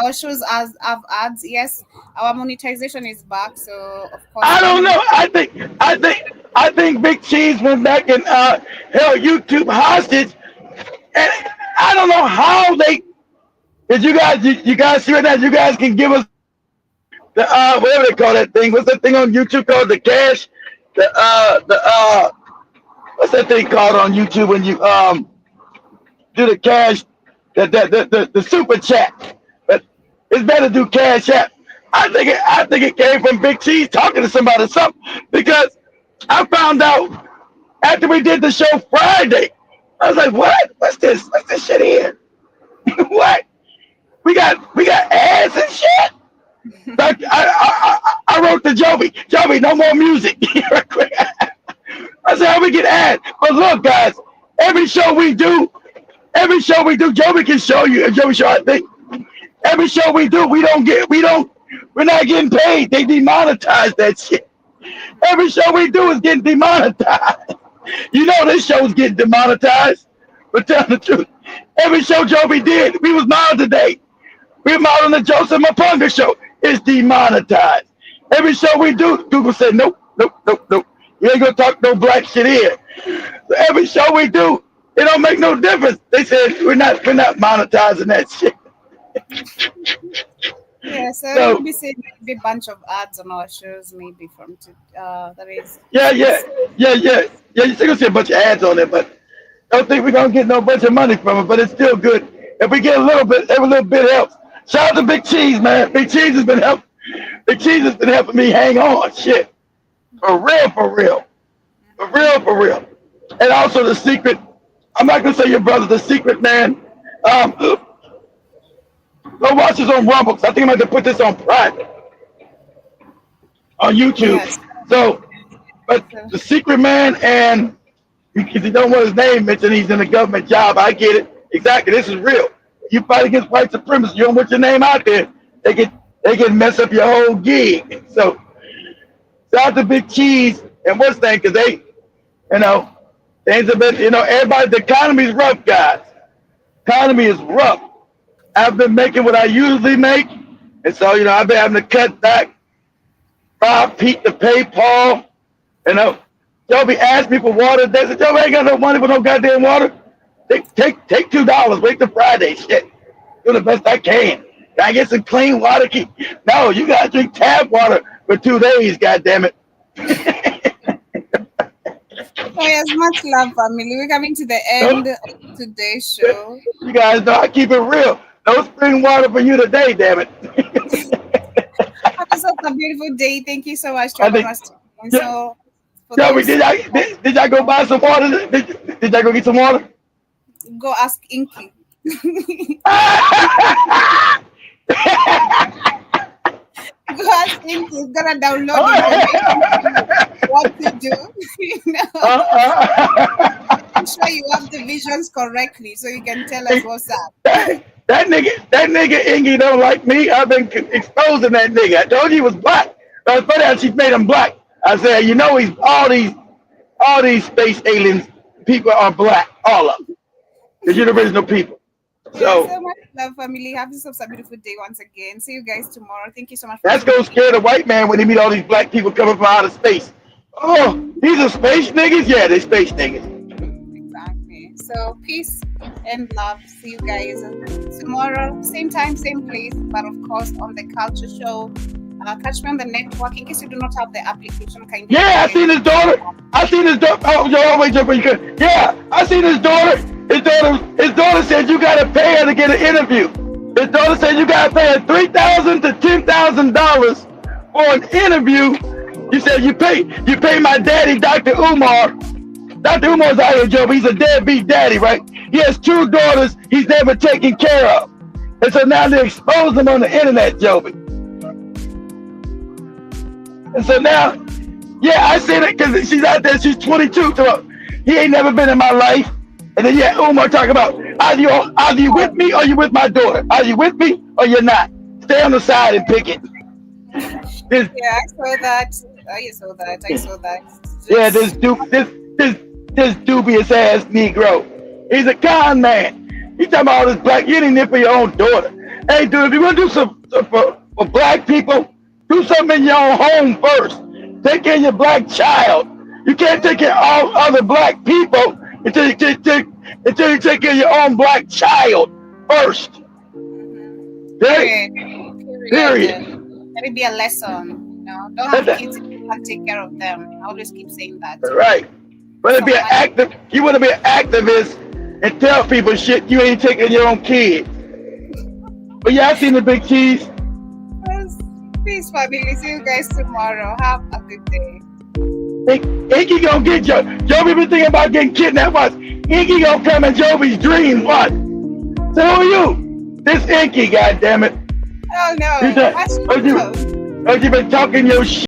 our shows have ads. Yes, our monetization is back. So of course. I don't know. I think Big Cheese went back and held YouTube hostage, and I don't know how they. Did you guys see right now? You guys can give us the whatever they call that thing. What's that thing on YouTube called? The cash. What's that thing called on YouTube when you do the cash, the super chat? But it's better to do cash app. I think it came from Big Cheese talking to somebody or something, because I found out after we did the show Friday. I was like, what? What's this? What's this shit here? What? We got ads and shit. Like I wrote to Joby, no more music. I said, how we get ads? But look, guys, every show we do, Joby can show you, and Joby show, I think, every show we do, we're not getting paid. They demonetize that shit. Every show we do is getting demonetized. You know this show's getting demonetized. But tell the truth, every show Joby did, we was modeled today. We modeled on the Joseph Mapunga show. It's demonetized. Every show we do, Google said, nope. You ain't gonna talk no black shit here. So every show we do, it don't make no difference. They said we're not monetizing that shit. Yeah, so we'll be seeing maybe a bunch of ads on our shows, maybe from that is. Yeah. You're still gonna see a bunch of ads on it, but don't think we're gonna get no bunch of money from it. But it's still good if we get a little bit. Every little bit helps. Shout out to Big Cheese, man. Big Cheese has been helping. Big Cheese has been helping me hang on. Shit, for real. And also the secret. I'm not gonna say your brother, the secret man. Go watch this on Rumble. I think I'm going to put this on private on YouTube. Yes. So, but the secret man, and if you don't want his name mentioned, he's in a government job. I get it. Exactly. This is real. You fight against white supremacists. You don't want your name out there. They can mess up your whole gig. So, shout out to Big Cheese and what's that? Because they, things have been, everybody. The economy is rough, guys. Economy is rough. I've been making what I usually make, and so I've been having to cut back. Rob Pete to pay Paul. Joby asked me for water. They said, Joby ain't got no money for no goddamn water. Take $2. Wait till Friday. Shit, do the best I can. Can I get some clean water? No, you gotta drink tap water for 2 days. Goddamn it. Oh, yes, much love, family. We're coming to the end of today's show. You guys know I keep it real. No spring water for you today, damn it. Have yourself a beautiful day. Thank you so much, Joby. Did I go buy some water? Did I go get some water? Go ask Inky. Go ask Inky. He's gonna download it. What to do? I'm sure you have the visions correctly, so you can tell us what's up. That nigga Ingy don't like me. I've been exposing that nigga. I told you he was black. But funny how she made him black. I said, he's all these space aliens people are black, all of them. Because you're the original people. So much love, family. Have yourselves a beautiful day once again. See you guys tomorrow. Thank you so much. That's gonna scare the white man when he meet all these black people coming from outer space. Oh, these are space niggas? Yeah, they space niggas. Exactly. So peace and love. See you guys tomorrow. Same time, same place. But of course on the Culture Show. Catch me on the network. In case you do not have the application, I seen his daughter. Oh, wait, yeah, I seen his daughter. His daughter said you gotta pay her to get an interview. His daughter said you gotta pay her $3,000 to $10,000 for an interview. You said you pay my daddy, Dr. Umar. Dr. Umar's out here, Joe. He's a deadbeat daddy, right? He has 2 daughters he's never taken care of. And so now they expose him on the internet, Joby. And so now, I seen it because she's out there, she's 22. So he ain't never been in my life. And then Umar talking about, either you with me or you with my daughter. Are you with me or you're not? Stay on the side and pick it. I saw that. I saw that. Yeah, this dubious ass Negro. He's a con man. He talking about all this black. You didn't live for your own daughter. Hey, dude, if you want to do something for black people, do something in your own home first. Take care of your black child. You can't take care of all other black people until you take care of your own black child first. Okay? Period. Let it be a lesson. Don't have kids if you can't take care of them. I always keep saying that. Right. But be an active. You want to be an activist and tell people shit you ain't taking your own kids. But yeah, I seen the big cheese. Peace, family. See you guys tomorrow. Have a good day. Inky gonna get Jovi been thinking about getting kidnapped once. Inky gonna come in Jovi's dreams once. So who are you? This Inky, goddammit. Oh no. You been talking your shit.